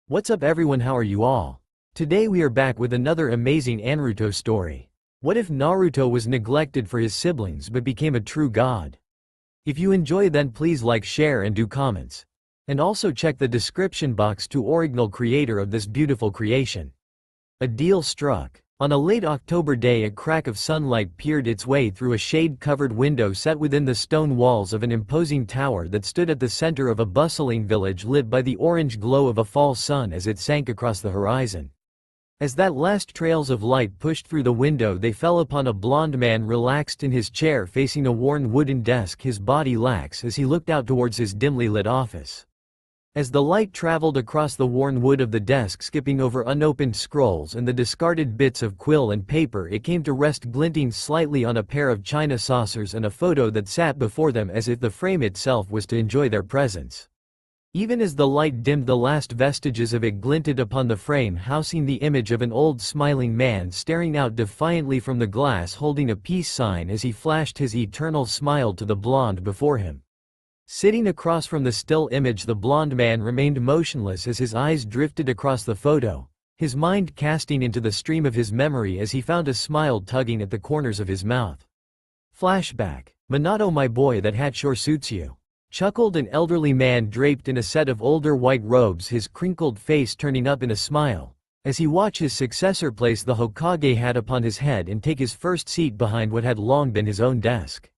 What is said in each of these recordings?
What's up everyone, how are you all? Today we are back with another amazing Naruto story. What if Naruto was neglected for his siblings but became a true god? If you enjoy, then please like, share and do comments. And also check the description box to original creator of this beautiful creation. A deal struck. On a late October day, a crack of sunlight peered its way through a shade-covered window set within the stone walls of an imposing tower that stood at the center of a bustling village lit by the orange glow of a fall sun as it sank across the horizon. As that last trails of light pushed through the window, they fell upon a blond man relaxed in his chair facing a worn wooden desk, his body lax as he looked out towards his dimly lit office. As the light traveled across the worn wood of the desk, skipping over unopened scrolls and the discarded bits of quill and paper, it came to rest glinting slightly on a pair of china saucers and a photo that sat before them as if the frame itself was to enjoy their presence. Even as the light dimmed, the last vestiges of it glinted upon the frame, housing the image of an old smiling man staring out defiantly from the glass, holding a peace sign as he flashed his eternal smile to the blonde before him. Sitting across from the still image, the blond man remained motionless as his eyes drifted across the photo, his mind casting into the stream of his memory as he found a smile tugging at the corners of his mouth. Flashback. Minato, my boy, that hat sure suits you, chuckled an elderly man draped in a set of older white robes, his crinkled face turning up in a smile, as he watched his successor place the Hokage hat upon his head and take his first seat behind what had long been his own desk.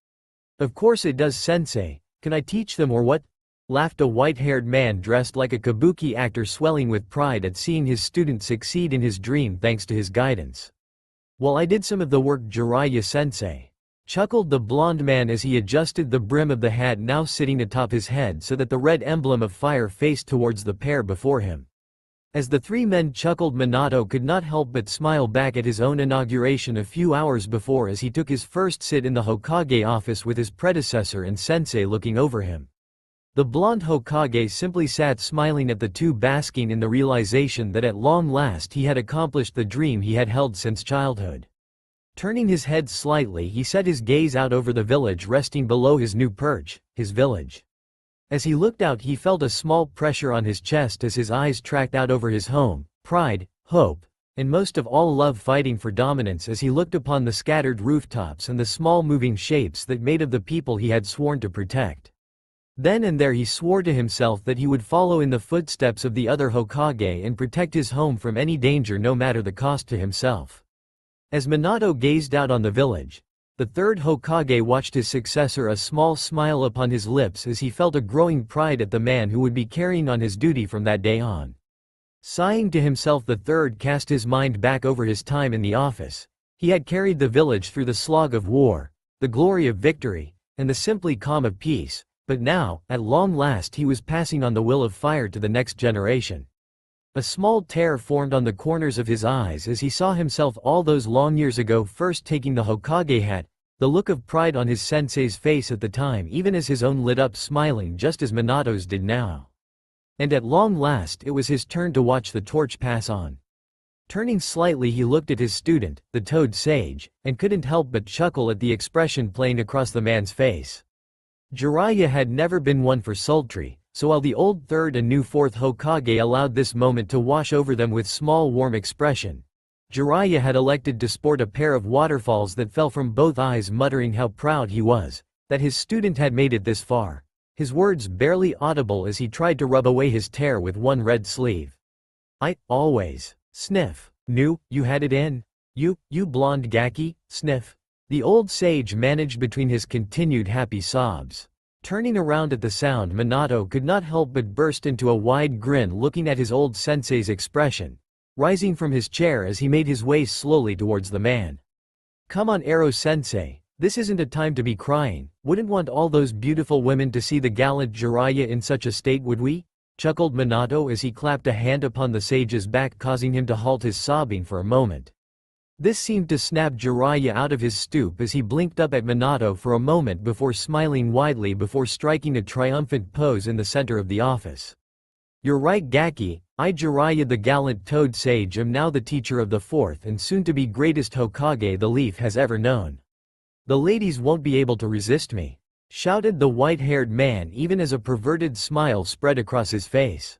Of course it does, sensei. Can I teach them or what? Laughed a white-haired man dressed like a kabuki actor, swelling with pride at seeing his student succeed in his dream thanks to his guidance. Well, I did some of the work, Jiraiya-sensei, chuckled the blond man as he adjusted the brim of the hat now sitting atop his head so that the red emblem of fire faced towards the pair before him. As the three men chuckled, Minato could not help but smile back at his own inauguration a few hours before as he took his first sit in the Hokage office with his predecessor and sensei looking over him. The blonde Hokage simply sat smiling at the two, basking in the realization that at long last he had accomplished the dream he had held since childhood. Turning his head slightly, he set his gaze out over the village resting below his new perch, his village. As he looked out, he felt a small pressure on his chest as his eyes tracked out over his home, pride, hope, and most of all love, fighting for dominance as he looked upon the scattered rooftops and the small moving shapes that made of the people he had sworn to protect. Then and there he swore to himself that he would follow in the footsteps of the other Hokage and protect his home from any danger, no matter the cost to himself. As Minato gazed out on the village, the third Hokage watched his successor, a small smile upon his lips as he felt a growing pride at the man who would be carrying on his duty from that day on. Sighing to himself, the third cast his mind back over his time in the office. He had carried the village through the slog of war, the glory of victory, and the simply calm of peace, but now, at long last, he was passing on the will of fire to the next generation. A small tear formed on the corners of his eyes as he saw himself all those long years ago first taking the Hokage hat, the look of pride on his sensei's face at the time even as his own lit up, smiling just as Minato's did now. And at long last it was his turn to watch the torch pass on. Turning slightly, he looked at his student, the Toad Sage, and couldn't help but chuckle at the expression playing across the man's face. Jiraiya had never been one for sultry, so while the old third and new fourth Hokage allowed this moment to wash over them with small warm expression, Jiraiya had elected to sport a pair of waterfalls that fell from both eyes, muttering how proud he was that his student had made it this far, his words barely audible as he tried to rub away his tear with one red sleeve. I always sniff. Knew you had it in you, you blonde Gaki, sniff. The old sage managed between his continued happy sobs. Turning around at the sound, Minato could not help but burst into a wide grin looking at his old sensei's expression, rising from his chair as he made his way slowly towards the man. Come on, Ero-sensei, this isn't a time to be crying. Wouldn't want all those beautiful women to see the gallant Jiraiya in such a state, would we? Chuckled Minato as he clapped a hand upon the sage's back, causing him to halt his sobbing for a moment. This seemed to snap Jiraiya out of his stoop as he blinked up at Minato for a moment before smiling widely before striking a triumphant pose in the center of the office. You're right, Gaki, I, Jiraiya the gallant Toad Sage, am now the teacher of the fourth and soon-to-be greatest Hokage the Leaf has ever known. The ladies won't be able to resist me, shouted the white-haired man even as a perverted smile spread across his face.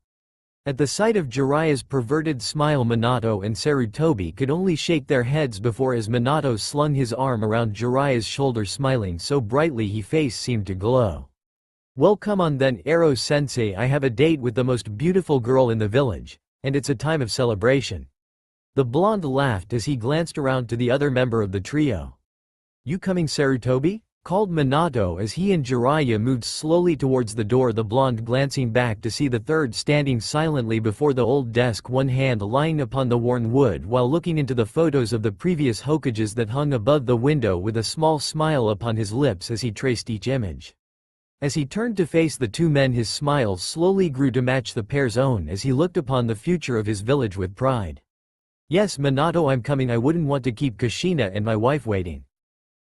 At the sight of Jiraiya's perverted smile, Minato and Sarutobi could only shake their heads before as Minato slung his arm around Jiraiya's shoulder, smiling so brightly his face seemed to glow. "Well, come on then, Ero-sensei, I have a date with the most beautiful girl in the village, and it's a time of celebration." The blonde laughed as he glanced around to the other member of the trio. "You coming, Sarutobi?" called Minato as he and Jiraiya moved slowly towards the door, the blonde glancing back to see the third standing silently before the old desk, one hand lying upon the worn wood while looking into the photos of the previous Hokages that hung above the window with a small smile upon his lips as he traced each image. As he turned to face the two men, his smile slowly grew to match the pair's own as he looked upon the future of his village with pride. "Yes, Minato, I'm coming. I wouldn't want to keep Kushina and my wife waiting,"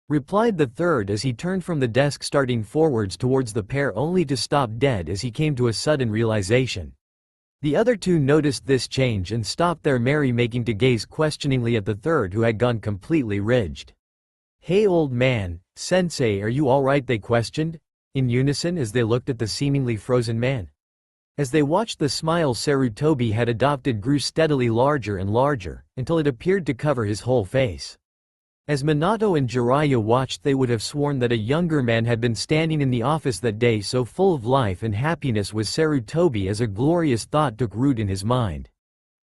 replied the third as he turned from the desk, starting forwards towards the pair, only to stop dead as he came to a sudden realization. The other two noticed this change and stopped their merry-making to gaze questioningly at the third, who had gone completely rigid. "Hey old man, sensei, are you alright?" they questioned, in unison as they looked at the seemingly frozen man. As they watched, the smile Sarutobi had adopted grew steadily larger and larger, until it appeared to cover his whole face. As Minato and Jiraiya watched, they would have sworn that a younger man had been standing in the office that day, so full of life and happiness was Sarutobi, as a glorious thought took root in his mind.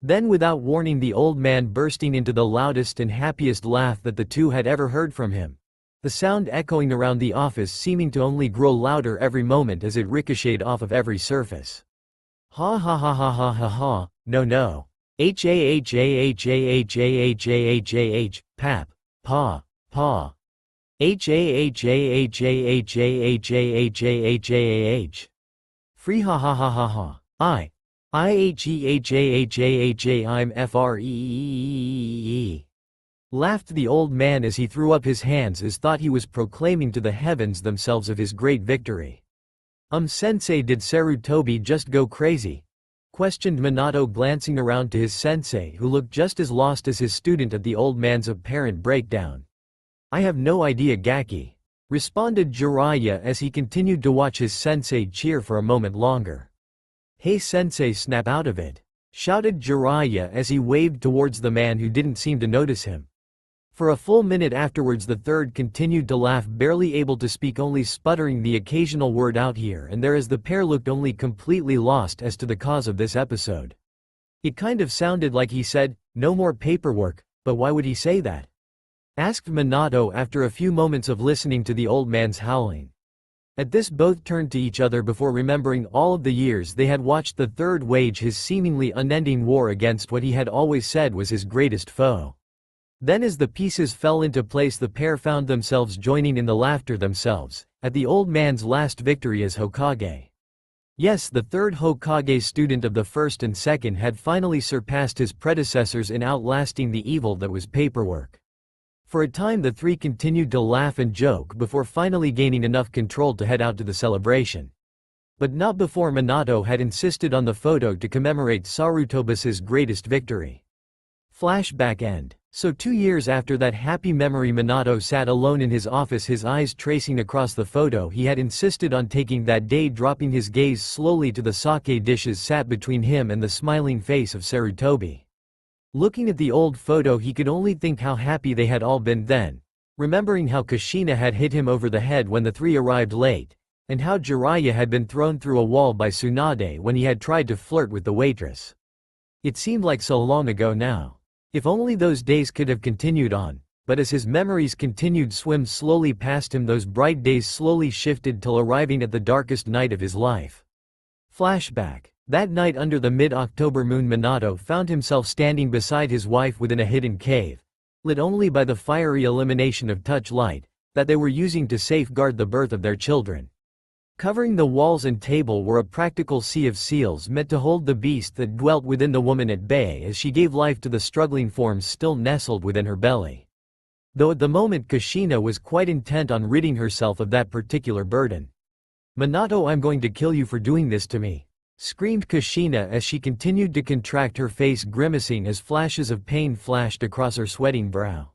Then, without warning, the old man bursting into the loudest and happiest laugh that the two had ever heard from him. The sound echoing around the office, seeming to only grow louder every moment as it ricocheted off of every surface. "Ha ha ha ha ha ha ha, no no. H-A-H-A-H-A-H-A-H-A-H-A-H, pap, pa, pa. H-A-H-A-H-A-H-A-H-A-H-A-H. Free ha ha ha ha ha. I-H-E-H-A-H-A-H-A-I-M F-R-E-E-E-E-E. Laughed the old man as he threw up his hands, as thought he was proclaiming to the heavens themselves of his great victory. Sensei, did Sarutobi just go crazy?" questioned Minato, glancing around to his sensei, who looked just as lost as his student at the old man's apparent breakdown. "I have no idea, Gaki," responded Jiraiya as he continued to watch his sensei cheer for a moment longer. "Hey sensei, snap out of it," shouted Jiraiya as he waved towards the man who didn't seem to notice him. For a full minute afterwards, the third continued to laugh, barely able to speak, only sputtering the occasional word out here and there, as the pair looked only completely lost as to the cause of this episode. It kind of sounded like he said, "No more paperwork," but why would he say that? Asked Minato after a few moments of listening to the old man's howling. At this, both turned to each other before remembering all of the years they had watched the third wage his seemingly unending war against what he had always said was his greatest foe. Then, as the pieces fell into place, the pair found themselves joining in the laughter themselves, at the old man's last victory as Hokage. Yes, the third Hokage, student of the first and second, had finally surpassed his predecessors in outlasting the evil that was paperwork. For a time the three continued to laugh and joke before finally gaining enough control to head out to the celebration. But not before Minato had insisted on the photo to commemorate Sarutobi's greatest victory. Flashback end. So 2 years after that happy memory, Minato sat alone in his office, his eyes tracing across the photo he had insisted on taking that day, dropping his gaze slowly to the sake dishes sat between him and the smiling face of Sarutobi. Looking at the old photo, he could only think how happy they had all been then, remembering how Kushina had hit him over the head when the three arrived late, and how Jiraiya had been thrown through a wall by Tsunade when he had tried to flirt with the waitress. It seemed like so long ago now. If only those days could have continued on, but as his memories continued swim slowly past him, those bright days slowly shifted till arriving at the darkest night of his life. Flashback. That night under the mid-October moon, Minato found himself standing beside his wife within a hidden cave, lit only by the fiery illumination of touch light that they were using to safeguard the birth of their children. Covering the walls and table were a practical sea of seals meant to hold the beast that dwelt within the woman at bay as she gave life to the struggling forms still nestled within her belly. Though at the moment Kushina was quite intent on ridding herself of that particular burden. "Minato, I'm going to kill you for doing this to me," screamed Kushina as she continued to contract her face, grimacing as flashes of pain flashed across her sweating brow.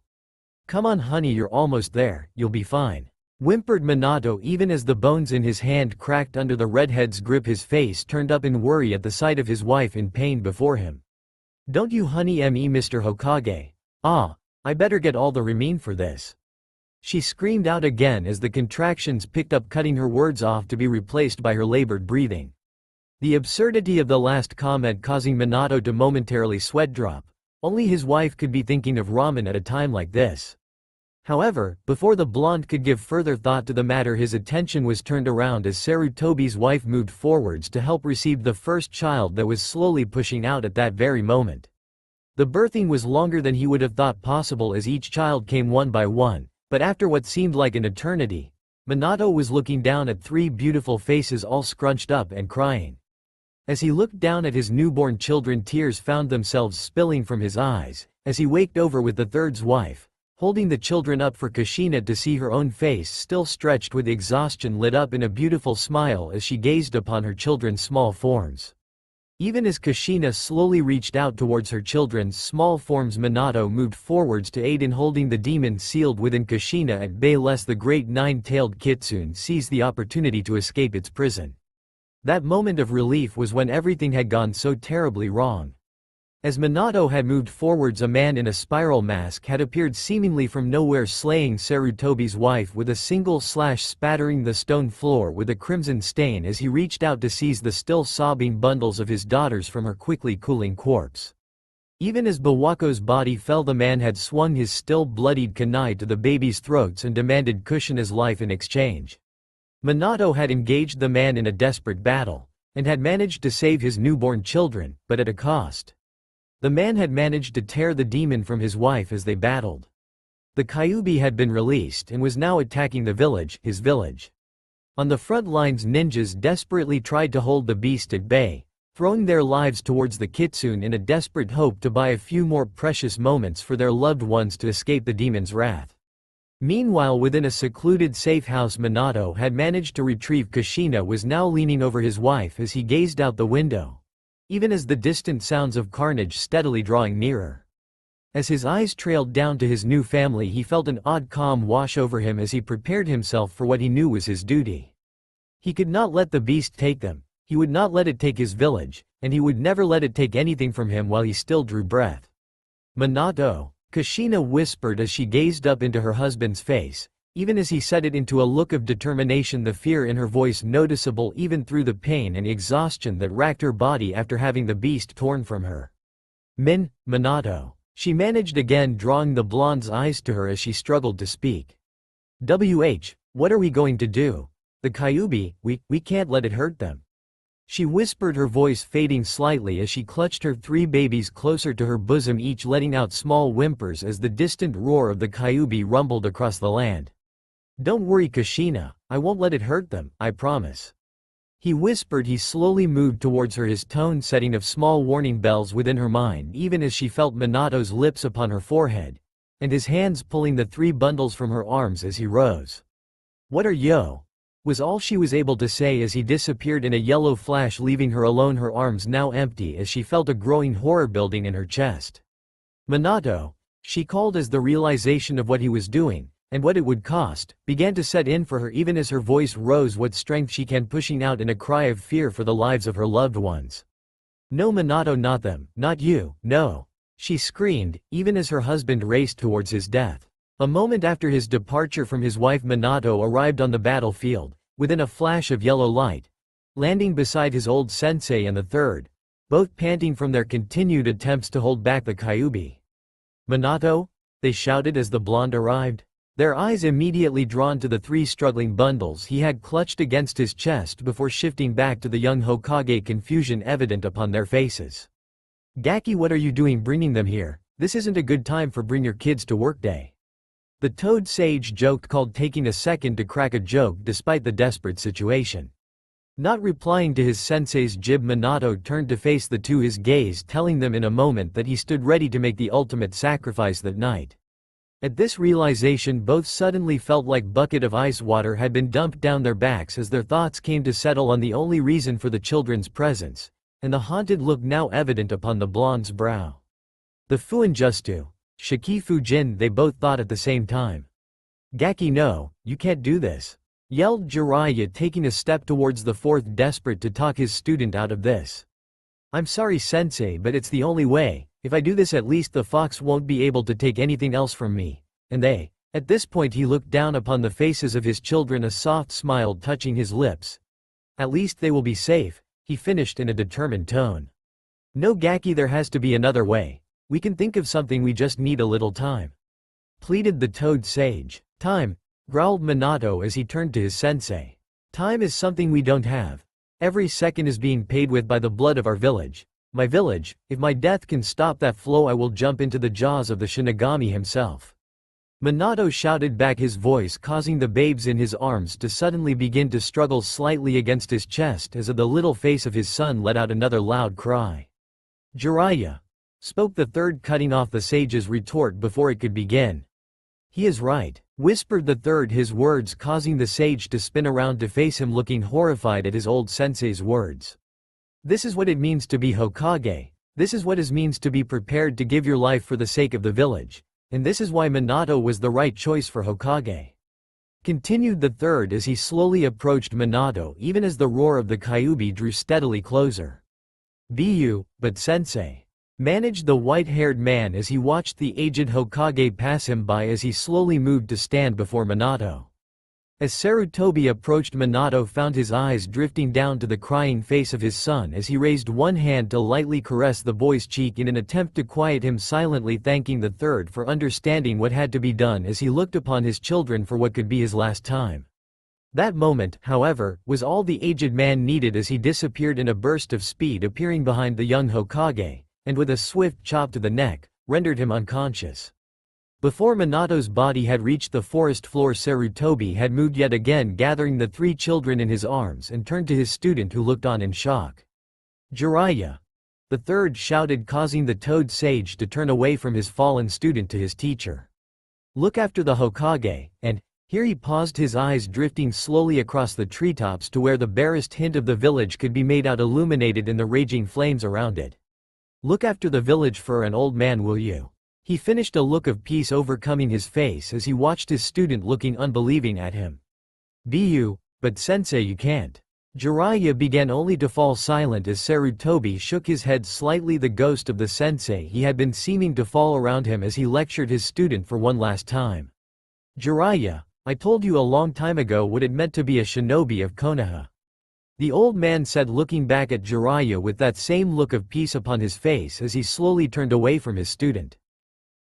"Come on honey, you're almost there, you'll be fine." whimpered Minato even as the bones in his hand cracked under the redhead's grip. His face turned up in worry at the sight of his wife in pain before him. "Don't you honey me Mr. Hokage. Ah, I better get all the ramen for this." She screamed out again as the contractions picked up, cutting her words off to be replaced by her labored breathing. The absurdity of the last comment causing Minato to momentarily sweat drop. Only his wife could be thinking of ramen at a time like this. However, before the blonde could give further thought to the matter, his attention was turned around as Sarutobi's wife moved forwards to help receive the first child that was slowly pushing out at that very moment. The birthing was longer than he would have thought possible as each child came one by one, but after what seemed like an eternity, Minato was looking down at three beautiful faces all scrunched up and crying. As he looked down at his newborn children, tears found themselves spilling from his eyes, as he waked over with the third's wife, holding the children up for Kushina to see. Her own face, still stretched with exhaustion, lit up in a beautiful smile as she gazed upon her children's small forms. Even as Kushina slowly reached out towards her children's small forms, Minato moved forwards to aid in holding the demon sealed within Kushina at bay, lest the great nine-tailed kitsune seize the opportunity to escape its prison. That moment of relief was when everything had gone so terribly wrong. As Minato had moved forwards, a man in a spiral mask had appeared seemingly from nowhere, slaying Sarutobi's wife with a single slash, spattering the stone floor with a crimson stain as he reached out to seize the still sobbing bundles of his daughters from her quickly cooling corpse. Even as Bawako's body fell, the man had swung his still bloodied kunai to the baby's throats and demanded Kushina's life in exchange. Minato had engaged the man in a desperate battle, and had managed to save his newborn children, but at a cost. The man had managed to tear the demon from his wife as they battled. The Kyuubi had been released and was now attacking the village, his village. On the front lines, ninjas desperately tried to hold the beast at bay, throwing their lives towards the kitsune in a desperate hope to buy a few more precious moments for their loved ones to escape the demon's wrath. Meanwhile, within a secluded safe house, Minato had managed to retrieve Kushina was now leaning over his wife as he gazed out the window, even as the distant sounds of carnage steadily drawing nearer. As his eyes trailed down to his new family, he felt an odd calm wash over him as he prepared himself for what he knew was his duty. He could not let the beast take them, he would not let it take his village, and he would never let it take anything from him while he still drew breath. "Minato," Kushina whispered as she gazed up into her husband's face, even as he said it into a look of determination, the fear in her voice noticeable even through the pain and exhaustion that racked her body after having the beast torn from her. Minato," she managed again, drawing the blonde's eyes to her as she struggled to speak. What are we going to do? The Kyuubi, we can't let it hurt them." She whispered, her voice fading slightly as she clutched her three babies closer to her bosom, each letting out small whimpers as the distant roar of the Kyuubi rumbled across the land. "Don't worry, Kushina, I won't let it hurt them, I promise." He whispered. He slowly moved towards her, his tone setting of small warning bells within her mind, even as she felt Minato's lips upon her forehead, and his hands pulling the three bundles from her arms as he rose. "What are yo?" was all she was able to say as he disappeared in a yellow flash, leaving her alone, her arms now empty, as she felt a growing horror building in her chest. "Minato," she called as the realization of what he was doing, and what it would cost, began to set in for her, even as her voice rose what strength she can, pushing out in a cry of fear for the lives of her loved ones. "No, Minato, not them, not you, no," she screamed, even as her husband raced towards his death. A moment after his departure from his wife, Minato arrived on the battlefield, within a flash of yellow light, landing beside his old sensei and the third, both panting from their continued attempts to hold back the Kyuubi. "Minato?" they shouted as the blonde arrived, their eyes immediately drawn to the three struggling bundles he had clutched against his chest before shifting back to the young Hokage, confusion evident upon their faces. "Gaki, what are you doing bringing them here? This isn't a good time for bring your kids to work day." The toad sage joked, called taking a second to crack a joke despite the desperate situation. Not replying to his sensei's jib, Minato turned to face the two, his gaze telling them in a moment that he stood ready to make the ultimate sacrifice that night. At this realization, both suddenly felt like bucket of ice water had been dumped down their backs as their thoughts came to settle on the only reason for the children's presence, and the haunted look now evident upon the blonde's brow. The Fuinjustu, Shiki Fujin, they both thought at the same time. Gaki, no, you can't do this, yelled Jiraiya, taking a step towards the fourth, desperate to talk his student out of this. I'm sorry sensei, but it's the only way. If I do this, at least the fox won't be able to take anything else from me. And they. At this point he looked down upon the faces of his children, a soft smile touching his lips. At least they will be safe, he finished in a determined tone. No Gaki, there has to be another way. We can think of something, we just need a little time, pleaded the toad sage. Time, growled Minato as he turned to his sensei. Time is something we don't have. Every second is being paid with by the blood of our village. My village, if my death can stop that flow, I will jump into the jaws of the Shinigami himself. Minato shouted back, his voice causing the babes in his arms to suddenly begin to struggle slightly against his chest as the little face of his son let out another loud cry. Jiraiya, spoke the third, cutting off the sage's retort before it could begin. He is right, whispered the third, his words causing the sage to spin around to face him, looking horrified at his old sensei's words. This is what it means to be Hokage. This is what it means to be prepared to give your life for the sake of the village. And this is why Minato was the right choice for Hokage. Continued the third as he slowly approached Minato, even as the roar of the Kyuubi drew steadily closer. "Bu, but sensei," managed the white-haired man as he watched the aged Hokage pass him by as he slowly moved to stand before Minato. As Sarutobi approached, Minato found his eyes drifting down to the crying face of his son as he raised one hand to lightly caress the boy's cheek in an attempt to quiet him, silently thanking the third for understanding what had to be done as he looked upon his children for what could be his last time. That moment, however, was all the aged man needed as he disappeared in a burst of speed, appearing behind the young Hokage, and with a swift chop to the neck, rendered him unconscious. Before Minato's body had reached the forest floor, Sarutobi had moved yet again, gathering the three children in his arms, and turned to his student, who looked on in shock. "Jiraiya!" the third shouted, causing the toad sage to turn away from his fallen student to his teacher. "Look after the Hokage," and here he paused, his eyes drifting slowly across the treetops to where the barest hint of the village could be made out, illuminated in the raging flames around it. "Look after the village for an old man, will you?" He finished, a look of peace overcoming his face as he watched his student looking unbelieving at him. "Bu, but sensei, you can't." Jiraiya began only to fall silent as Sarutobi shook his head slightly, the ghost of the sensei he had been seeming to fall around him as he lectured his student for one last time. "Jiraiya, I told you a long time ago what it meant to be a shinobi of Konoha," the old man said, looking back at Jiraiya with that same look of peace upon his face as he slowly turned away from his student.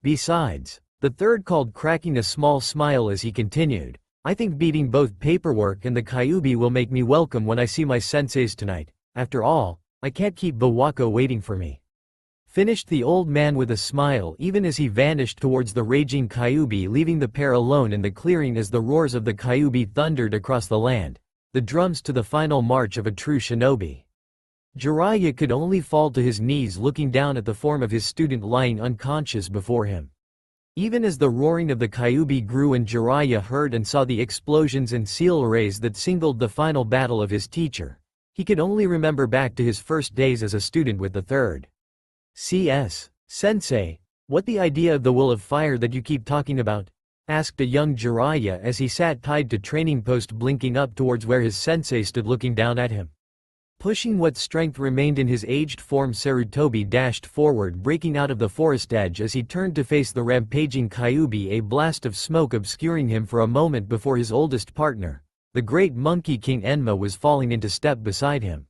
"Besides," the third called, cracking a small smile as he continued, "I think beating both paperwork and the Kyuubi will make me welcome when I see my senseis tonight. After all, I can't keep Bawako waiting for me." Finished the old man with a smile, even as he vanished towards the raging Kyuubi, leaving the pair alone in the clearing as the roars of the Kyuubi thundered across the land, the drums to the final march of a true shinobi. Jiraiya could only fall to his knees, looking down at the form of his student lying unconscious before him. Even as the roaring of the Kyuubi grew and Jiraiya heard and saw the explosions and seal rays that signaled the final battle of his teacher, he could only remember back to his first days as a student with the third. "CS, sensei, what the idea of the will of fire that you keep talking about?" asked a young Jiraiya as he sat tied to training post, blinking up towards where his sensei stood looking down at him. Pushing what strength remained in his aged form, Sarutobi dashed forward, breaking out of the forest edge as he turned to face the rampaging Kyuubi, a blast of smoke obscuring him for a moment before his oldest partner, the great Monkey King Enma, was falling into step beside him.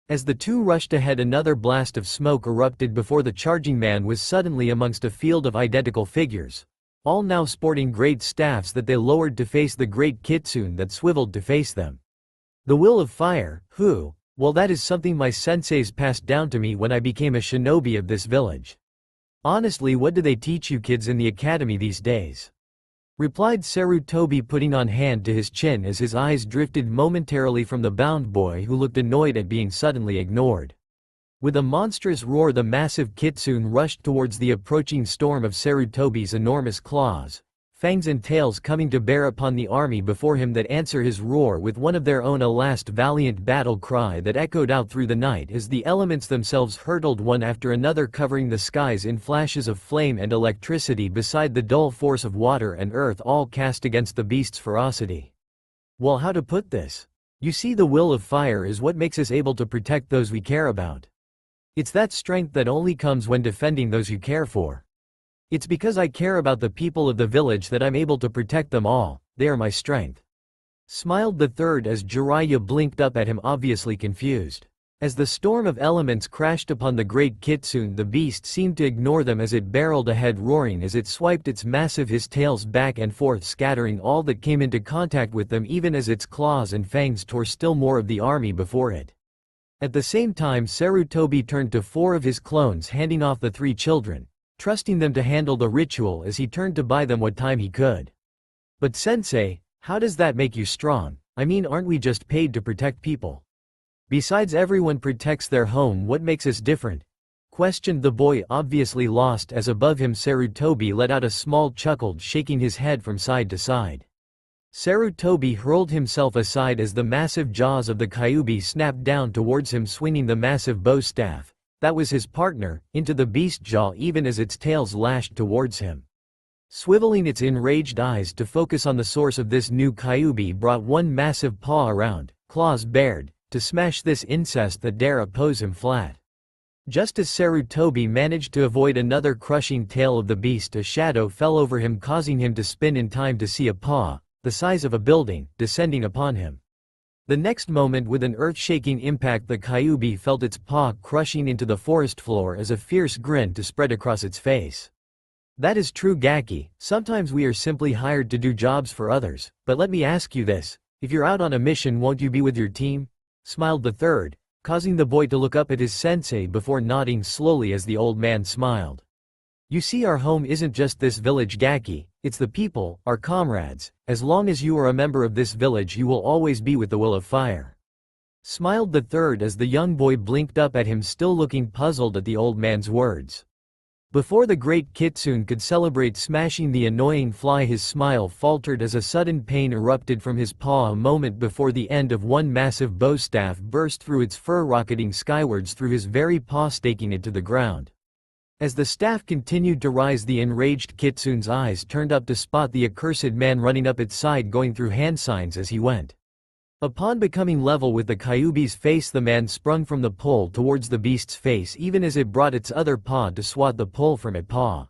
As the two rushed ahead, another blast of smoke erupted before the charging man was suddenly amongst a field of identical figures, all now sporting great staffs that they lowered to face the great kitsune that swiveled to face them. "The will of fire, who? Well, that is something my senseis passed down to me when I became a shinobi of this village. Honestly, what do they teach you kids in the academy these days?" replied Sarutobi, putting on hand to his chin as his eyes drifted momentarily from the bound boy, who looked annoyed at being suddenly ignored. With a monstrous roar, the massive kitsune rushed towards the approaching storm of Sarutobi's enormous claws, fangs and tails coming to bear upon the army before him that answer his roar with one of their own, a last valiant battle cry that echoed out through the night as the elements themselves hurtled one after another, covering the skies in flashes of flame and electricity beside the dull force of water and earth, all cast against the beast's ferocity. Well, how to put this? You see, the will of fire is what makes us able to protect those we care about. It's that strength that only comes when defending those you care for. It's because I care about the people of the village that I'm able to protect them all. They are my strength. Smiled the third as Jiraiya blinked up at him, obviously confused. As the storm of elements crashed upon the great kitsune, the beast seemed to ignore them as it barreled ahead, roaring as it swiped its massive tails back and forth, scattering all that came into contact with them, even as its claws and fangs tore still more of the army before it. At the same time, Sarutobi turned to 4 of his clones, handing off the 3 children, trusting them to handle the ritual as he turned to buy them what time he could. But sensei, how does that make you strong? I mean, aren't we just paid to protect people? Besides, everyone protects their home, what makes us different? Questioned the boy, obviously lost, as above him Sarutobi let out a small chuckle, shaking his head from side to side. Sarutobi hurled himself aside as the massive jaws of the Kyuubi snapped down towards him, swinging the massive bow staff, that was his partner, into the beast jaw even as its tails lashed towards him. Swiveling its enraged eyes to focus on the source of this new Kyuubi brought one massive paw around, claws bared, to smash this incest that dare oppose him flat. Just as Sarutobi managed to avoid another crushing tail of the beast, a shadow fell over him, causing him to spin in time to see a paw, the size of a building, descending upon him. The next moment, with an earth-shaking impact, the Kyuubi felt its paw crushing into the forest floor as a fierce grin to spread across its face. That is true, Gaki. Sometimes we are simply hired to do jobs for others, but let me ask you this, if you're out on a mission, won't you be with your team? Smiled the third, causing the boy to look up at his sensei before nodding slowly as the old man smiled. You see, our home isn't just this village, Gaki, it's the people, our comrades. As long as you are a member of this village, you will always be with the will of fire. Smiled the third as the young boy blinked up at him, still looking puzzled at the old man's words. Before the great kitsune could celebrate smashing the annoying fly, his smile faltered as a sudden pain erupted from his paw. A moment before, the end of one massive bow staff burst through its fur, rocketing skywards through his very paw, staking it to the ground. As the staff continued to rise, the enraged kitsune's eyes turned up to spot the accursed man running up its side, going through hand signs as he went. Upon becoming level with the Kyuubi's face, the man sprung from the pole towards the beast's face, even as it brought its other paw to swat the pole from its paw.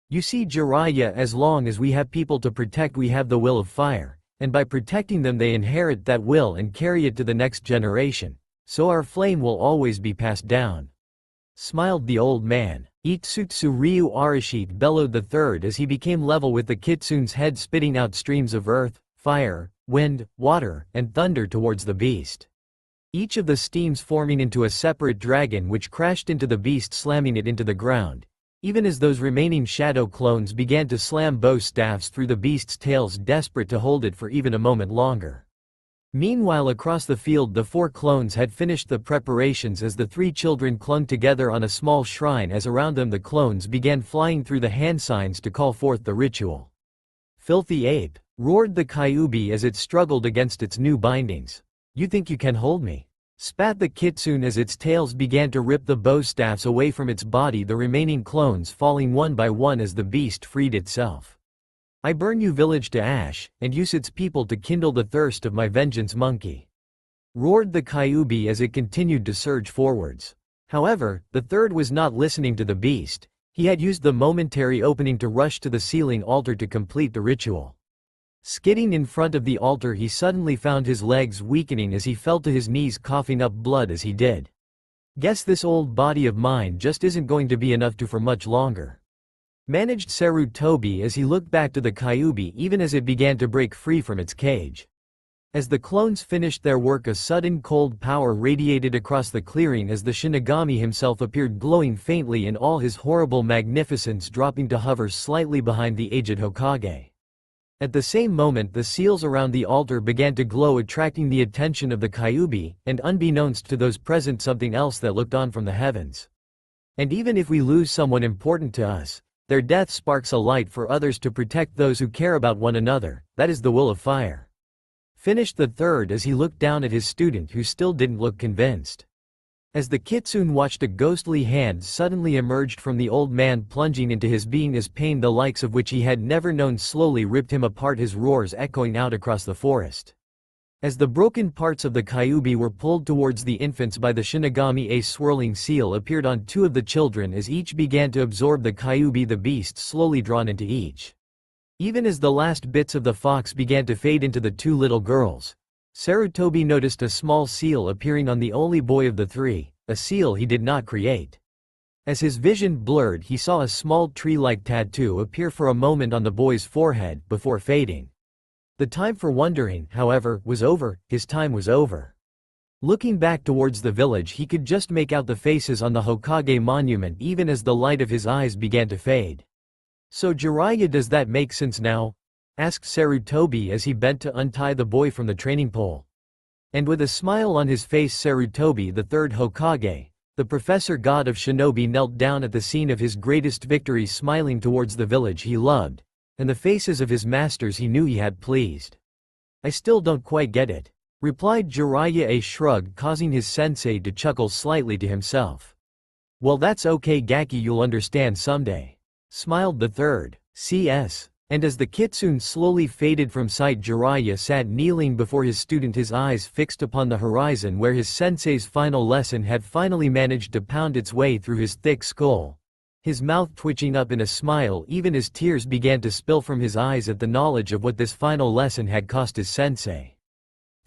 You see, Jiraiya, as long as we have people to protect, we have the will of fire, and by protecting them they inherit that will and carry it to the next generation, so our flame will always be passed down. Smiled the old man. Itsutsu Ryu Arashite, bellowed the third as he became level with the kitsune's head, spitting out streams of earth, fire, wind, water, and thunder towards the beast. Each of the steams forming into a separate dragon which crashed into the beast, slamming it into the ground, even as those remaining shadow clones began to slam bow staffs through the beast's tails, desperate to hold it for even a moment longer. Meanwhile, across the field, the 4 clones had finished the preparations as the 3 children clung together on a small shrine, as around them the clones began flying through the hand signs to call forth the ritual. Filthy ape! Roared the Kyuubi as it struggled against its new bindings. You think you can hold me? Spat the kitsune as its tails began to rip the bow staffs away from its body, the remaining clones falling one by one as the beast freed itself. I burn you village to ash, and use its people to kindle the thirst of my vengeance, monkey! Roared the Kyuubi as it continued to surge forwards. However, the third was not listening to the beast. He had used the momentary opening to rush to the ceiling altar to complete the ritual. Skidding in front of the altar, he suddenly found his legs weakening as he fell to his knees, coughing up blood as he did. Guess this old body of mine just isn't going to be enough for much longer. Managed Sarutobi as he looked back to the Kyuubi even as it began to break free from its cage. As the clones finished their work, a sudden cold power radiated across the clearing as the Shinigami himself appeared, glowing faintly in all his horrible magnificence, dropping to hover slightly behind the aged Hokage. At the same moment, the seals around the altar began to glow, attracting the attention of the Kyuubi, and unbeknownst to those present, something else that looked on from the heavens. And even if we lose someone important to us, Their death sparks a light for others to protect those who care about one another. That is the will of fire. Finished the third as he looked down at his student who still didn't look convinced. As the kitsune watched, a ghostly hand suddenly emerged from the old man, plunging into his being as pain the likes of which he had never known slowly ripped him apart, his roars echoing out across the forest. As the broken parts of the Kyuubi were pulled towards the infants by the Shinigami, a swirling seal appeared on two of the children as each began to absorb the Kyuubi, the beast slowly drawn into each. Even as the last bits of the fox began to fade into the two little girls, Sarutobi noticed a small seal appearing on the only boy of the three, a seal he did not create. As his vision blurred, he saw a small tree-like tattoo appear for a moment on the boy's forehead, before fading. The time for wondering, however, was over. His time was over. Looking back towards the village, he could just make out the faces on the Hokage monument even as the light of his eyes began to fade. "So Jiraiya, does that make sense now?" asked Sarutobi as he bent to untie the boy from the training pole. And with a smile on his face, Sarutobi, the third Hokage, the professor god of shinobi, knelt down at the scene of his greatest victory, smiling towards the village he loved, and the faces of his masters he knew he had pleased. "I still don't quite get it," replied Jiraiya, a shrug causing his sensei to chuckle slightly to himself. "Well, that's okay Gaki, you'll understand someday," smiled the third CS. And as the kitsune slowly faded from sight, Jiraiya sat kneeling before his student, his eyes fixed upon the horizon where his sensei's final lesson had finally managed to pound its way through his thick skull, his mouth twitching up in a smile even as tears began to spill from his eyes at the knowledge of what this final lesson had cost his sensei.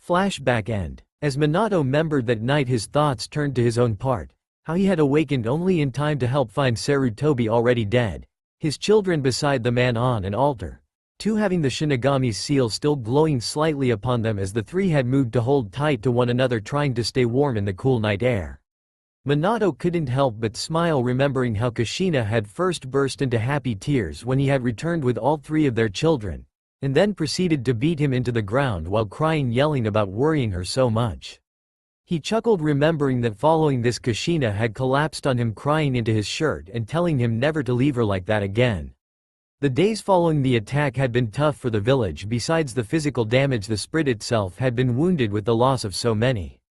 Flashback end. As Minato remembered that night, his thoughts turned to his own part, how he had awakened only in time to help find Sarutobi already dead, his children beside the man on an altar, two having the Shinigami's seal still glowing slightly upon them as the three had moved to hold tight to one another, trying to stay warm in the cool night air. Minato couldn't help but smile, remembering how Kushina had first burst into happy tears when he had returned with all three of their children, and then proceeded to beat him into the ground while crying, yelling about worrying her so much. He chuckled, remembering that following this Kushina had collapsed on him, crying into his shirt and telling him never to leave her like that again. The days following the attack had been tough for the village. Besides the physical damage, the spirit itself had been wounded with the loss of so many.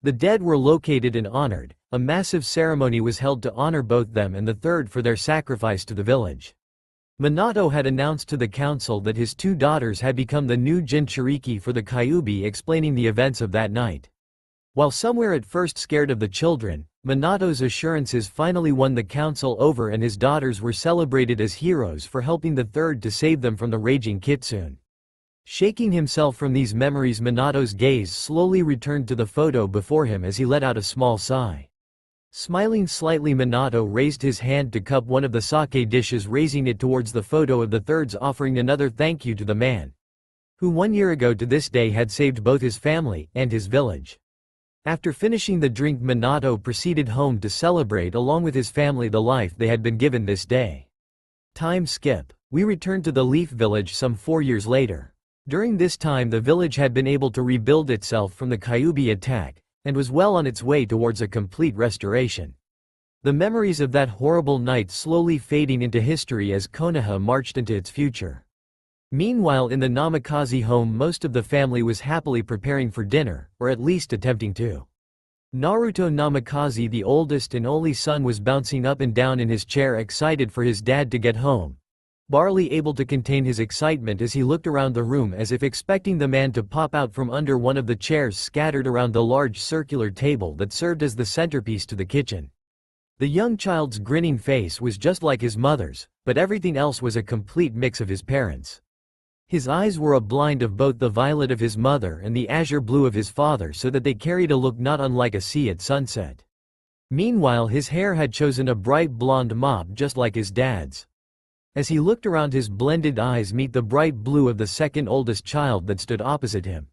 The dead were located and honored. A massive ceremony was held to honor both them and the third for their sacrifice to the village. Minato had announced to the council that his two daughters had become the new Jinchuriki for the Kyuubi, explaining the events of that night. While some were at first scared of the children, Minato's assurances finally won the council over, and his daughters were celebrated as heroes for helping the third to save them from the raging kitsune. Shaking himself from these memories, Minato's gaze slowly returned to the photo before him as he let out a small sigh. Smiling slightly, Minato raised his hand to cup one of the sake dishes, raising it towards the photo of the thirds, offering another thank you to the man who 1 year ago to this day had saved both his family and his village. After finishing the drink, Minato proceeded home to celebrate along with his family the life they had been given this day. Time skip. We return to the Leaf Village some 4 years later. During this time, the village had been able to rebuild itself from the Kyuubi attack, and was well on its way towards a complete restoration. The memories of that horrible night slowly fading into history as Konoha marched into its future. Meanwhile, in the Namikaze home, most of the family was happily preparing for dinner, or at least attempting to. Naruto Namikaze, the oldest and only son, was bouncing up and down in his chair, excited for his dad to get home, barely able to contain his excitement as he looked around the room as if expecting the man to pop out from under one of the chairs scattered around the large circular table that served as the centerpiece to the kitchen. The young child's grinning face was just like his mother's, but everything else was a complete mix of his parents'. His eyes were a blend of both the violet of his mother and the azure blue of his father, so that they carried a look not unlike a sea at sunset. Meanwhile, his hair had chosen a bright blonde mop just like his dad's. As he looked around, his blended eyes meet the bright blue of the second oldest child that stood opposite him.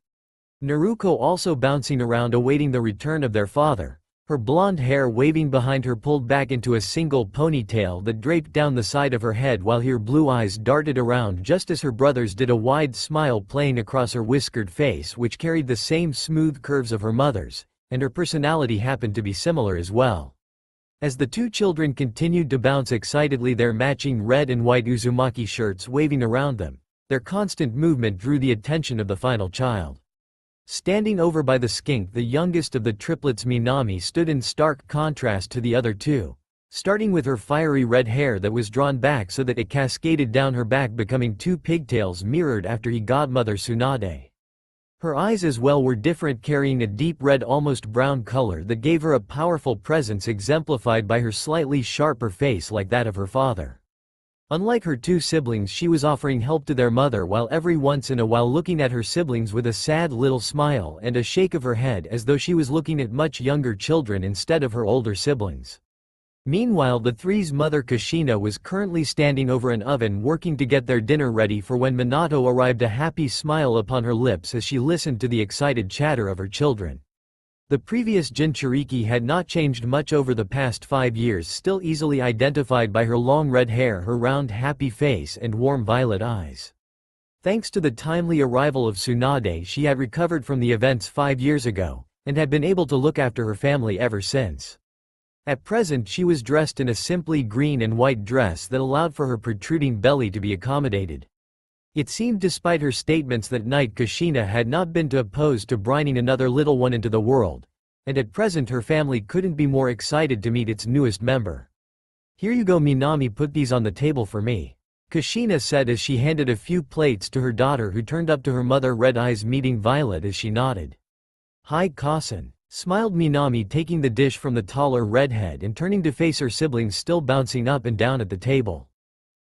Naruto also bouncing around awaiting the return of their father, her blonde hair waving behind her pulled back into a single ponytail that draped down the side of her head, while her blue eyes darted around just as her brothers did, a wide smile playing across her whiskered face which carried the same smooth curves of her mother's, and her personality happened to be similar as well. As the two children continued to bounce excitedly, their matching red and white Uzumaki shirts waving around them, their constant movement drew the attention of the final child. Standing over by the skink, the youngest of the triplets, Minami, stood in stark contrast to the other two, starting with her fiery red hair that was drawn back so that it cascaded down her back, becoming two pigtails mirrored after her godmother Tsunade. Her eyes as well were different, carrying a deep red, almost brown color that gave her a powerful presence, exemplified by her slightly sharper face like that of her father. Unlike her two siblings, she was offering help to their mother, while every once in a while looking at her siblings with a sad little smile and a shake of her head, as though she was looking at much younger children instead of her older siblings. Meanwhile, the three's mother Kushina was currently standing over an oven working to get their dinner ready for when Minato arrived, a happy smile upon her lips as she listened to the excited chatter of her children. The previous Jinchuriki had not changed much over the past 5 years, still easily identified by her long red hair, her round happy face and warm violet eyes. Thanks to the timely arrival of Tsunade, she had recovered from the events 5 years ago, and had been able to look after her family ever since. At present she was dressed in a simply green and white dress that allowed for her protruding belly to be accommodated. It seemed, despite her statements that night, Kushina had not been opposed to bringing another little one into the world, and at present her family couldn't be more excited to meet its newest member. "Here you go, Minami, put these on the table for me," Kushina said as she handed a few plates to her daughter, who turned up to her mother, red eyes meeting violet as she nodded. "Hi, Kasen," smiled Minami, taking the dish from the taller redhead and turning to face her siblings still bouncing up and down at the table.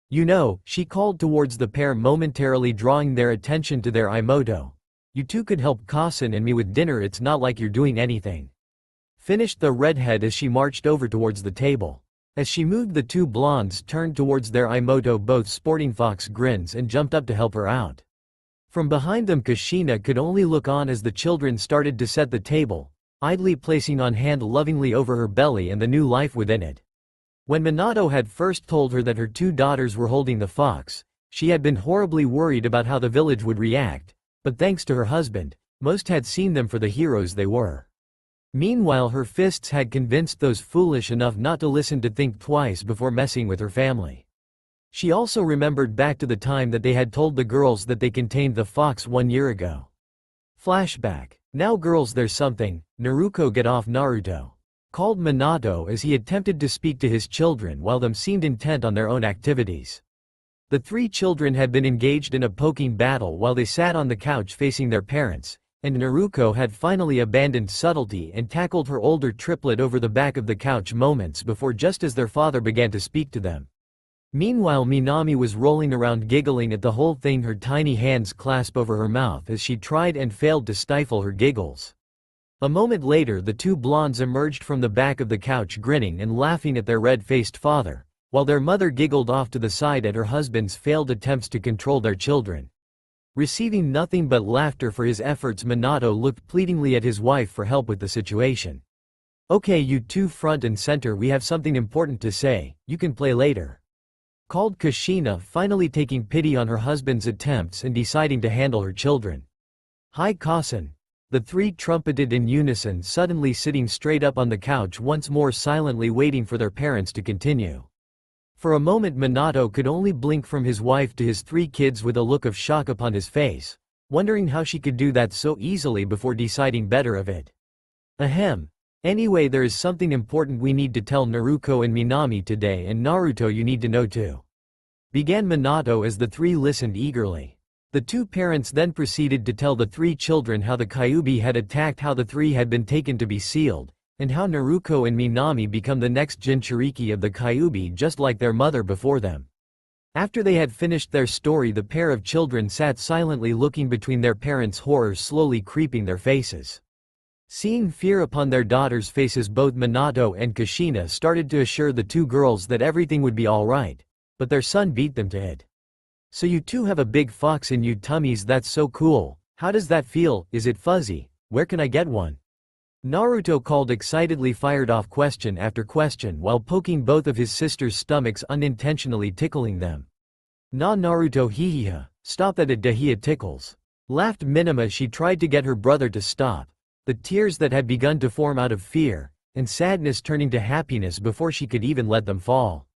"You know," she called towards the pair, momentarily drawing their attention to their Imoto. "You two could help Kasen and me with dinner, it's not like you're doing anything." Finished the redhead as she marched over towards the table. As she moved, the two blondes turned towards their Imoto, both sporting fox grins, and jumped up to help her out. From behind them, Kushina could only look on as the children started to set the table, idly placing on hand lovingly over her belly and the new life within it. When Minato had first told her that her two daughters were holding the fox, she had been horribly worried about how the village would react, but thanks to her husband, most had seen them for the heroes they were. Meanwhile, her fists had convinced those foolish enough not to listen to think twice before messing with her family. She also remembered back to the time that they had told the girls that they contained the fox 1 year ago. Flashback. "Now girls, there's something, Naruto, get off Naruto," called Minato as he attempted to speak to his children while them seemed intent on their own activities. The three children had been engaged in a poking battle while they sat on the couch facing their parents, and Naruto had finally abandoned subtlety and tackled her older triplet over the back of the couch moments before, just as their father began to speak to them. Meanwhile, Minami was rolling around giggling at the whole thing, her tiny hands clasped over her mouth as she tried and failed to stifle her giggles. A moment later, the two blondes emerged from the back of the couch, grinning and laughing at their red-faced father, while their mother giggled off to the side at her husband's failed attempts to control their children. Receiving nothing but laughter for his efforts, Minato looked pleadingly at his wife for help with the situation. "Okay, you two, front and center, we have something important to say, you can play later," called Kushina, finally taking pity on her husband's attempts and deciding to handle her children. "Hi, Kasen," the three trumpeted in unison, suddenly sitting straight up on the couch once more, silently waiting for their parents to continue. For a moment, Minato could only blink from his wife to his three kids with a look of shock upon his face, wondering how she could do that so easily before deciding better of it. "Ahem. Anyway, there is something important we need to tell Naruto and Minami today, and Naruto, you need to know too," began Minato as the three listened eagerly. The two parents then proceeded to tell the three children how the Kyuubi had attacked, how the three had been taken to be sealed, and how Naruto and Minami become the next Jinchuriki of the Kyuubi, just like their mother before them. After they had finished their story, the pair of children sat silently looking between their parents', horror slowly creeping their faces. Seeing fear upon their daughters' faces, both Minato and Kushina started to assure the two girls that everything would be alright, but their son beat them to it. "So you two have a big fox in you tummies, that's so cool. How does that feel? Is it fuzzy? Where can I get one?" Naruto called excitedly, fired off question after question while poking both of his sisters' stomachs, unintentionally tickling them. "Nah, Naruto, hihiha, stop that, it dahia tickles," laughed Minima. She tried to get her brother to stop. The tears that had begun to form out of fear, and sadness turning to happiness before she could even let them fall.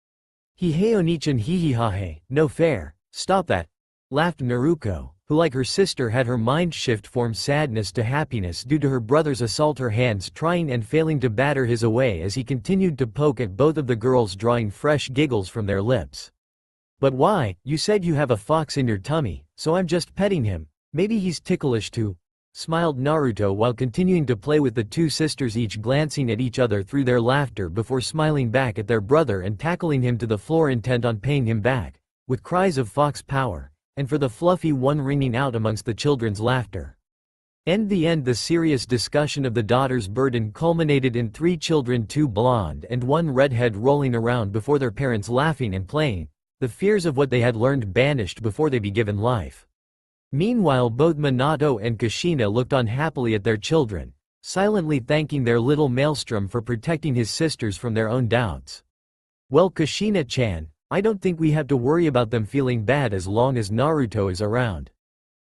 Hihei Onichan hihihahe, no fair, stop that, laughed Naruko, who like her sister had her mind shift from sadness to happiness due to her brother's assault, her hands trying and failing to batter his away as he continued to poke at both of the girls, drawing fresh giggles from their lips. But why? You said you have a fox in your tummy, so I'm just petting him. Maybe he's ticklish too, smiled Naruto while continuing to play with the two sisters, each glancing at each other through their laughter before smiling back at their brother and tackling him to the floor, intent on paying him back, with cries of fox power, and for the fluffy one ringing out amongst the children's laughter. The serious discussion of the daughter's burden culminated in 3 children, 2 blonde and 1 redhead, rolling around before their parents laughing and playing, the fears of what they had learned banished before they be given life. Meanwhile, both Minato and Kushina looked on happily at their children, silently thanking their little maelstrom for protecting his sisters from their own doubts. Well, Kushina-chan, I don't think we have to worry about them feeling bad as long as Naruto is around,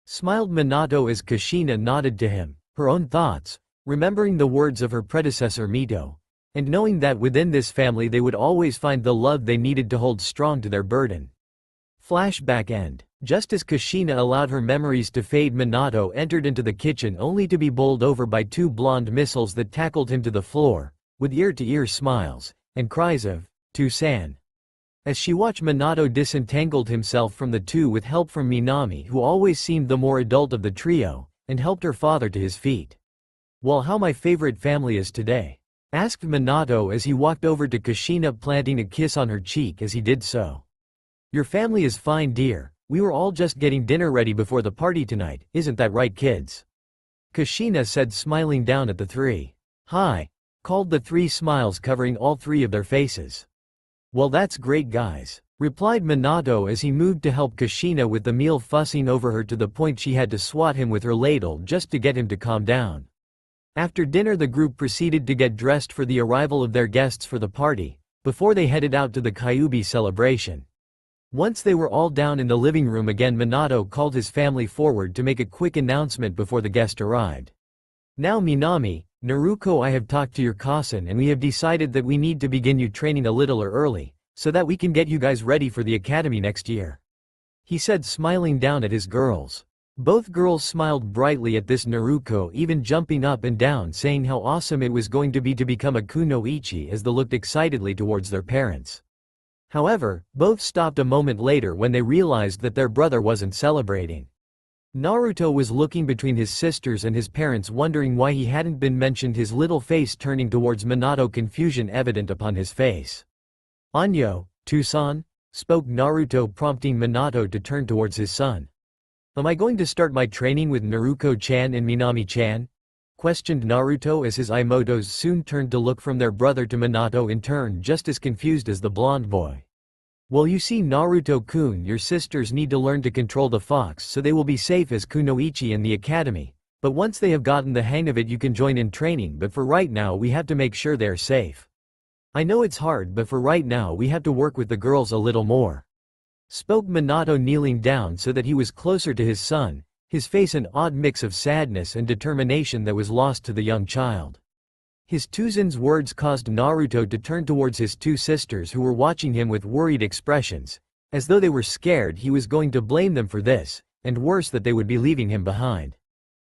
smiled Minato as Kushina nodded to him, her own thoughts, remembering the words of her predecessor Mito, and knowing that within this family they would always find the love they needed to hold strong to their burden. Flashback end. Just as Kushina allowed her memories to fade, Minato entered into the kitchen only to be bowled over by 2 blonde missiles that tackled him to the floor, with ear-to-ear smiles and cries of, "To-san." As she watched, Minato disentangled himself from the two with help from Minami, who always seemed the more adult of the trio, and helped her father to his feet. "Well, how my favorite family is today?" asked Minato as he walked over to Kushina, planting a kiss on her cheek as he did so. "Your family is fine, dear. We were all just getting dinner ready before the party tonight, isn't that right, kids?" Kushina said, smiling down at the 3. "Hi," called the 3, smiles covering all 3 of their faces. "Well, that's great, guys," replied Minato as he moved to help Kushina with the meal, fussing over her to the point she had to swat him with her ladle just to get him to calm down. After dinner, the group proceeded to get dressed for the arrival of their guests for the party, before they headed out to the Kyuubi celebration. Once they were all down in the living room again, Minato called his family forward to make a quick announcement before the guest arrived. "Now, Minami, Naruko, I have talked to your cousin and we have decided that we need to begin you training a little early, so that we can get you guys ready for the academy next year," he said, smiling down at his girls. Both girls smiled brightly at this, Naruko even jumping up and down, saying how awesome it was going to be become a kunoichi as they looked excitedly towards their parents. However, both stopped a moment later when they realized that their brother wasn't celebrating. Naruto was looking between his sisters and his parents, wondering why he hadn't been mentioned, his little face turning towards Minato, confusion evident upon his face. "Anyo, Tucson?" spoke Naruto, prompting Minato to turn towards his son. "Am I going to start my training with Naruko-chan and Minami-chan?" questioned Naruto as his Imotos soon turned to look from their brother to Minato in turn, just as confused as the blonde boy. "Well, you see, Naruto-kun, your sisters need to learn to control the fox so they will be safe as kunoichi in the academy, but once they have gotten the hang of it you can join in training, but for right now we have to make sure they are safe. I know it's hard, but for right now we have to work with the girls a little more," spoke Minato, kneeling down so that he was closer to his son, his face an odd mix of sadness and determination that was lost to the young child. His Tuzan's words caused Naruto to turn towards his 2 sisters, who were watching him with worried expressions, as though they were scared he was going to blame them for this, and worse, that they would be leaving him behind.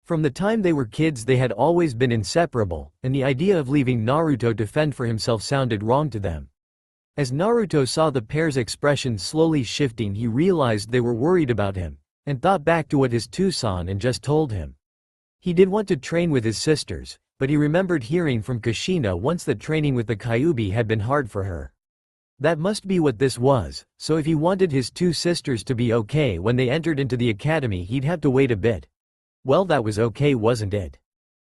From the time they were kids they had always been inseparable, and the idea of leaving Naruto to fend for himself sounded wrong to them. As Naruto saw the pair's expressions slowly shifting, he realized they were worried about him, and thought back to what his Tucson and just told him. He did want to train with his sisters, but he remembered hearing from Kushina once that training with the Kyuubi had been hard for her. That must be what this was, so if he wanted his 2 sisters to be okay when they entered into the academy he'd have to wait a bit. Well, that was okay, wasn't it?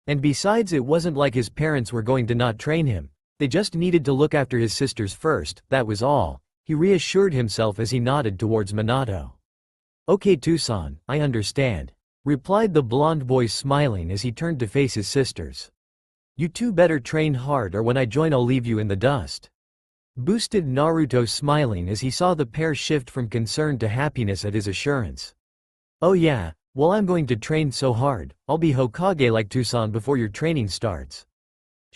And besides, it wasn't like his parents were going to not train him, they just needed to look after his sisters first, that was all, he reassured himself as he nodded towards Minato. "Okay, Tucson, I understand," replied the blonde boy, smiling as he turned to face his sisters. "You two better train hard, or when I join I'll leave you in the dust," boosted Naruto, smiling as he saw the pair shift from concern to happiness at his assurance. "Oh yeah, well, I'm going to train so hard, I'll be Hokage like Tucson before your training starts,"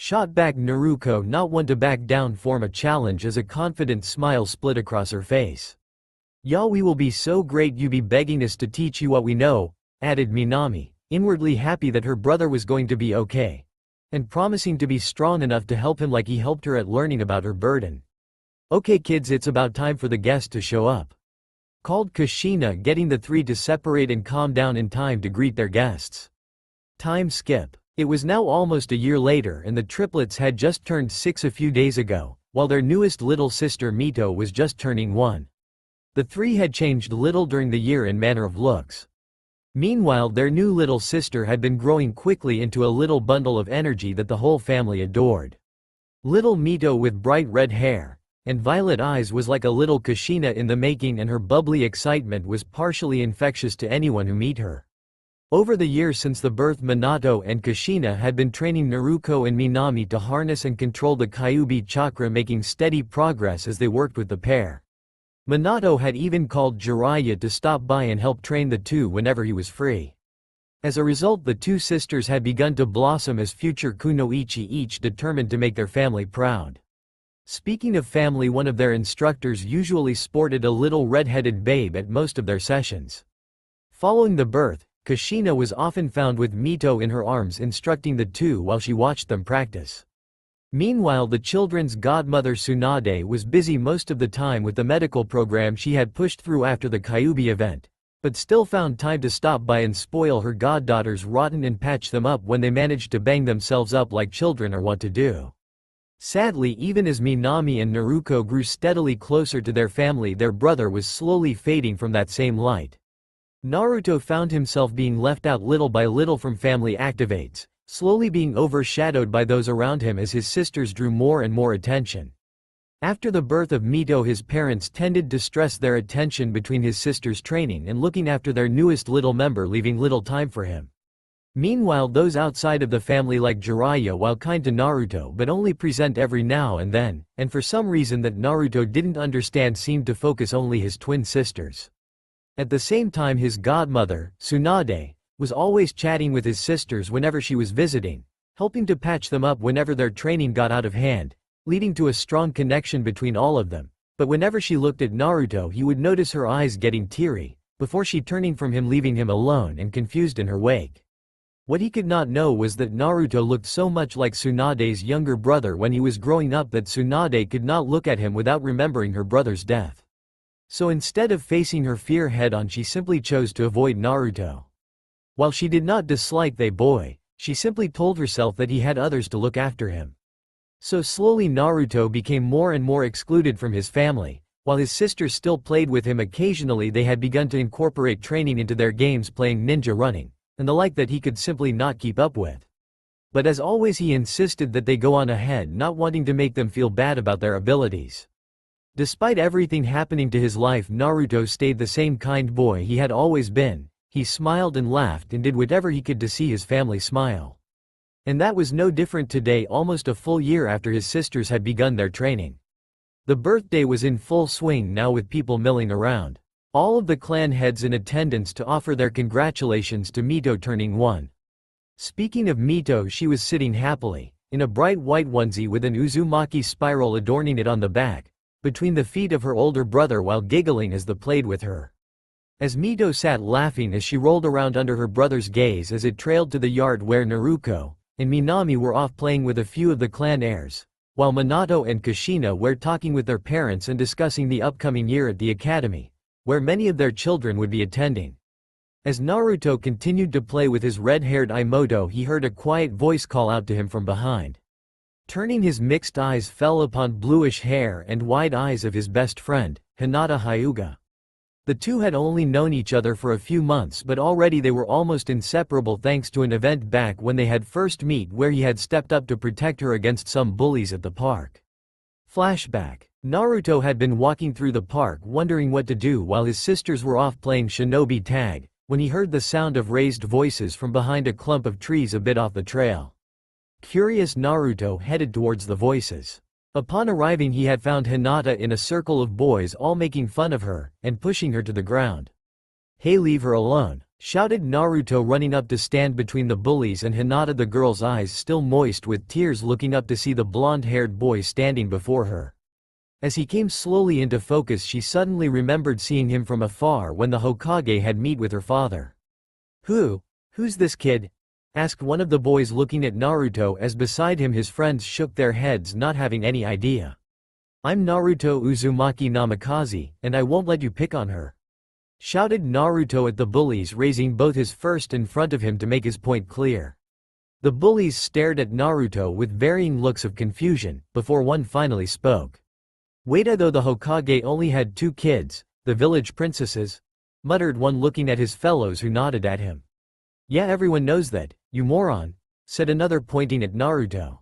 Shot back Naruto, not one to back down, form a challenge as a confident smile split across her face. "Yeah, we will be so great, you be begging us to teach you what we know," added Minami, inwardly happy that her brother was going to be okay, and promising to be strong enough to help him like he helped her at learning about her burden. "Okay kids, it's about time for the guest to show up," called Kushina, getting the three to separate and calm down in time to greet their guests. Time skip. It was now almost a year later and the triplets had just turned 6 a few days ago, while their newest little sister Mito was just turning 1. The three had changed little during the year in manner of looks. Meanwhile, their new little sister had been growing quickly into a little bundle of energy that the whole family adored. Little Mito with bright red hair and violet eyes was like a little Kushina in the making, and her bubbly excitement was partially infectious to anyone who met her. Over the years since the birth, Minato and Kushina had been training Naruto and Minami to harness and control the Kyuubi chakra, making steady progress as they worked with the pair. Minato had even called Jiraiya to stop by and help train the two whenever he was free. As a result, the two sisters had begun to blossom as future kunoichi, each determined to make their family proud. Speaking of family, one of their instructors usually sported a little red-headed babe at most of their sessions. Following the birth, Kushina was often found with Mito in her arms instructing the two while she watched them practice. Meanwhile, the children's godmother Tsunade was busy most of the time with the medical program she had pushed through after the Kyuubi event, but still found time to stop by and spoil her goddaughters rotten and patch them up when they managed to bang themselves up like children are wont to do. Sadly, even as Minami and Naruto grew steadily closer to their family, their brother was slowly fading from that same light. Naruto found himself being left out little by little from family activates, slowly being overshadowed by those around him as his sisters drew more and more attention. After the birth of Mito, his parents tended to stress their attention between his sisters training and looking after their newest little member, leaving little time for him. Meanwhile, those outside of the family like Jiraiya, while kind to Naruto but only present every now and then, and for some reason that Naruto didn't understand, seemed to focus only his twin sisters. At the same time, his godmother, Tsunade, was always chatting with his sisters whenever she was visiting, helping to patch them up whenever their training got out of hand, leading to a strong connection between all of them. But whenever she looked at Naruto, he would notice her eyes getting teary, before she turning from him, leaving him alone and confused in her wake. What he could not know was that Naruto looked so much like Tsunade's younger brother when he was growing up that Tsunade could not look at him without remembering her brother's death. So instead of facing her fear head-on, she simply chose to avoid Naruto. While she did not dislike the boy, she simply told herself that he had others to look after him. So slowly Naruto became more and more excluded from his family. While his sisters still played with him occasionally, they had begun to incorporate training into their games, playing ninja, running, and the like that he could simply not keep up with. But as always, he insisted that they go on ahead, not wanting to make them feel bad about their abilities. Despite everything happening to his life, Naruto stayed the same kind boy he had always been. He smiled and laughed and did whatever he could to see his family smile. And that was no different today, almost a full year after his sisters had begun their training. The birthday was in full swing now, with people milling around. All of the clan heads in attendance to offer their congratulations to Mito turning 1. Speaking of Mito, she was sitting happily, in a bright white onesie with an Uzumaki spiral adorning it on the back, between the feet of her older brother, while giggling as they played with her. As Mito sat laughing as she rolled around under her brother's gaze as it trailed to the yard where Naruto and Minami were off playing with a few of the clan heirs, while Minato and Kushina were talking with their parents and discussing the upcoming year at the academy, where many of their children would be attending. As Naruto continued to play with his red-haired Imoto, he heard a quiet voice call out to him from behind. Turning, his mixed eyes fell upon bluish hair and wide eyes of his best friend, Hinata Hyuga. The two had only known each other for a few months, but already they were almost inseparable thanks to an event back when they had first met, where he had stepped up to protect her against some bullies at the park. Flashback. Naruto had been walking through the park wondering what to do while his sisters were off playing shinobi tag, when he heard the sound of raised voices from behind a clump of trees a bit off the trail. Curious, Naruto headed towards the voices. Upon arriving, he had found Hinata in a circle of boys, all making fun of her and pushing her to the ground. "Hey, leave her alone. shouted Naruto, running up to stand between the bullies and Hinata, the girl's eyes still moist with tears, looking up to see the blonde-haired boy standing before her. As he came slowly into focus, she suddenly remembered seeing him from afar when the Hokage had met with her father. Who's this kid?" asked one of the boys, looking at Naruto as beside him his friends shook their heads, not having any idea. "I'm Naruto Uzumaki Namikaze, and I won't let you pick on her," shouted Naruto at the bullies, raising both his fists in front of him to make his point clear. The bullies stared at Naruto with varying looks of confusion, before one finally spoke. "Wait, though the Hokage only had 2 kids, the village princesses?" muttered one, looking at his fellows who nodded at him. "Yeah, everyone knows that, you moron," said another, pointing at Naruto.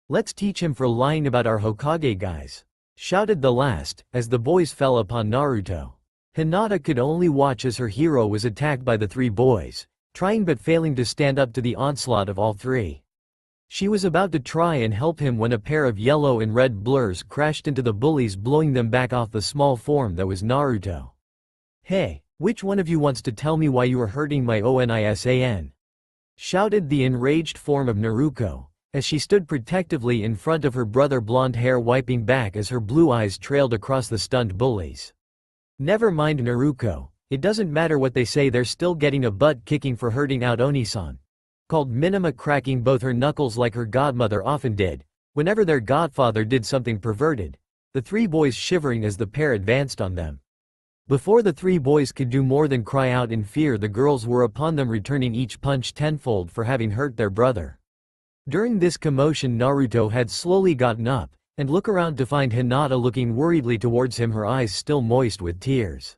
"Let's teach him for lying about our Hokage guys," shouted the last, as the boys fell upon Naruto. Hinata could only watch as her hero was attacked by the 3 boys, trying but failing to stand up to the onslaught of all 3. She was about to try and help him when a pair of yellow and red blurs crashed into the bullies, blowing them back off the small form that was Naruto. "Hey, which one of you wants to tell me why you are hurting my Onisan?" shouted the enraged form of Naruto, as she stood protectively in front of her brother, blonde hair wiping back as her blue eyes trailed across the stunned bullies. "Never mind, Naruto, it doesn't matter what they say, they're still getting a butt kicking for hurting out Onisan," called Minima, cracking both her knuckles like her godmother often did whenever their godfather did something perverted, the 3 boys shivering as the pair advanced on them. Before the 3 boys could do more than cry out in fear, the girls were upon them, returning each punch tenfold for having hurt their brother. During this commotion, Naruto had slowly gotten up and looked around to find Hinata looking worriedly towards him, her eyes still moist with tears.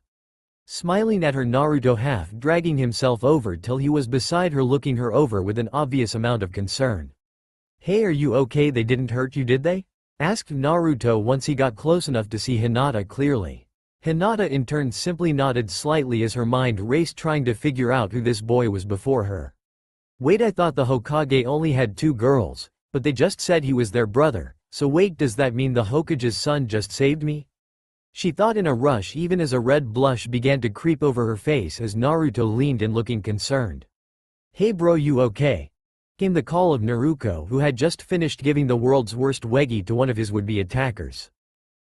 Smiling at her, Naruto half dragging himself over till he was beside her, looking her over with an obvious amount of concern. "Hey, are you okay? They didn't hurt you, did they?" asked Naruto once he got close enough to see Hinata clearly. Hinata in turn simply nodded slightly as her mind raced, trying to figure out who this boy was before her. "Wait, I thought the Hokage only had 2 girls, but they just said he was their brother, so wait, does that mean the Hokage's son just saved me?" she thought in a rush, even as a red blush began to creep over her face as Naruto leaned in looking concerned. "Hey bro, you okay?" came the call of Naruto, who had just finished giving the world's worst weggy to one of his would-be attackers.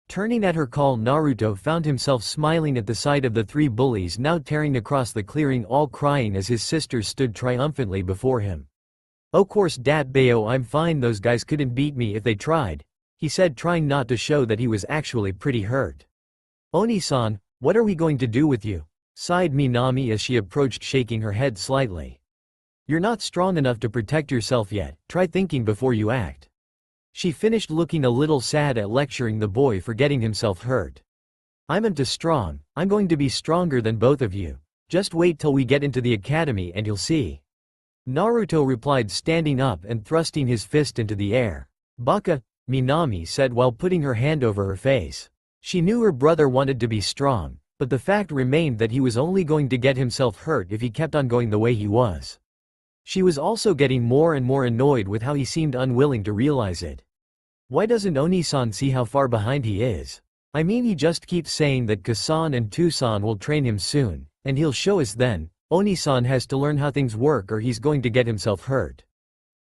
Turning at her call, Naruto found himself smiling at the sight of the 3 bullies now tearing across the clearing, all crying as his sisters stood triumphantly before him. "Oh course dat bayo, I'm fine, those guys couldn't beat me if they tried," he said, trying not to show that he was actually pretty hurt. "Oni-san, what are we going to do with you?" sighed Minami as she approached, shaking her head slightly. "You're not strong enough to protect yourself yet, try thinking before you act." She finished, looking a little sad at lecturing the boy for getting himself hurt. "I'm into strong, I'm going to be stronger than both of you. Just wait till we get into the academy and you'll see," Naruto replied, standing up and thrusting his fist into the air. "Baka," Minami said while putting her hand over her face. She knew her brother wanted to be strong, but the fact remained that he was only going to get himself hurt if he kept on going the way he was. She was also getting more and more annoyed with how he seemed unwilling to realize it. Why doesn't Oni-san see how far behind he is? I mean, he just keeps saying that Kasan and Tucson will train him soon, and he'll show us then. Oni-san has to learn how things work or he's going to get himself hurt,"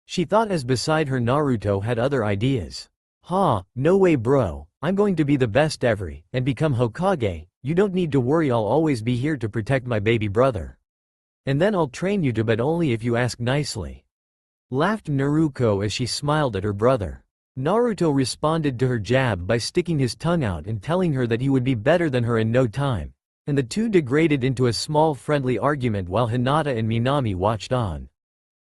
she thought as beside her Naruto had other ideas. No way bro, I'm going to be the best ever, and become Hokage, you don't need to worry, I'll always be here to protect my baby brother. And then I'll train you too, but only if you ask nicely," laughed Naruto as she smiled at her brother. Naruto responded to her jab by sticking his tongue out and telling her that he would be better than her in no time, and the two degraded into a small friendly argument while Hinata and Minami watched on.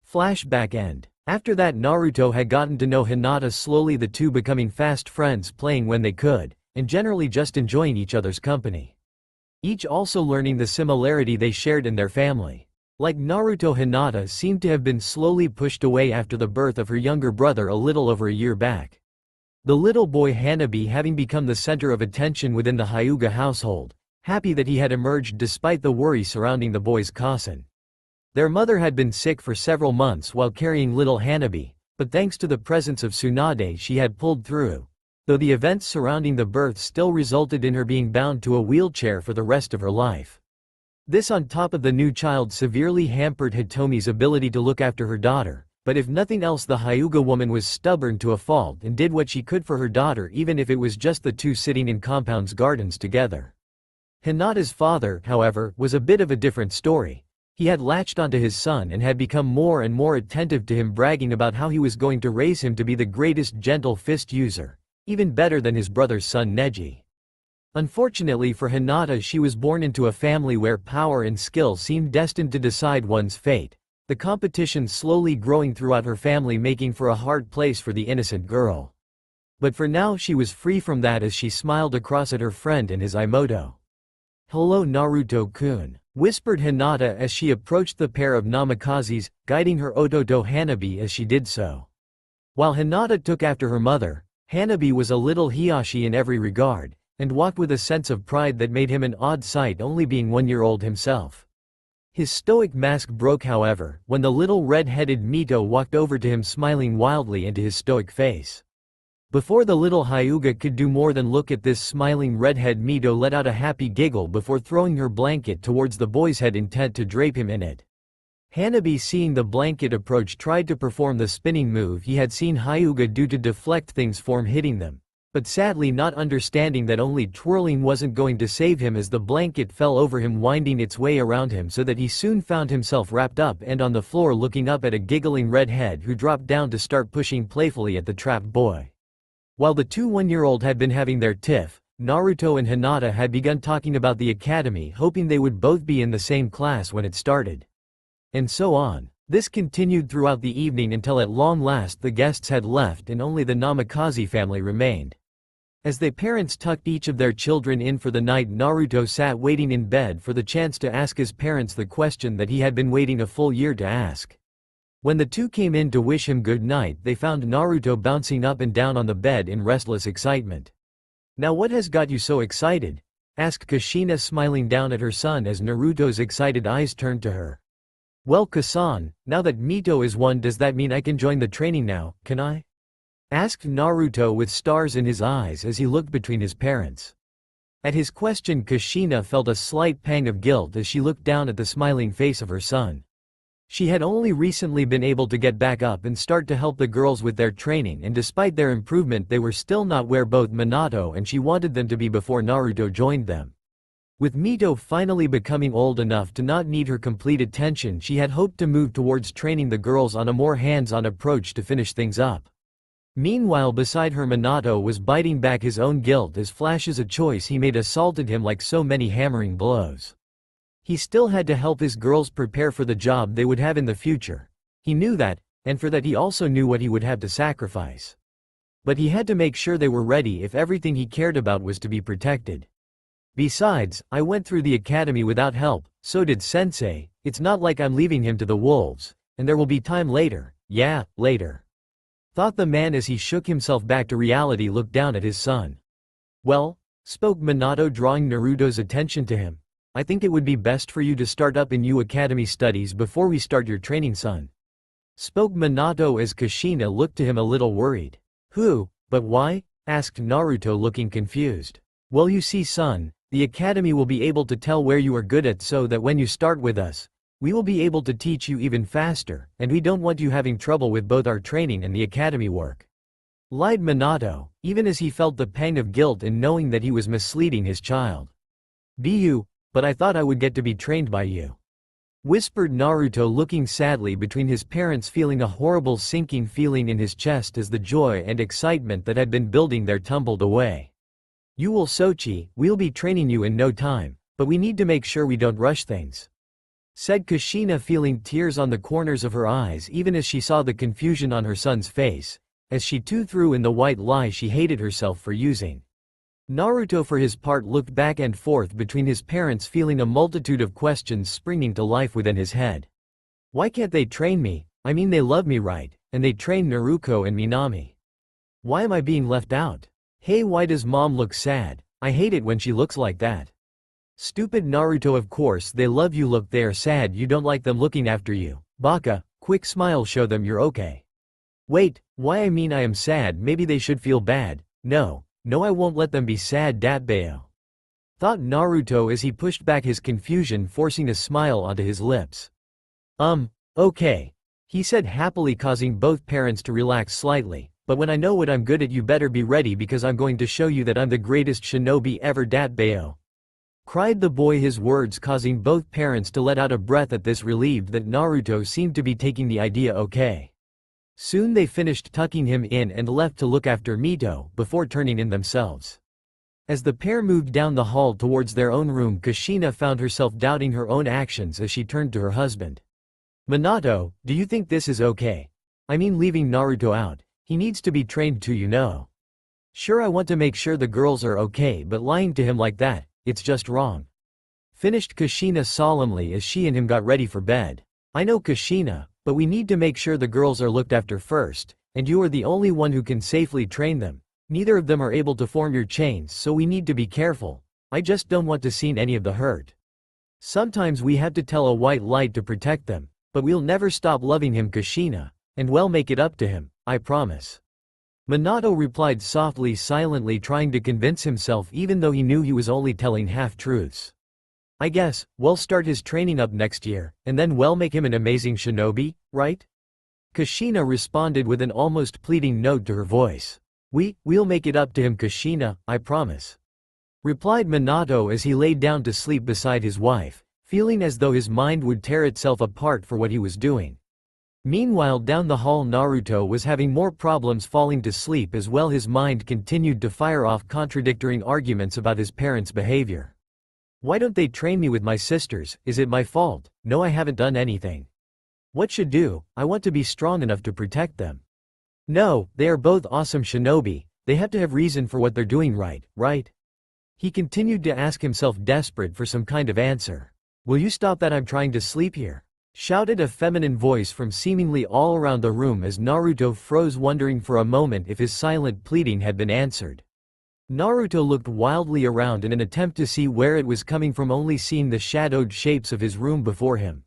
Flashback end. After that, Naruto had gotten to know Hinata slowly, the two becoming fast friends, playing when they could, and generally just enjoying each other's company. Each also learning the similarity they shared in their family. Like Naruto, Hinata seemed to have been slowly pushed away after the birth of her younger brother a little over a year back. The little boy Hanabi having become the center of attention within the Hyuga household, happy that he had emerged despite the worry surrounding the boy's cousin. Their mother had been sick for several months while carrying little Hanabi, but thanks to the presence of Tsunade she had pulled through, though the events surrounding the birth still resulted in her being bound to a wheelchair for the rest of her life. This on top of the new child severely hampered Hitomi's ability to look after her daughter, but if nothing else the Hyuga woman was stubborn to a fault and did what she could for her daughter even if it was just the two sitting in compound's gardens together. Hinata's father, however, was a bit of a different story. He had latched onto his son and had become more and more attentive to him, bragging about how he was going to raise him to be the greatest gentle fist user, even better than his brother's son Neji. Unfortunately for Hinata, she was born into a family where power and skill seemed destined to decide one's fate, the competition slowly growing throughout her family, making for a hard place for the innocent girl. But for now she was free from that as she smiled across at her friend and his Imoto. "Hello Naruto-kun," whispered Hinata as she approached the pair of namakazes, guiding her Ototo Hanabi as she did so. While Hinata took after her mother, Hanabi was a little Hiyashi in every regard, and walked with a sense of pride that made him an odd sight, only being 1-year-old himself. His stoic mask broke, however, when the little red-headed Mito walked over to him, smiling wildly into his stoic face. Before the little Hyuga could do more than look at this smiling redhead, Mito let out a happy giggle before throwing her blanket towards the boy's head, intent to drape him in it. Hanabi, seeing the blanket approach, tried to perform the spinning move he had seen Hyuga do to deflect things from hitting them, but sadly not understanding that only twirling wasn't going to save him as the blanket fell over him, winding its way around him so that he soon found himself wrapped up and on the floor, looking up at a giggling redhead who dropped down to start pushing playfully at the trapped boy. While the two 1-year-old had been having their tiff, Naruto and Hinata had begun talking about the academy, hoping they would both be in the same class when it started. And so on. This continued throughout the evening until at long last the guests had left and only the Namikaze family remained. As the parents tucked each of their children in for the night, Naruto sat waiting in bed for the chance to ask his parents the question that he had been waiting a full year to ask. When the two came in to wish him good night, they found Naruto bouncing up and down on the bed in restless excitement. "Now what has got you so excited?" asked Kushina, smiling down at her son as Naruto's excited eyes turned to her. "Well Kasan, now that Mito is one, does that mean I can join the training now, can I?" asked Naruto with stars in his eyes as he looked between his parents. At his question, Kushina felt a slight pang of guilt as she looked down at the smiling face of her son. She had only recently been able to get back up and start to help the girls with their training, and despite their improvement they were still not where both Minato and she wanted them to be before Naruto joined them. With Mito finally becoming old enough to not need her complete attention, she had hoped to move towards training the girls on a more hands-on approach to finish things up. Meanwhile, beside her, Minato was biting back his own guilt as flashes a choice he made assaulted him like so many hammering blows. He still had to help his girls prepare for the job they would have in the future. He knew that, and for that he also knew what he would have to sacrifice. But he had to make sure they were ready if everything he cared about was to be protected. "Besides, I went through the academy without help, so did Sensei. It's not like I'm leaving him to the wolves, and there will be time later, yeah, later," thought the man as he shook himself back to reality, looked down at his son. "Well," spoke Minato, drawing Naruto's attention to him, "I think it would be best for you to start up in academy studies before we start your training, son," spoke Minato as Kushina looked to him a little worried. But why?" asked Naruto, looking confused. "Well, you see son, the academy will be able to tell where you are good at, so that when you start with us, we will be able to teach you even faster, and we don't want you having trouble with both our training and the academy work," lied Minato, even as he felt the pang of guilt in knowing that he was misleading his child. But I thought I would get to be trained by you," whispered Naruto, looking sadly between his parents, feeling a horrible sinking feeling in his chest as the joy and excitement that had been building there tumbled away. "You will, Sochi, we'll be training you in no time, but we need to make sure we don't rush things," said Kushina, feeling tears on the corners of her eyes even as she saw the confusion on her son's face, as she too threw in the white lie she hated herself for using. Naruto for his part looked back and forth between his parents, feeling a multitude of questions springing to life within his head. Why can't they train me? I mean, they love me, right? And they train Naruto and Minami. Why am I being left out? Hey, why does mom look sad? I hate it when she looks like that. Stupid Naruto, of course they love you. Look, they are sad you don't like them looking after you. Baka, quick smile, show them you're okay. Wait, why? I mean, I am sad, maybe they should feel bad. No, I won't let them be sad, Datbeo. thought Naruto as he pushed back his confusion, forcing a smile onto his lips. Okay. He said happily, causing both parents to relax slightly. But when I know what I'm good at, you better be ready, because I'm going to show you that I'm the greatest shinobi ever, Datbayo. Cried the boy, his words causing both parents to let out a breath at this, relieved that Naruto seemed to be taking the idea okay. Soon they finished tucking him in and left to look after Mito, before turning in themselves. As the pair moved down the hall towards their own room, Kushina found herself doubting her own actions as she turned to her husband. Minato, do you think this is okay? I mean, leaving Naruto out. He needs to be trained too, you know. Sure, I want to make sure the girls are okay, but lying to him like that, it's just wrong. Finished Kushina solemnly as she and him got ready for bed. I know, Kushina, but we need to make sure the girls are looked after first, and you are the only one who can safely train them. Neither of them are able to form your chains, so we need to be careful. I just don't want to see any of the hurt. Sometimes we have to tell a white light to protect them, but we'll never stop loving him, Kushina, and we'll make it up to him, I promise. Minato replied softly, silently trying to convince himself, even though he knew he was only telling half-truths. I guess, we'll start his training up next year, and then we'll make him an amazing shinobi, right? Kushina responded with an almost pleading note to her voice. We'll make it up to him, Kushina, I promise. Replied Minato as he laid down to sleep beside his wife, feeling as though his mind would tear itself apart for what he was doing. Meanwhile, down the hall, Naruto was having more problems falling to sleep as well. His mind continued to fire off contradictory arguments about his parents' behavior. Why don't they train me with my sisters? Is it my fault? No, I haven't done anything. What should do? I want to be strong enough to protect them. No, they are both awesome shinobi, they have to have reason for what they're doing, right? He continued to ask himself, desperate for some kind of answer. Will you stop that? I'm trying to sleep here. Shouted a feminine voice from seemingly all around the room as Naruto froze, wondering for a moment if his silent pleading had been answered. Naruto looked wildly around in an attempt to see where it was coming from, only seeing the shadowed shapes of his room before him.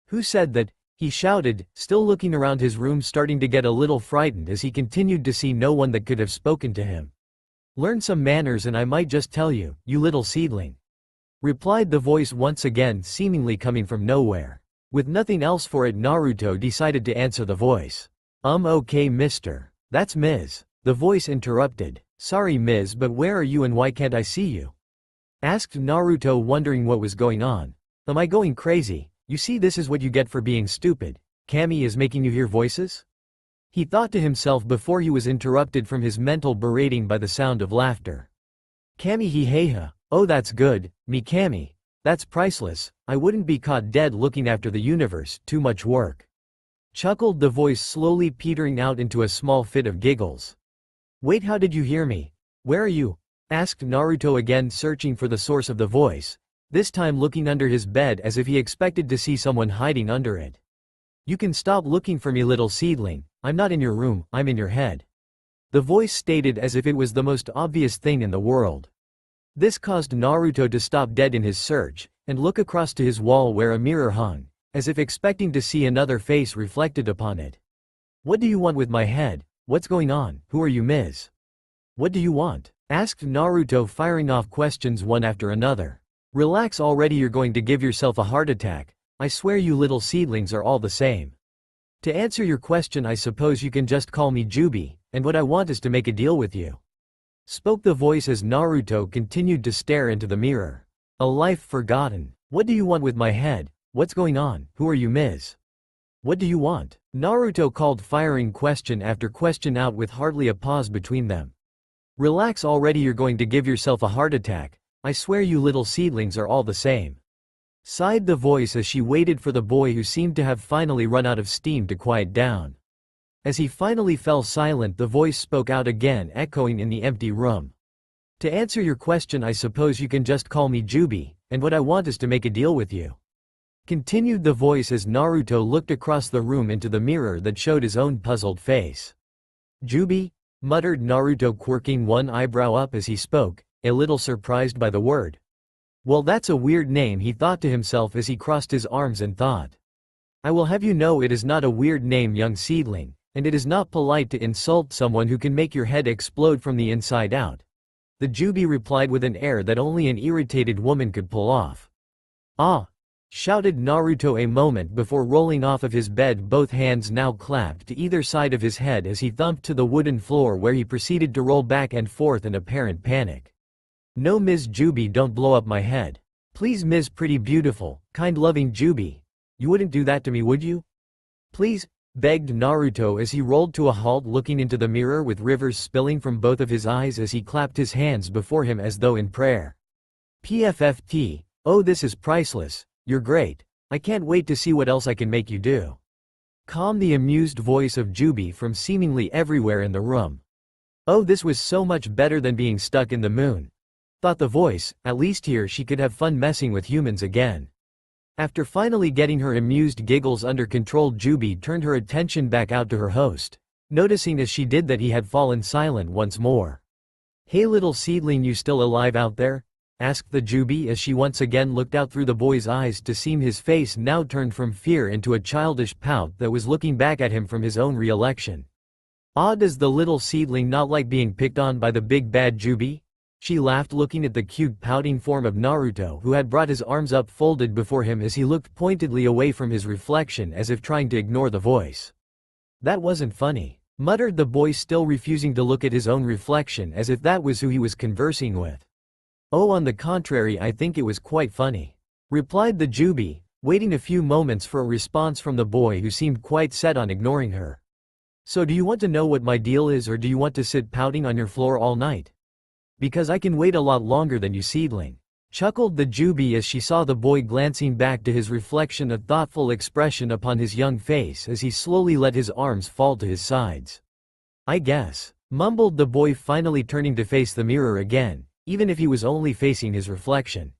Who said that? He shouted, still looking around his room, starting to get a little frightened as he continued to see no one that could have spoken to him. Learn some manners and I might just tell you, you little seedling. Replied the voice once again, seemingly coming from nowhere. With nothing else for it, Naruto decided to answer the voice. Okay, mister. That's Ms. The voice interrupted. Sorry, Ms., but where are you and why can't I see you? Asked Naruto, wondering what was going on. Am I going crazy? You see, this is what you get for being stupid. Kami is making you hear voices? He thought to himself before he was interrupted from his mental berating by the sound of laughter. Kami, he oh, that's good, me Kami. That's priceless, I wouldn't be caught dead looking after the universe, too much work. Chuckled the voice, slowly petering out into a small fit of giggles. Wait, how did you hear me? Where are you? Asked Naruto again, searching for the source of the voice, this time looking under his bed as if he expected to see someone hiding under it. You can stop looking for me, little seedling, I'm not in your room, I'm in your head. The voice stated as if it was the most obvious thing in the world. This caused Naruto to stop dead in his search, and look across to his wall where a mirror hung, as if expecting to see another face reflected upon it. What do you want with my head? What's going on? Who are you, Ms.? What do you want? Asked Naruto, firing off questions one after another. Relax already, you're going to give yourself a heart attack. I swear you little seedlings are all the same. To answer your question, I suppose you can just call me Jubi, and what I want is to make a deal with you. Spoke the voice as Naruto continued to stare into the mirror. A life forgotten. What do you want with my head? What's going on? Who are you, Ms.? What do you want? Naruto called, firing question after question out with hardly a pause between them. Relax already, you're going to give yourself a heart attack. I swear you little seedlings are all the same. Sighed the voice as she waited for the boy, who seemed to have finally run out of steam, to quiet down. As he finally fell silent, the voice spoke out again, echoing in the empty room. To answer your question, I suppose you can just call me Jubi, and what I want is to make a deal with you. Continued the voice as Naruto looked across the room into the mirror that showed his own puzzled face. Jubi? Muttered Naruto, quirking one eyebrow up as he spoke, a little surprised by the word. Well, that's a weird name, he thought to himself as he crossed his arms and thought. I will have you know it is not a weird name, young seedling, and it is not polite to insult someone who can make your head explode from the inside out. the Jubi replied with an air that only an irritated woman could pull off. "Ah!" shouted Naruto a moment before rolling off of his bed, both hands now clapped to either side of his head as he thumped to the wooden floor, where he proceeded to roll back and forth in apparent panic. "No, Ms. Jubi, don't blow up my head. Please, Ms. Pretty Beautiful, kind loving Jubi. You wouldn't do that to me, would you? Please?" begged Naruto as he rolled to a halt, looking into the mirror with rivers spilling from both of his eyes as he clapped his hands before him as though in prayer. "PFFT, oh, this is priceless. You're great. I can't wait to see what else I can make you do." Calmed the amused voice of Jubi from seemingly everywhere in the room. Oh, this was so much better than being stuck in the moon, thought the voice. At least here she could have fun messing with humans again. After finally getting her amused giggles under control, Jubi turned her attention back out to her host, noticing as she did that he had fallen silent once more. "Hey little seedling, you still alive out there?" asked the Jubi as she once again looked out through the boy's eyes to see his face now turned from fear into a childish pout that was looking back at him from his own re-election. "Ah, does the little seedling not like being picked on by the big bad Jubi?" She laughed, looking at the cute pouting form of Naruto, who had brought his arms up folded before him as he looked pointedly away from his reflection as if trying to ignore the voice. "That wasn't funny," muttered the boy, still refusing to look at his own reflection as if that was who he was conversing with. "Oh, on the contrary, I think it was quite funny," replied the Jubi, waiting a few moments for a response from the boy, who seemed quite set on ignoring her. "So do you want to know what my deal is, or do you want to sit pouting on your floor all night? Because I can wait a lot longer than you, seedling," chuckled the Jubi as she saw the boy glancing back to his reflection, a thoughtful expression upon his young face as he slowly let his arms fall to his sides. "I guess," mumbled the boy, finally turning to face the mirror again, even if he was only facing his reflection.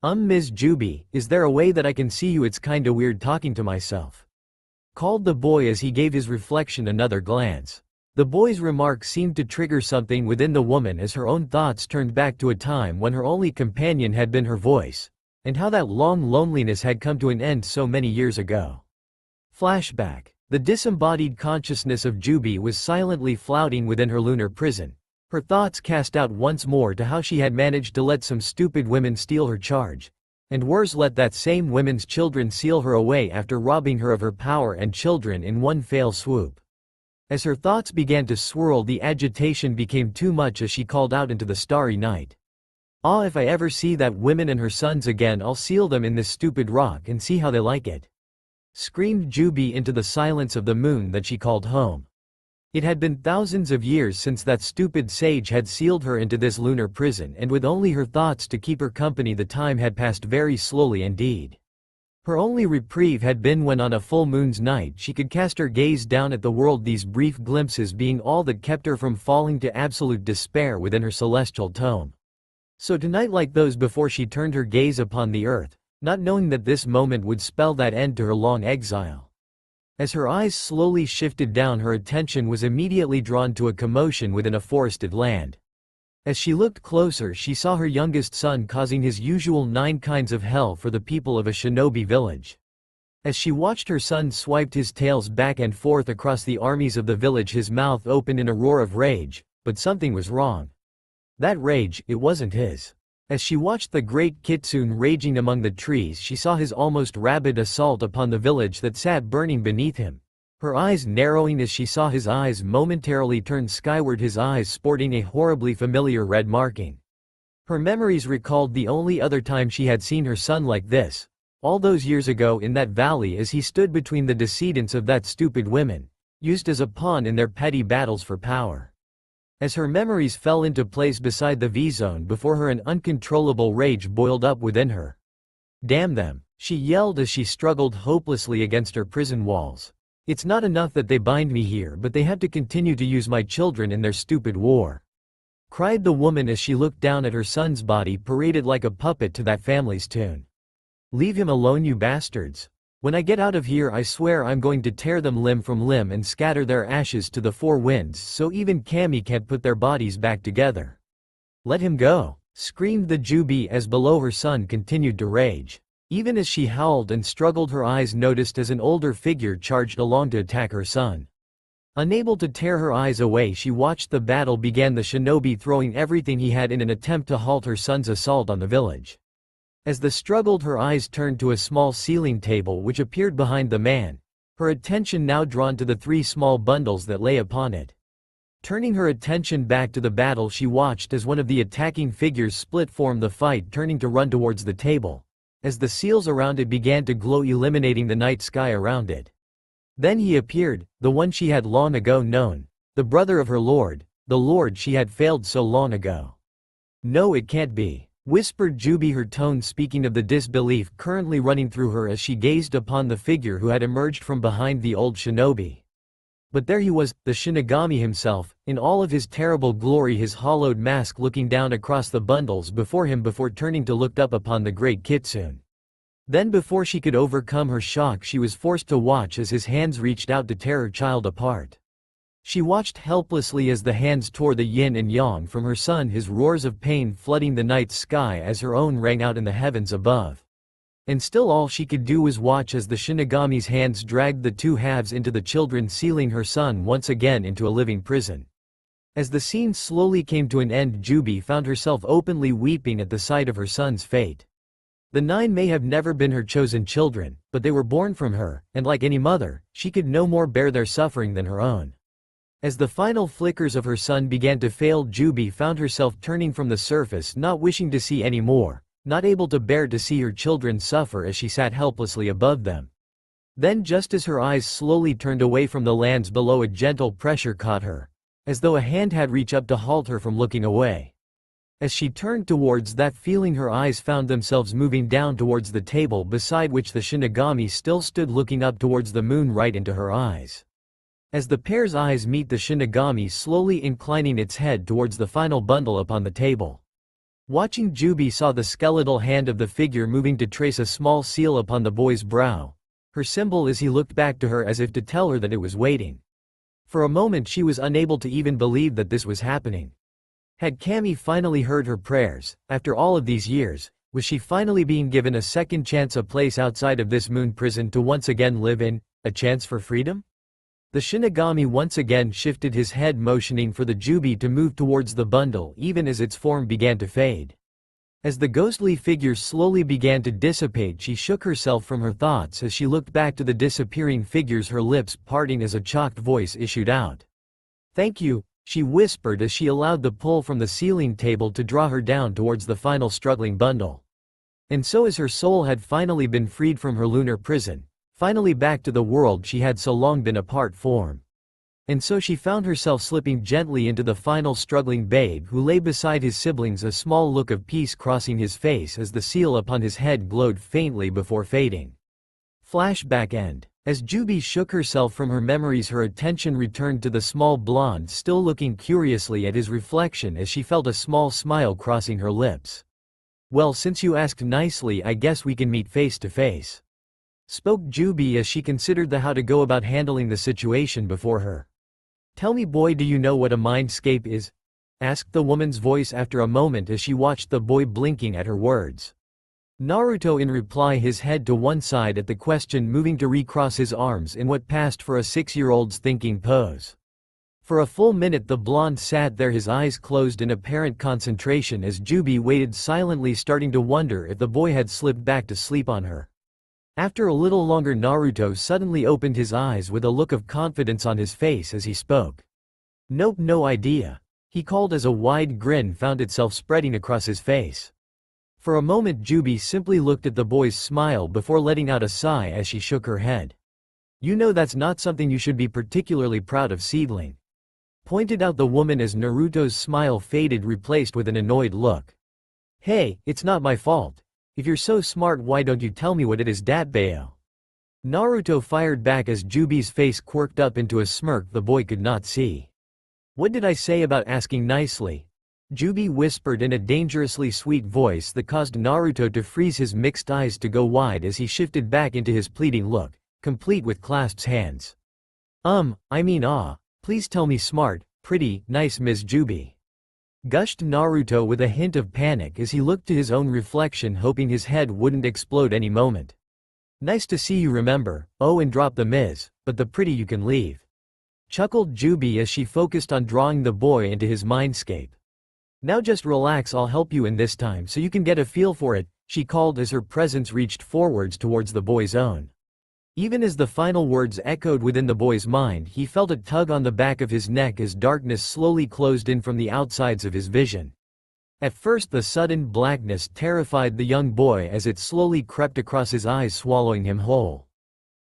Ms. Jubi, is there a way that I can see you? It's kinda weird talking to myself," called the boy as he gave his reflection another glance. The boy's remark seemed to trigger something within the woman as her own thoughts turned back to a time when her only companion had been her voice, and how that long loneliness had come to an end so many years ago. Flashback. The disembodied consciousness of Jubi was silently flouting within her lunar prison, her thoughts cast out once more to how she had managed to let some stupid women steal her charge, and worse, let that same women's children seal her away after robbing her of her power and children in one fell swoop. As her thoughts began to swirl, the agitation became too much as she called out into the starry night. "Ah, if I ever see that woman and her sons again, I'll seal them in this stupid rock and see how they like it," screamed Jubi into the silence of the moon that she called home. It had been thousands of years since that stupid sage had sealed her into this lunar prison, and with only her thoughts to keep her company, the time had passed very slowly indeed. Her only reprieve had been when on a full moon's night she could cast her gaze down at the world, these brief glimpses being all that kept her from falling to absolute despair within her celestial tome. So tonight, like those before, she turned her gaze upon the earth, not knowing that this moment would spell that end to her long exile. As her eyes slowly shifted down, her attention was immediately drawn to a commotion within a forested land. As she looked closer, she saw her youngest son causing his usual 9 kinds of hell for the people of a shinobi village. As she watched, her son swiped his tails back and forth across the armies of the village, his mouth open in a roar of rage, but something was wrong. That rage, it wasn't his. As she watched the great kitsune raging among the trees, she saw his almost rabid assault upon the village that sat burning beneath him. Her eyes narrowing as she saw his eyes momentarily turn skyward, his eyes sporting a horribly familiar red marking. Her memories recalled the only other time she had seen her son like this, all those years ago in that valley, as he stood between the descendants of that stupid women, used as a pawn in their petty battles for power. As her memories fell into place beside the V-zone before her, an uncontrollable rage boiled up within her. "Damn them," she yelled as she struggled hopelessly against her prison walls. "It's not enough that they bind me here, but they have to continue to use my children in their stupid war," cried the woman as she looked down at her son's body paraded like a puppet to that family's tune. "Leave him alone, you bastards. When I get out of here, I swear I'm going to tear them limb from limb and scatter their ashes to the 4 winds so even Kami can't put their bodies back together." "Let him go," screamed the Jubi as below her son continued to rage. Even as she howled and struggled, her eyes noticed as an older figure charged along to attack her son. Unable to tear her eyes away, she watched the battle begin, the shinobi throwing everything he had in an attempt to halt her son's assault on the village. As the struggled, her eyes turned to a small sealing table which appeared behind the man, her attention now drawn to the 3 small bundles that lay upon it. Turning her attention back to the battle, she watched as one of the attacking figures split from the fight, turning to run towards the table, as the seals around it began to glow, eliminating the night sky around it. Then he appeared, the one she had long ago known, the brother of her lord, the lord she had failed so long ago. "No, it can't be," whispered Jubi, her tone speaking of the disbelief currently running through her as she gazed upon the figure who had emerged from behind the old shinobi. But there he was, the Shinigami himself, in all of his terrible glory, his hollowed mask looking down across the bundles before him before turning to look up upon the great Kitsune. Then before she could overcome her shock, she was forced to watch as his hands reached out to tear her child apart. She watched helplessly as the hands tore the yin and yang from her son, his roars of pain flooding the night sky as her own rang out in the heavens above. And still all she could do was watch as the Shinigami's hands dragged the 2 halves into the children, sealing her son once again into a living prison. As the scene slowly came to an end, Jubi found herself openly weeping at the sight of her son's fate. The 9 may have never been her chosen children, but they were born from her, and like any mother, she could no more bear their suffering than her own. As the final flickers of her son began to fail, Jubi found herself turning from the surface, not wishing to see any more, not able to bear to see her children suffer as she sat helplessly above them. Then just as her eyes slowly turned away from the lands below, a gentle pressure caught her, as though a hand had reached up to halt her from looking away. As she turned towards that feeling, her eyes found themselves moving down towards the table beside which the Shinigami still stood, looking up towards the moon right into her eyes. As the pair's eyes meet, the Shinigami slowly inclining its head towards the final bundle upon the table. Watching, Jubi saw the skeletal hand of the figure moving to trace a small seal upon the boy's brow, her symbol, as he looked back to her as if to tell her that it was waiting. For a moment she was unable to even believe that this was happening. Had Cammy finally heard her prayers? After all of these years, was she finally being given a second chance, a place outside of this moon prison to once again live in, a chance for freedom? The Shinigami once again shifted his head, motioning for the Jubi to move towards the bundle even as its form began to fade. As the ghostly figure slowly began to dissipate, she shook herself from her thoughts as she looked back to the disappearing figures, her lips parting as a chocked voice issued out. "Thank you," she whispered as she allowed the pull from the sealing table to draw her down towards the final struggling bundle. And so, as her soul had finally been freed from her lunar prison, finally back to the world she had so long been apart from. And so she found herself slipping gently into the final struggling babe who lay beside his siblings, a small look of peace crossing his face as the seal upon his head glowed faintly before fading. Flashback end. As Jubi shook herself from her memories, her attention returned to the small blonde still looking curiously at his reflection as she felt a small smile crossing her lips. "Well, since you asked nicely, I guess we can meet face to face," spoke Jubi as she considered how to go about handling the situation before her. "Tell me, boy, do you know what a mindscape is?" asked the woman's voice after a moment as she watched the boy blinking at her words. Naruto in reply, his head to one side at the question, moving to recross his arms in what passed for a 6-year-old's thinking pose. For a full minute the blonde sat there, his eyes closed in apparent concentration as Jubi waited silently, starting to wonder if the boy had slipped back to sleep on her. After a little longer, Naruto suddenly opened his eyes with a look of confidence on his face as he spoke. "Nope, no idea," he called as a wide grin found itself spreading across his face. For a moment Jubi simply looked at the boy's smile before letting out a sigh as she shook her head. "You know that's not something you should be particularly proud of, seedling," pointed out the woman as Naruto's smile faded, replaced with an annoyed look. "Hey, it's not my fault. If you're so smart, why don't you tell me what it is, Datbayo?" Naruto fired back as Jubi's face quirked up into a smirk the boy could not see. "What did I say about asking nicely?" Jubi whispered in a dangerously sweet voice that caused Naruto to freeze, his mixed eyes to go wide as he shifted back into his pleading look, complete with clasped hands. Please tell me, smart, pretty, nice Miss Jubi," gushed Naruto with a hint of panic as he looked to his own reflection, hoping his head wouldn't explode any moment. "Nice to see you remember, oh, and drop the Ms., but the pretty you can leave." chuckled Jubi as she focused on drawing the boy into his mindscape. Now just relax, I'll help you in this time so you can get a feel for it, she called as her presence reached forwards towards the boy's own. Even as the final words echoed within the boy's mind, he felt a tug on the back of his neck as darkness slowly closed in from the outsides of his vision. At first the sudden blackness terrified the young boy as it slowly crept across his eyes, swallowing him whole.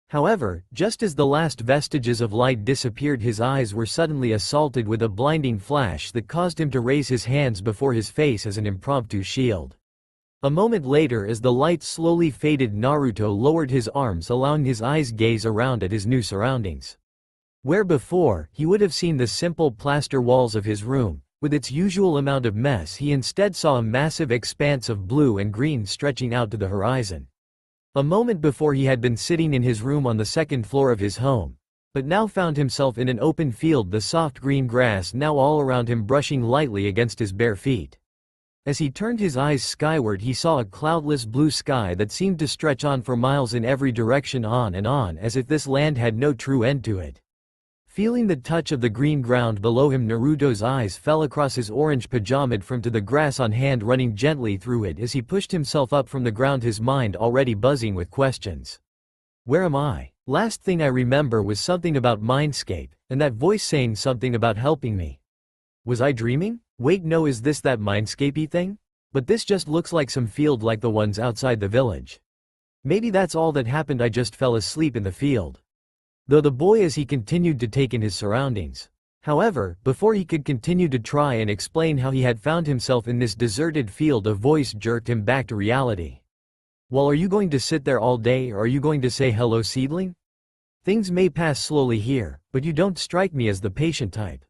However, just as the last vestiges of light disappeared, his eyes were suddenly assaulted with a blinding flash that caused him to raise his hands before his face as an impromptu shield. A moment later, as the light slowly faded, Naruto lowered his arms, allowing his eyes gaze around at his new surroundings. Where before, he would have seen the simple plaster walls of his room, with its usual amount of mess, he instead saw a massive expanse of blue and green stretching out to the horizon. A moment before he had been sitting in his room on the second floor of his home, but now found himself in an open field, the soft green grass now all around him brushing lightly against his bare feet. As he turned his eyes skyward, he saw a cloudless blue sky that seemed to stretch on for miles in every direction, on and on, as if this land had no true end to it. Feeling the touch of the green ground below him, Naruto's eyes fell across his orange pajama from to the grass on hand, running gently through it as he pushed himself up from the ground, his mind already buzzing with questions. Where am I? Last thing I remember was something about Mindscape, and that voice saying something about helping me. Was I dreaming? Wait, no, is this that Mindscapey thing? But this just looks like some field like the ones outside the village. Maybe that's all that happened, I just fell asleep in the field. Though the boy as he continued to take in his surroundings. However, before he could continue to try and explain how he had found himself in this deserted field, a voice jerked him back to reality. Well, are you going to sit there all day, or are you going to say hello, seedling? Things may pass slowly here, but you don't strike me as the patient type.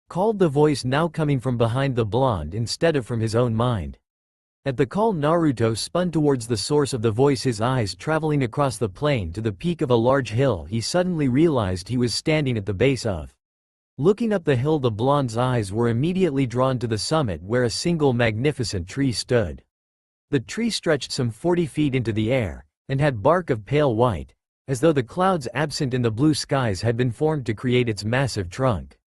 Called the voice, now coming from behind the blonde instead of from his own mind. At the call, Naruto spun towards the source of the voice, his eyes traveling across the plain to the peak of a large hill. He suddenly realized he was standing at the base of. Looking up the hill, the blonde's eyes were immediately drawn to the summit where a single magnificent tree stood. The tree stretched some 40 feet into the air, and had bark of pale white, as though the clouds absent in the blue skies had been formed to create its massive trunk.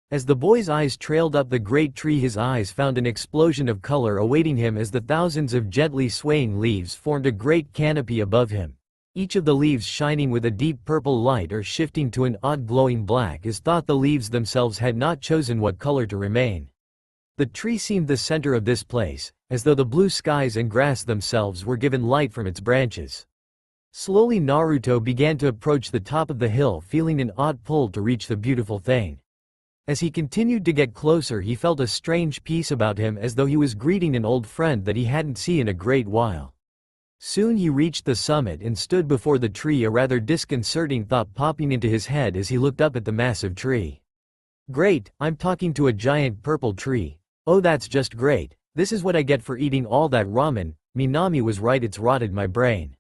As the boy's eyes trailed up the great tree, his eyes found an explosion of color awaiting him as the thousands of gently swaying leaves formed a great canopy above him, each of the leaves shining with a deep purple light or shifting to an odd glowing black, as thought the leaves themselves had not chosen what color to remain. The tree seemed the center of this place, as though the blue skies and grass themselves were given light from its branches. Slowly Naruto began to approach the top of the hill, feeling an odd pull to reach the beautiful thing. As he continued to get closer, he felt a strange peace about him, as though he was greeting an old friend that he hadn't seen in a great while. Soon he reached the summit and stood before the tree, a rather disconcerting thought popping into his head as he looked up at the massive tree. Great, I'm talking to a giant purple tree. Oh, that's just great. This is what I get for eating all that ramen. Minami was right, it's rotted my brain.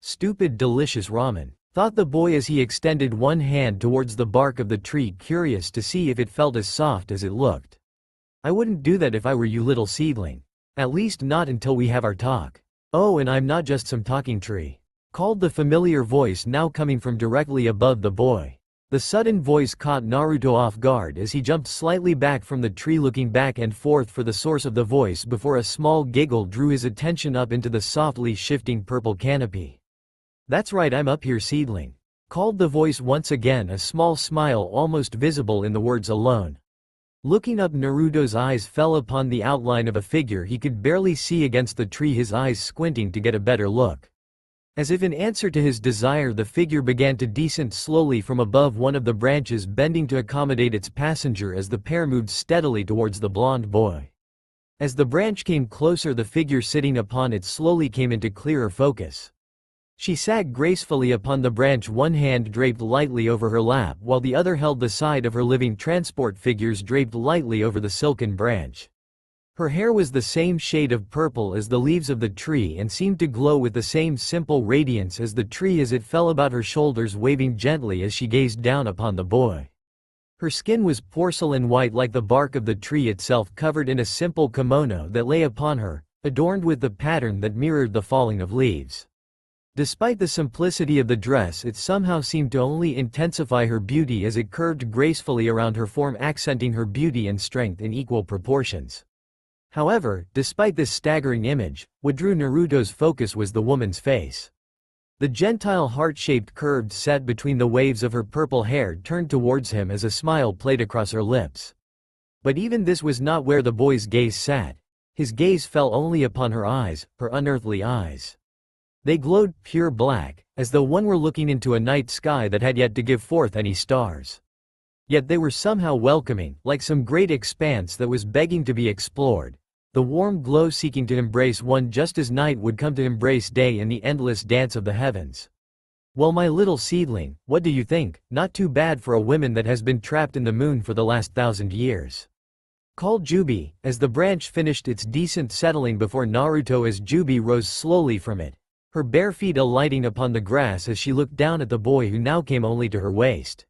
Stupid delicious ramen, thought the boy as he extended one hand towards the bark of the tree, curious to see if it felt as soft as it looked. I wouldn't do that if I were you, little seedling. At least not until we have our talk. Oh, and I'm not just some talking tree. Called the familiar voice, now coming from directly above the boy. The sudden voice caught Naruto off guard as he jumped slightly back from the tree, looking back and forth for the source of the voice before a small giggle drew his attention up into the softly shifting purple canopy. That's right, I'm up here, seedling. Called the voice once again, a small smile almost visible in the words alone. Looking up, Naruto's eyes fell upon the outline of a figure he could barely see against the tree, his eyes squinting to get a better look. As if in answer to his desire, the figure began to descend slowly from above one of the branches, bending to accommodate its passenger as the pair moved steadily towards the blonde boy. As the branch came closer, the figure sitting upon it slowly came into clearer focus. She sat gracefully upon the branch, one hand draped lightly over her lap while the other held the side of her living transport figures draped lightly over the silken branch. Her hair was the same shade of purple as the leaves of the tree and seemed to glow with the same simple radiance as the tree as it fell about her shoulders, waving gently as she gazed down upon the boy. Her skin was porcelain white like the bark of the tree itself, covered in a simple kimono that lay upon her, adorned with the pattern that mirrored the falling of leaves. Despite the simplicity of the dress, it somehow seemed to only intensify her beauty as it curved gracefully around her form, accenting her beauty and strength in equal proportions. However, despite this staggering image, what drew Naruto's focus was the woman's face. The gentile heart-shaped curved set between the waves of her purple hair turned towards him as a smile played across her lips. But even this was not where the boy's gaze sat. His gaze fell only upon her eyes, her unearthly eyes. They glowed pure black, as though one were looking into a night sky that had yet to give forth any stars. Yet they were somehow welcoming, like some great expanse that was begging to be explored, the warm glow seeking to embrace one just as night would come to embrace day in the endless dance of the heavens. "Well, my little seedling, what do you think? Not too bad for a woman that has been trapped in the moon for the last 1,000 years. Called Jubi, as the branch finished its decent settling before Naruto as Jubi rose slowly from it, her bare feet alighting upon the grass as she looked down at the boy who now came only to her waist.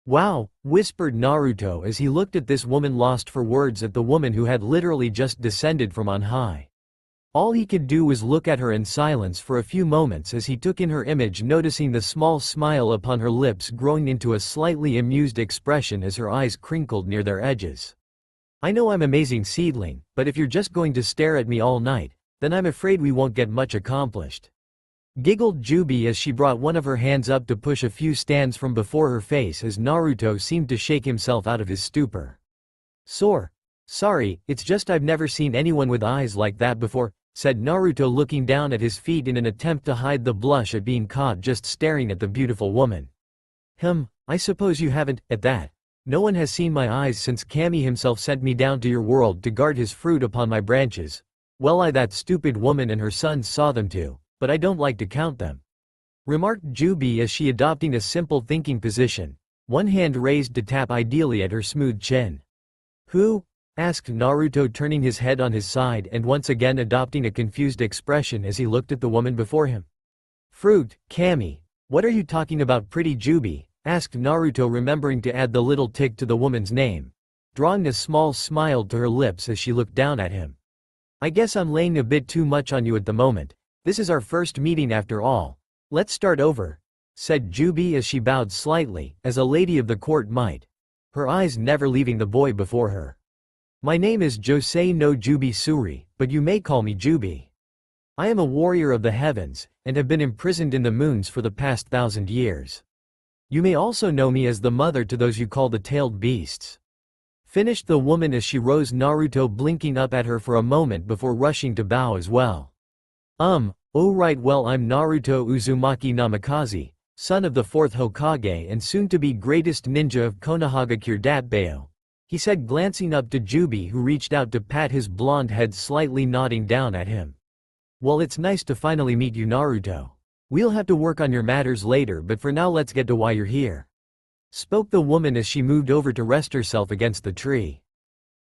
"Wow," whispered Naruto as he looked at this woman, lost for words at the woman who had literally just descended from on high. All he could do was look at her in silence for a few moments as he took in her image, noticing the small smile upon her lips growing into a slightly amused expression as her eyes crinkled near their edges. "I know I'm amazing, seedling, but if you're just going to stare at me all night, then I'm afraid we won't get much accomplished," giggled Jubi as she brought one of her hands up to push a few stands from before her face as Naruto seemed to shake himself out of his stupor. Sorry, it's just I've never seen anyone with eyes like that before," said Naruto, looking down at his feet in an attempt to hide the blush at being caught just staring at the beautiful woman. I suppose you haven't, at that. No one has seen my eyes since Kami himself sent me down to your world to guard his fruit upon my branches. Well, that stupid woman and her sons saw them too, but I don't like to count them," remarked Jubi as she adopting a simple thinking position, one hand raised to tap ideally at her smooth chin. "Who?" asked Naruto, turning his head on his side and once again adopting a confused expression as he looked at the woman before him. "Fruit, Kami. What are you talking about, pretty Jubi?" asked Naruto, remembering to add the little tick to the woman's name, drawing a small smile to her lips as she looked down at him. "I guess I'm laying a bit too much on you at the moment. This is our first meeting after all. Let's start over," said Jubi as she bowed slightly, as a lady of the court might, her eyes never leaving the boy before her. "My name is Josei no Jubi Suri, but you may call me Jubi. I am a warrior of the heavens, and have been imprisoned in the moons for the past 1,000 years. You may also know me as the mother to those you call the tailed beasts," finished the woman as she rose, Naruto blinking up at her for a moment before rushing to bow as well. Oh right, well, I'm Naruto Uzumaki Namikaze, son of the 4th Hokage and soon-to-be greatest ninja of Konohagakure Datbeo," he said, glancing up to Jubi, who reached out to pat his blonde head, slightly nodding down at him. "Well, it's nice to finally meet you, Naruto. We'll have to work on your matters later, but for now let's get to why you're here," spoke the woman as she moved over to rest herself against the tree.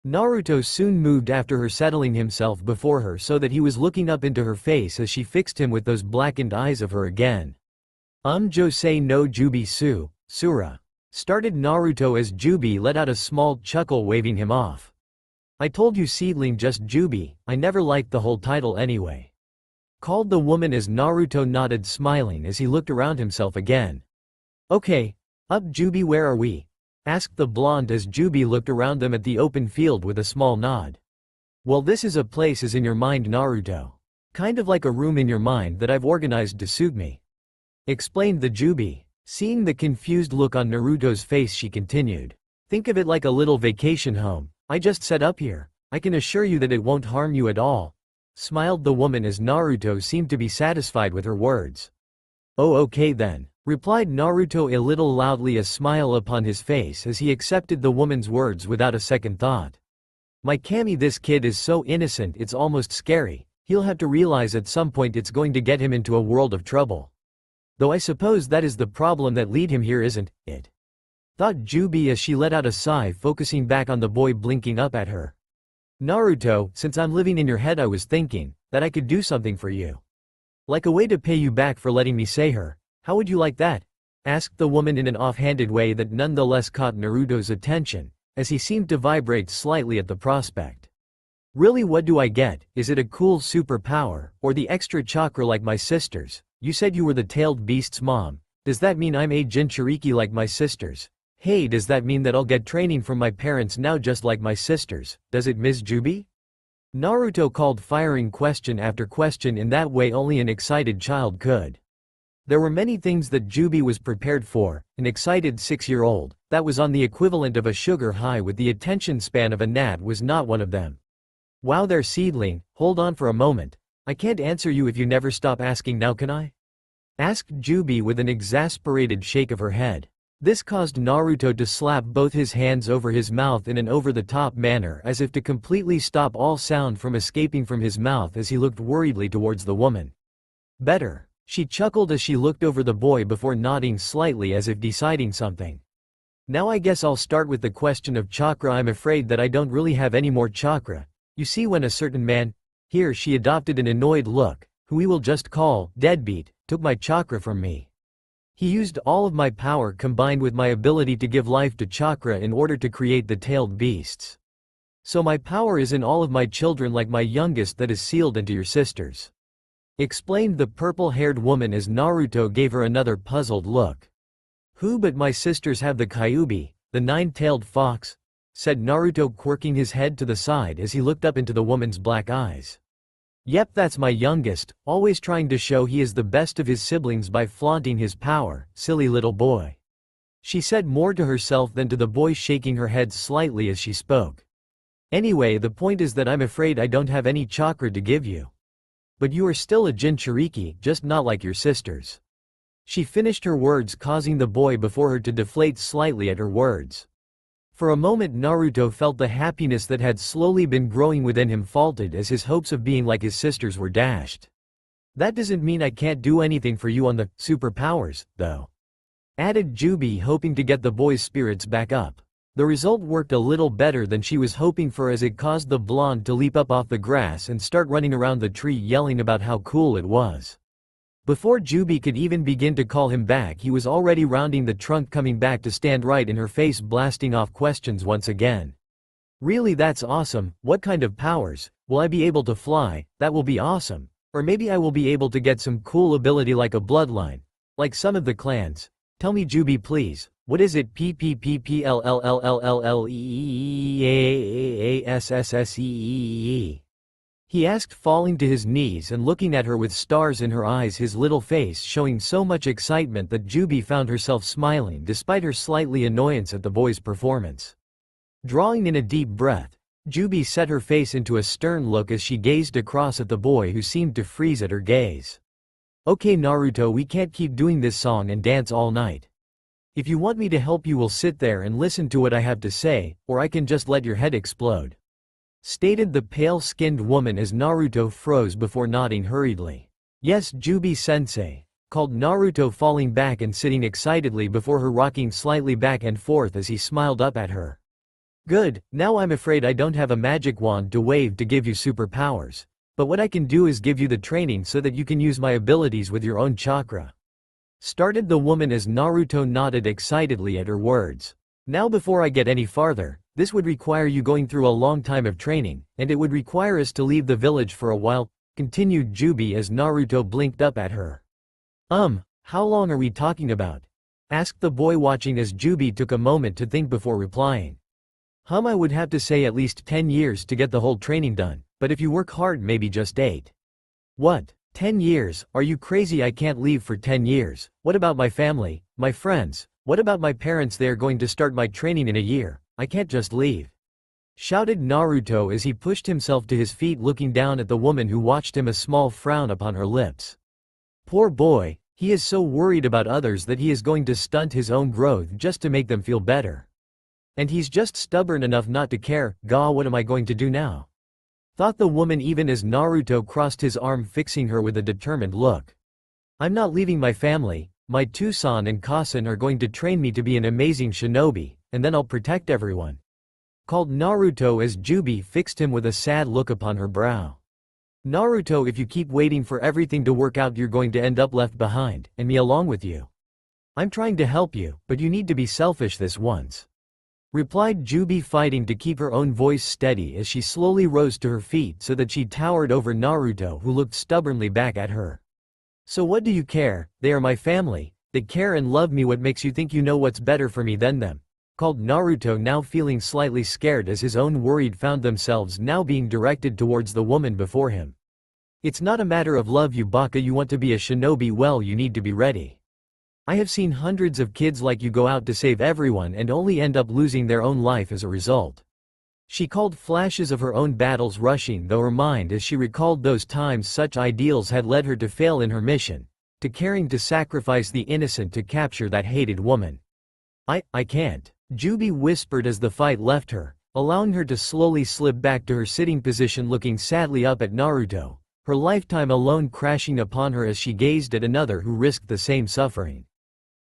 Naruto soon moved after her, settling himself before her so that he was looking up into her face as she fixed him with those blackened eyes of her again. Josei no Jubi Sura," started Naruto as Jubi let out a small chuckle, waving him off. "I told you, seedling, just Jubi. I never liked the whole title anyway," called the woman as Naruto nodded, smiling as he looked around himself again. "Okay, up Jubi, where are we?" asked the blonde as Jubi looked around them at the open field with a small nod. "Well, this is a place is in your mind, Naruto. Kind of like a room in your mind that I've organized to suit me," explained the Jubi. Seeing the confused look on Naruto's face, she continued, "Think of it like a little vacation home I just set up here. I can assure you that it won't harm you at all," smiled the woman as Naruto seemed to be satisfied with her words. "Oh, okay then," replied Naruto, a little loudly, a smile upon his face as he accepted the woman's words without a second thought. "My Kami, this kid is so innocent it's almost scary. He'll have to realize at some point it's going to get him into a world of trouble. Though I suppose that is the problem that lead him here, isn't it?" thought Jubi as she let out a sigh, focusing back on the boy blinking up at her. "Naruto, since I'm living in your head, I was thinking that I could do something for you. Like a way to pay you back for letting me say her. How would you like that?" asked the woman in an offhanded way that nonetheless caught Naruto's attention, as he seemed to vibrate slightly at the prospect. "Really, what do I get? Is it a cool superpower, or the extra chakra like my sisters?" You said you were the tailed beast's mom. Does that mean I'm a Jinchuriki like my sisters? Hey, does that mean that I'll get training from my parents now just like my sisters? Does it, Ms. Jubi? Naruto called, firing question after question in that way only an excited child could. There were many things that Jubi was prepared for. An excited 6-year-old, that was on the equivalent of a sugar high with the attention span of a gnat, was not one of them. Wow there, seedling, hold on for a moment. I can't answer you if you never stop asking now, can I? Asked Jubi with an exasperated shake of her head. This caused Naruto to slap both his hands over his mouth in an over-the-top manner as if to completely stop all sound from escaping from his mouth as he looked worriedly towards the woman. Better. She chuckled as she looked over the boy before nodding slightly as if deciding something. Now I guess I'll start with the question of chakra. I'm afraid that I don't really have any more chakra. You see, when a certain man, here she adopted an annoyed look, who we will just call Deadbeat, took my chakra from me. He used all of my power combined with my ability to give life to chakra in order to create the tailed beasts. So my power is in all of my children like my youngest that is sealed into your sisters. Explained the purple-haired woman as Naruto gave her another puzzled look. Who but my sisters have the Kyuubi, the 9-tailed fox? Said Naruto, quirking his head to the side as he looked up into the woman's black eyes. Yep, that's my youngest, always trying to show he is the best of his siblings by flaunting his power, silly little boy. She said more to herself than to the boy, shaking her head slightly as she spoke. Anyway, the point is that I'm afraid I don't have any chakra to give you. But you are still a Jinchuriki, just not like your sisters. She finished her words, causing the boy before her to deflate slightly at her words. For a moment Naruto felt the happiness that had slowly been growing within him faltered as his hopes of being like his sisters were dashed. That doesn't mean I can't do anything for you on the superpowers, though. Added Jubi, hoping to get the boy's spirits back up. The result worked a little better than she was hoping for as it caused the blonde to leap up off the grass and start running around the tree yelling about how cool it was. Before Jubi could even begin to call him back, he was already rounding the trunk, coming back to stand right in her face, blasting off questions once again. Really, that's awesome. What kind of powers? Will I be able to fly? That will be awesome. Or maybe I will be able to get some cool ability like a bloodline. Like some of the clans. Tell me, Jubi, please. What is it? PPPPLLLLLLEASSSEE. He asked, falling to his knees and looking at her with stars in her eyes, his little face showing so much excitement that Jubi found herself smiling despite her slightly annoyance at the boy's performance. Drawing in a deep breath, Jubi set her face into a stern look as she gazed across at the boy, who seemed to freeze at her gaze. Okay Naruto, we can't keep doing this song and dance all night. If you want me to help you will sit there and listen to what I have to say, or I can just let your head explode. Stated the pale-skinned woman as Naruto froze before nodding hurriedly. Yes, Jubi-sensei, called Naruto, falling back and sitting excitedly before her, rocking slightly back and forth as he smiled up at her. Good, now I'm afraid I don't have a magic wand to wave to give you superpowers. But what I can do is give you the training so that you can use my abilities with your own chakra. Started the woman as Naruto nodded excitedly at her words. Now before I get any farther, this would require you going through a long time of training, and it would require us to leave the village for a while, continued Jubi as Naruto blinked up at her. How long are we talking about? Asked the boy, watching as Jubi took a moment to think before replying. I would have to say at least 10 years to get the whole training done, but if you work hard maybe just 8. What? 10 years? Are you crazy? I can't leave for 10 years. What about my family, my friends? What about my parents? They are going to start my training in a year. I can't just leave. Shouted Naruto as he pushed himself to his feet, looking down at the woman who watched him, a small frown upon her lips. Poor boy, he is so worried about others that he is going to stunt his own growth just to make them feel better. And he's just stubborn enough not to care. Gah, what am I going to do now? Thought the woman, even as Naruto crossed his arm, fixing her with a determined look. I'm not leaving my family. My Tucson and Kasan are going to train me to be an amazing shinobi, and then I'll protect everyone. Called Naruto as Jubi fixed him with a sad look upon her brow. Naruto, if you keep waiting for everything to work out, you're going to end up left behind, and me along with you. I'm trying to help you, but you need to be selfish this once. Replied Jubi, fighting to keep her own voice steady as she slowly rose to her feet so that she towered over Naruto, who looked stubbornly back at her. So what do you care? They are my family. They care and love me. What makes you think you know what's better for me than them? Called Naruto, now feeling slightly scared as his own worried found themselves now being directed towards the woman before him. It's not a matter of love, you baka. You want to be a shinobi, well, you need to be ready. I have seen hundreds of kids like you go out to save everyone and only end up losing their own life as a result. She called flashes of her own battles rushing through her mind as she recalled those times such ideals had led her to fail in her mission, to caring to sacrifice the innocent to capture that hated woman. I can't. Jubi whispered as the fight left her, allowing her to slowly slip back to her sitting position, looking sadly up at Naruto, her lifetime alone crashing upon her as she gazed at another who risked the same suffering.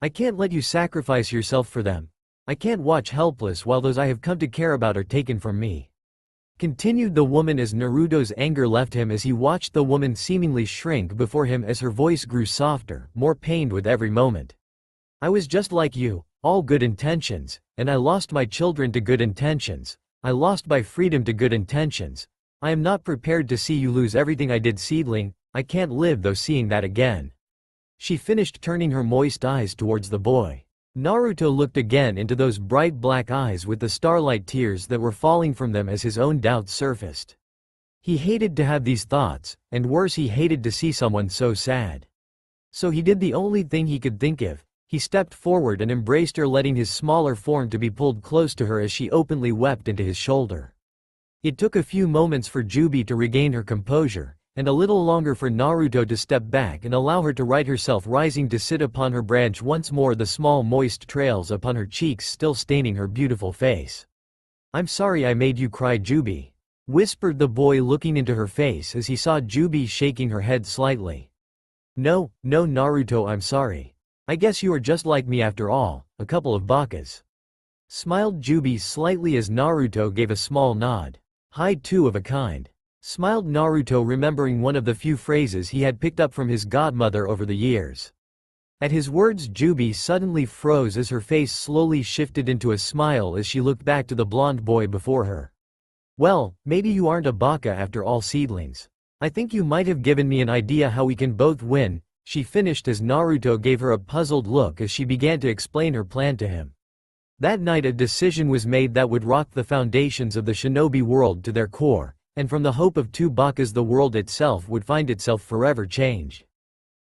I can't let you sacrifice yourself for them. I can't watch helpless while those I have come to care about are taken from me. Continued the woman as Naruto's anger left him as he watched the woman seemingly shrink before him as her voice grew softer, more pained with every moment. I was just like you, all good intentions, and I lost my children to good intentions. I lost my freedom to good intentions. I am not prepared to see you lose everything I did, seedling. I can't live though seeing that again. She finished, turning her moist eyes towards the boy. Naruto looked again into those bright black eyes with the starlight tears that were falling from them as his own doubts surfaced. He hated to have these thoughts, and worse, he hated to see someone so sad. So he did the only thing he could think of. He stepped forward and embraced her, letting his smaller form to be pulled close to her as she openly wept into his shoulder. It took a few moments for Jubi to regain her composure, and a little longer for Naruto to step back and allow her to right herself, rising to sit upon her branch once more, the small moist trails upon her cheeks still staining her beautiful face. I'm sorry I made you cry, Jubi, whispered the boy, looking into her face as he saw Jubi shaking her head slightly. No, Naruto, I'm sorry. I guess you are just like me after all, a couple of bakas. Smiled Jubi slightly as Naruto gave a small nod. Hi, two of a kind. Smiled Naruto, remembering one of the few phrases he had picked up from his godmother over the years. At his words, Jubi suddenly froze as her face slowly shifted into a smile as she looked back to the blonde boy before her. Well, maybe you aren't a baka after all, seedlings. I think you might have given me an idea how we can both win, she finished as Naruto gave her a puzzled look as she began to explain her plan to him. That night a decision was made that would rock the foundations of the shinobi world to their core, and from the hope of two bakas the world itself would find itself forever changed.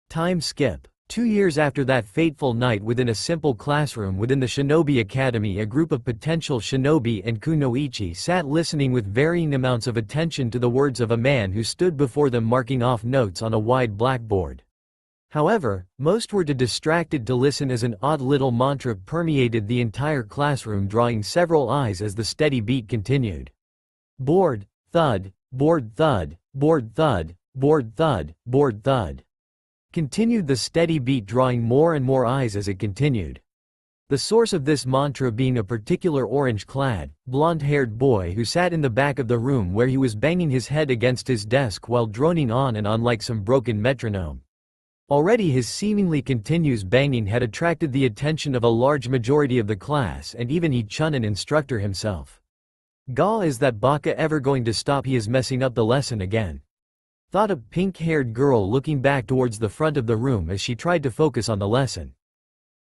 Time skip. 2 years after that fateful night, within a simple classroom within the Shinobi Academy, a group of potential shinobi and kunoichi sat listening with varying amounts of attention to the words of a man who stood before them, marking off notes on a wide blackboard. However, most were too distracted to listen as an odd little mantra permeated the entire classroom, drawing several eyes as the steady beat continued. Board, thud, board, thud, board, thud, board, thud, board, thud. Continued the steady beat, drawing more and more eyes as it continued. The source of this mantra being a particular orange-clad, blonde-haired boy who sat in the back of the room, where he was banging his head against his desk while droning on and on like some broken metronome. Already his seemingly continuous banging had attracted the attention of a large majority of the class and even Ichun, an instructor himself. Ga, is that baka ever going to stop? He is messing up the lesson again, thought a pink-haired girl, looking back towards the front of the room as she tried to focus on the lesson.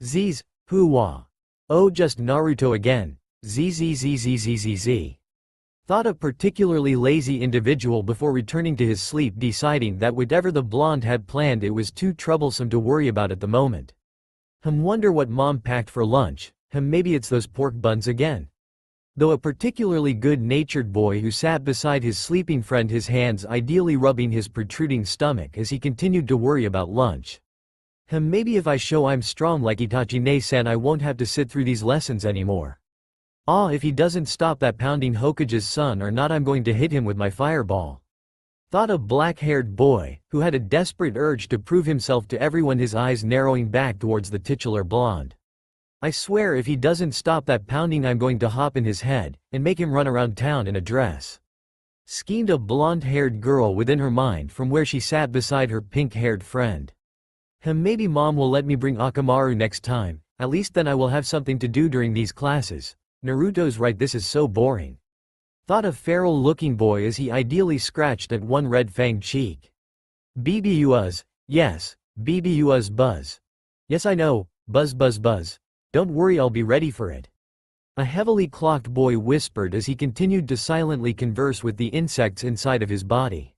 Zzz, hoo-wah. Oh, just Naruto again. Zzz, thought a particularly lazy individual before returning to his sleep, deciding that whatever the blonde had planned, it was too troublesome to worry about at the moment. Wonder what mom packed for lunch. Maybe it's those pork buns again. Though a particularly good-natured boy who sat beside his sleeping friend, his hands ideally rubbing his protruding stomach as he continued to worry about lunch. Maybe if I show I'm strong like Itachi-ne-san, I won't have to sit through these lessons anymore. Ah, if he doesn't stop that pounding Hokage's son or not, I'm going to hit him with my fireball. Thought a black-haired boy, who had a desperate urge to prove himself to everyone, his eyes narrowing back towards the titular blonde. I swear if he doesn't stop that pounding, I'm going to hop in his head and make him run around town in a dress. Schemed a blonde-haired girl within her mind from where she sat beside her pink-haired friend. Maybe mom will let me bring Akamaru next time, at least then I will have something to do during these classes. Naruto's right, this is so boring. Thought a feral-looking boy as he ideally scratched at one red-fanged cheek. BBUs, yes, BBUS buzz. Yes I know, buzz buzz buzz. Don't worry I'll be ready for it. A heavily clocked boy whispered as he continued to silently converse with the insects inside of his body.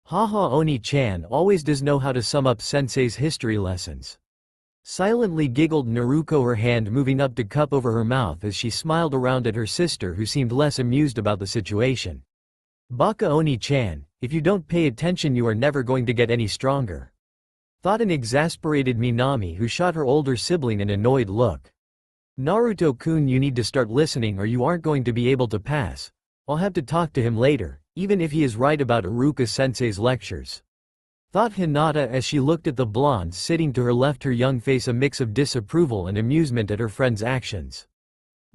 Haha Oni-chan always does know how to sum up sensei's history lessons. Silently giggled Naruto, her hand moving up to cup over her mouth as she smiled around at her sister who seemed less amused about the situation. Baka Oni-chan, if you don't pay attention you are never going to get any stronger. Thought an exasperated Minami who shot her older sibling an annoyed look. Naruto-kun, you need to start listening or you aren't going to be able to pass. I'll have to talk to him later, even if he is right about Iruka-sensei's lectures. Thought Hinata as she looked at the blonde sitting to her left, her young face a mix of disapproval and amusement at her friend's actions.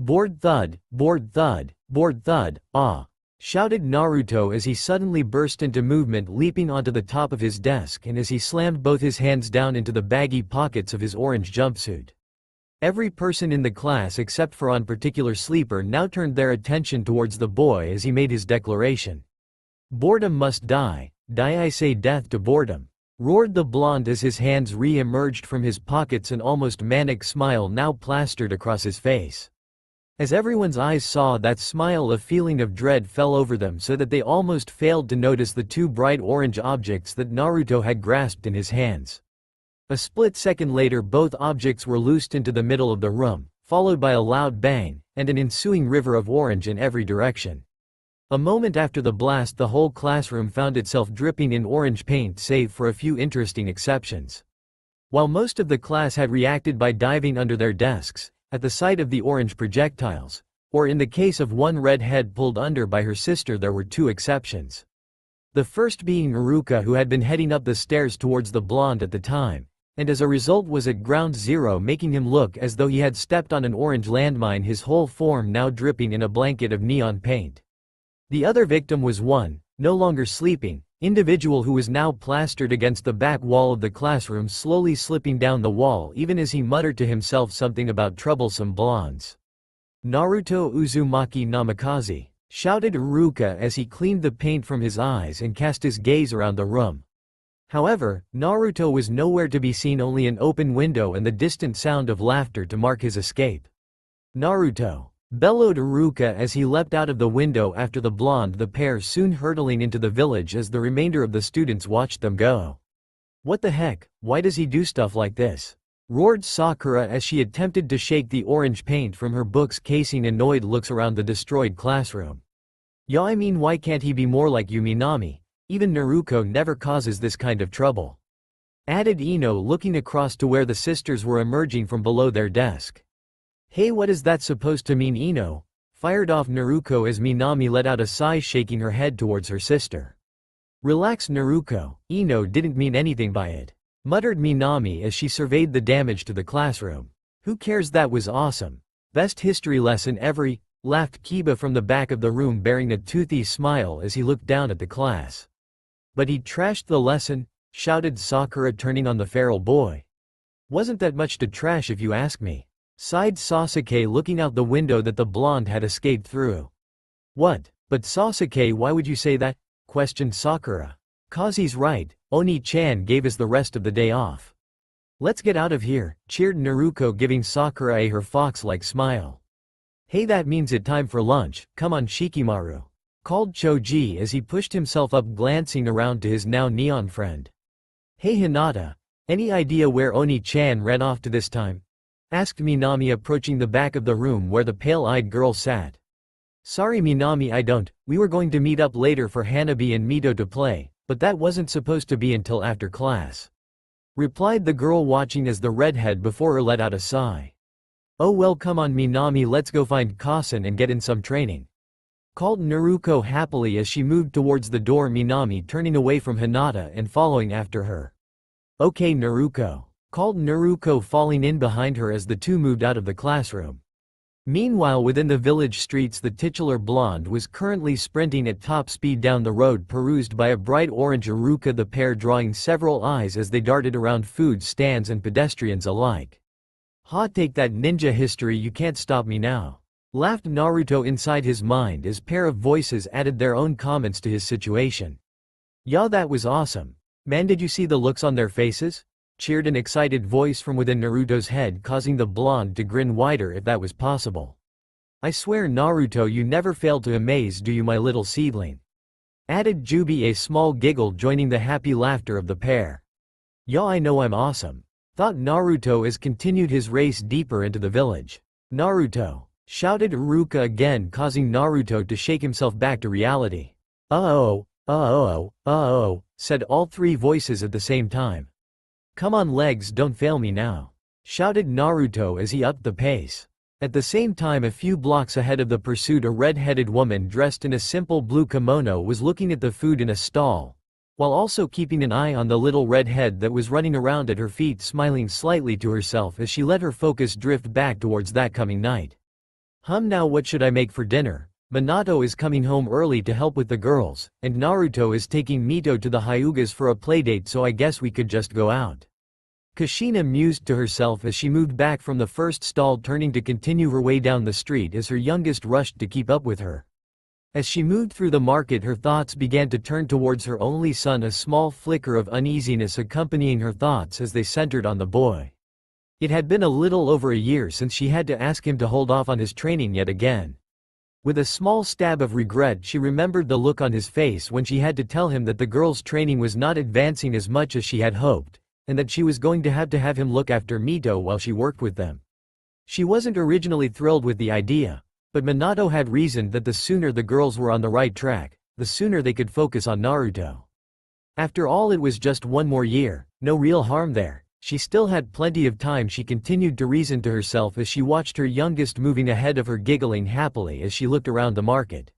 Board thud, board thud, board thud, ah! Shouted Naruto as he suddenly burst into movement, leaping onto the top of his desk and as he slammed both his hands down into the baggy pockets of his orange jumpsuit. Every person in the class except for one particular sleeper now turned their attention towards the boy as he made his declaration. Boredom must die, die I say death to boredom, roared the blonde as his hands re-emerged from his pockets, an almost manic smile now plastered across his face. As everyone's eyes saw that smile, a feeling of dread fell over them so that they almost failed to notice the two bright orange objects that Naruto had grasped in his hands. A split second later both objects were loosed into the middle of the room, followed by a loud bang, and an ensuing river of orange in every direction. A moment after the blast the whole classroom found itself dripping in orange paint save for a few interesting exceptions. While most of the class had reacted by diving under their desks, at the sight of the orange projectiles, or in the case of one red head pulled under by her sister, there were two exceptions. The first being Iruka, who had been heading up the stairs towards the blonde at the time, and as a result was at ground zero, making him look as though he had stepped on an orange landmine, his whole form now dripping in a blanket of neon paint. The other victim was one, no longer sleeping, individual who was now plastered against the back wall of the classroom, slowly slipping down the wall even as he muttered to himself something about troublesome blondes. Naruto Uzumaki Namikaze, shouted Iruka as he cleaned the paint from his eyes and cast his gaze around the room. However, Naruto was nowhere to be seen, only an open window and the distant sound of laughter to mark his escape. Naruto! Bellowed Iruka as he leapt out of the window after the blonde, the pair soon hurtling into the village as the remainder of the students watched them go. What the heck, why does he do stuff like this? Roared Sakura as she attempted to shake the orange paint from her book's casing, annoyed looks around the destroyed classroom. Yeah, I mean, why can't he be more like you, Minami? Even Naruto never causes this kind of trouble. Added Ino, looking across to where the sisters were emerging from below their desk. Hey, what is that supposed to mean, Ino? Fired off Naruto as Minami let out a sigh, shaking her head towards her sister. Relax Naruto, Ino didn't mean anything by it, muttered Minami as she surveyed the damage to the classroom. Who cares, that was awesome. Best history lesson ever, laughed Kiba from the back of the room, bearing a toothy smile as he looked down at the class. But he trashed the lesson, shouted Sakura, turning on the feral boy. Wasn't that much to trash if you ask me, sighed Sasuke, looking out the window that the blonde had escaped through. What? But Sasuke, why would you say that? Questioned Sakura. 'Cause he's right, Oni-chan gave us the rest of the day off. Let's get out of here, cheered Naruto, giving Sakura her fox-like smile. Hey, that means it's time for lunch, come on Shikimaru, called Choji as he pushed himself up, glancing around to his now neon friend. Hey Hinata, any idea where Oni-chan ran off to this time? Asked Minami, approaching the back of the room where the pale-eyed girl sat. Sorry Minami, I don't, we were going to meet up later for Hanabi and Mito to play, but that wasn't supposed to be until after class. Replied the girl, watching as the redhead before her let out a sigh. Oh well, come on Minami, let's go find Kasen and get in some training, called Naruto happily as she moved towards the door, Minami turning away from Hinata and following after her. Okay Naruto, called Naruto, falling in behind her as the two moved out of the classroom. Meanwhile, within the village streets, the titular blonde was currently sprinting at top speed down the road, perused by a bright orange Iruka, the pair drawing several eyes as they darted around food stands and pedestrians alike. Ha, take that ninja history, you can't stop me now, laughed Naruto inside his mind as pair of voices added their own comments to his situation. Yeah, that was awesome. Man, did you see the looks on their faces? cheered an excited voice from within Naruto's head, causing the blonde to grin wider if that was possible. I swear Naruto, you never fail to amaze, do you, my little seedling? Added Jubi, a small giggle joining the happy laughter of the pair. Yo, I know I'm awesome, thought Naruto as continued his race deeper into the village. Naruto! Shouted Iruka again, causing Naruto to shake himself back to reality. Said all three voices at the same time. Come on legs, don't fail me now, shouted Naruto as he upped the pace. At the same time, a few blocks ahead of the pursuit, a red-headed woman dressed in a simple blue kimono was looking at the food in a stall, while also keeping an eye on the little red head that was running around at her feet, smiling slightly to herself as she let her focus drift back towards that coming night. Now what should I make for dinner? Minato is coming home early to help with the girls, and Naruto is taking Mito to the Hyugas for a playdate, so I guess we could just go out. Kushina mused to herself as she moved back from the first stall, turning to continue her way down the street as her youngest rushed to keep up with her. As she moved through the market, her thoughts began to turn towards her only son, a small flicker of uneasiness accompanying her thoughts as they centered on the boy. It had been a little over a year since she had to ask him to hold off on his training yet again. With a small stab of regret, she remembered the look on his face when she had to tell him that the girl's training was not advancing as much as she had hoped, and that she was going to have him look after Mito while she worked with them. She wasn't originally thrilled with the idea, but Minato had reasoned that the sooner the girls were on the right track, the sooner they could focus on Naruto. After all, it was just one more year, no real harm there. She still had plenty of time, she continued to reason to herself as she watched her youngest moving ahead of her, giggling happily as she looked around the market.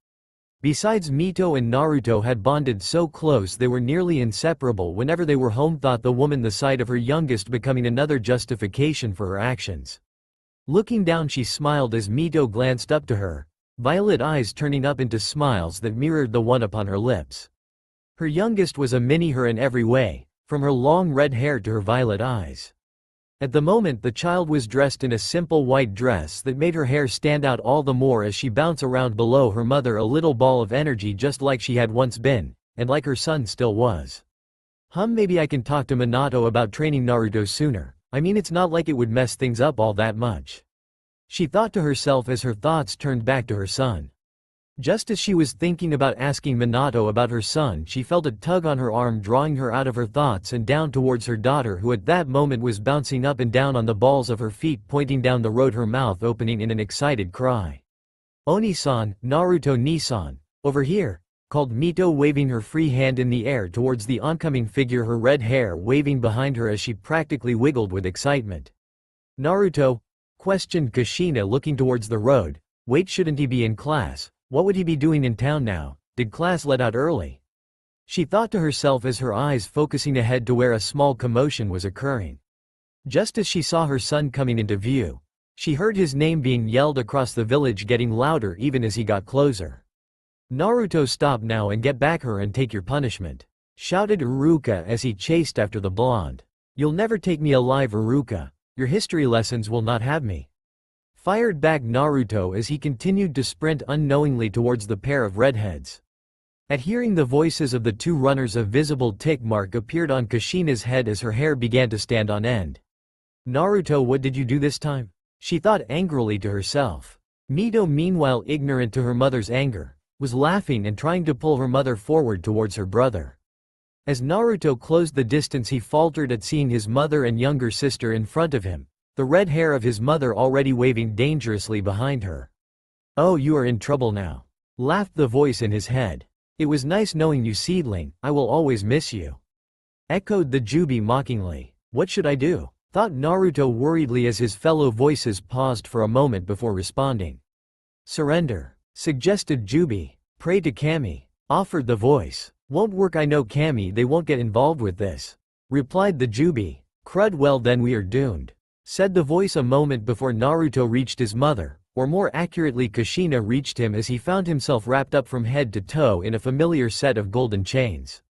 Besides, Mito and Naruto had bonded so close they were nearly inseparable whenever they were home, thought the woman, the sight of her youngest becoming another justification for her actions. Looking down, she smiled as Mito glanced up to her, violet eyes turning up into smiles that mirrored the one upon her lips. Her youngest was a mini her in every way, from her long red hair to her violet eyes. At the moment, the child was dressed in a simple white dress that made her hair stand out all the more as she bounced around below her mother, a little ball of energy just like she had once been, and like her son still was. Maybe I can talk to Minato about training Naruto sooner. I mean, it's not like it would mess things up all that much, she thought to herself as her thoughts turned back to her son. Just as she was thinking about asking Minato about her son, she felt a tug on her arm, drawing her out of her thoughts and down towards her daughter, who at that moment was bouncing up and down on the balls of her feet, pointing down the road, her mouth opening in an excited cry. Oni-san, Naruto Nisan, over here, called Mito, waving her free hand in the air towards the oncoming figure, her red hair waving behind her as she practically wiggled with excitement. Naruto? Questioned Kushina, looking towards the road. Wait, shouldn't he be in class? What would he be doing in town now? Did class let out early? She thought to herself as her eyes focusing ahead to where a small commotion was occurring. Just as she saw her son coming into view, she heard his name being yelled across the village, getting louder even as he got closer. Naruto, stop now and get back her and take your punishment, shouted Iruka as he chased after the blonde. You'll never take me alive, Iruka. Your history lessons will not have me, fired back Naruto as he continued to sprint unknowingly towards the pair of redheads. At hearing the voices of the two runners, a visible tick mark appeared on Kushina's head as her hair began to stand on end. Naruto, what did you do this time? She thought angrily to herself. Mito, meanwhile, ignorant to her mother's anger, was laughing and trying to pull her mother forward towards her brother. As Naruto closed the distance, he faltered at seeing his mother and younger sister in front of him, the red hair of his mother already waving dangerously behind her. Oh, you are in trouble now, laughed the voice in his head. It was nice knowing you, seedling. I will always miss you, echoed the Jubi mockingly. What should I do? Thought Naruto worriedly as his fellow voices paused for a moment before responding. Surrender, suggested Jubi. Pray to Kami, offered the voice. Won't work, I know Kami, they won't get involved with this, replied the Jubi. Crud, well then we are doomed, said the voice a moment before Naruto reached his mother, or more accurately Kushina reached him, as he found himself wrapped up from head to toe in a familiar set of golden chains.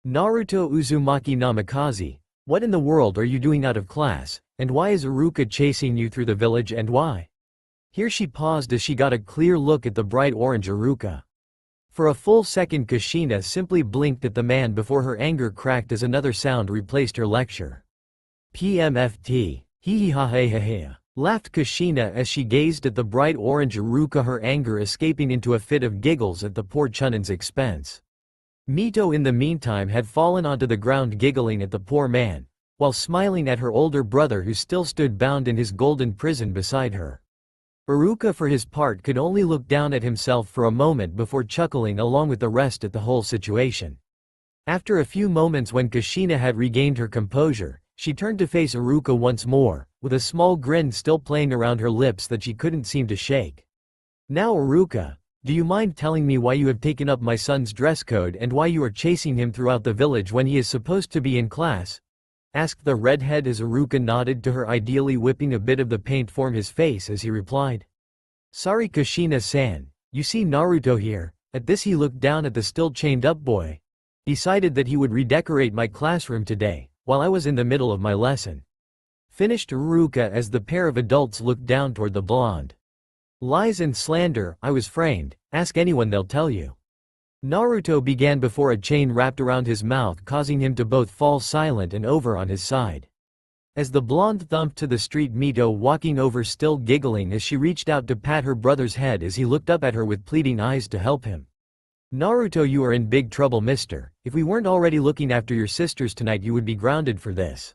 Naruto Uzumaki Namikaze, what in the world are you doing out of class, and why is Iruka chasing you through the village, and why? Here she paused as she got a clear look at the bright orange Iruka. For a full second Kushina simply blinked at the man before her anger cracked as another sound replaced her lecture. PMFT. Hee hee ha ha ha ha. Laughed Kushina as she gazed at the bright orange Iruka, her anger escaping into a fit of giggles at the poor Chunan's expense. Mito in the meantime had fallen onto the ground giggling at the poor man, while smiling at her older brother who still stood bound in his golden prison beside her. Iruka for his part could only look down at himself for a moment before chuckling along with the rest at the whole situation. After a few moments, when Kushina had regained her composure, she turned to face Iruka once more, with a small grin still playing around her lips that she couldn't seem to shake. "Now Iruka, do you mind telling me why you have taken up my son's dress code and why you are chasing him throughout the village when he is supposed to be in class?" asked the redhead as Iruka nodded to her, ideally whipping a bit of the paint from his face as he replied. "Sorry Kushina-san, you see Naruto here." At this he looked down at the still chained up boy. "Decided that he would redecorate my classroom today, while I was in the middle of my lesson." Finished Iruka as the pair of adults looked down toward the blonde. "Lies and slander, I was framed, ask anyone they'll tell you." Naruto began before a chain wrapped around his mouth, causing him to both fall silent and over on his side. As the blonde thumped to the street, Mito walking over still giggling as she reached out to pat her brother's head as he looked up at her with pleading eyes to help him. "Naruto, you are in big trouble, mister. If we weren't already looking after your sisters tonight, you would be grounded for this,"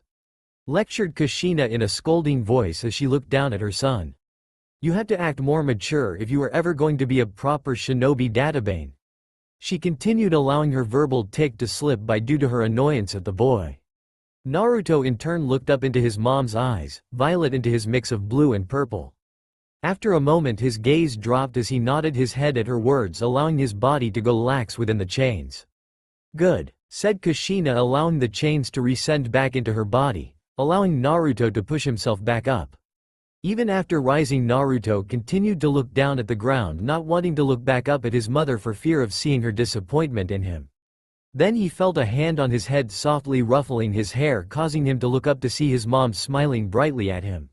lectured Kushina in a scolding voice as she looked down at her son. "You have to act more mature if you are ever going to be a proper shinobi databane," she continued, allowing her verbal tick to slip by due to her annoyance at the boy. Naruto in turn looked up into his mom's eyes, violet into his mix of blue and purple. After a moment his gaze dropped as he nodded his head at her words, allowing his body to go lax within the chains. "Good," said Kushina, allowing the chains to resend back into her body, allowing Naruto to push himself back up. Even after rising, Naruto continued to look down at the ground, not wanting to look back up at his mother for fear of seeing her disappointment in him. Then he felt a hand on his head softly ruffling his hair, causing him to look up to see his mom smiling brightly at him.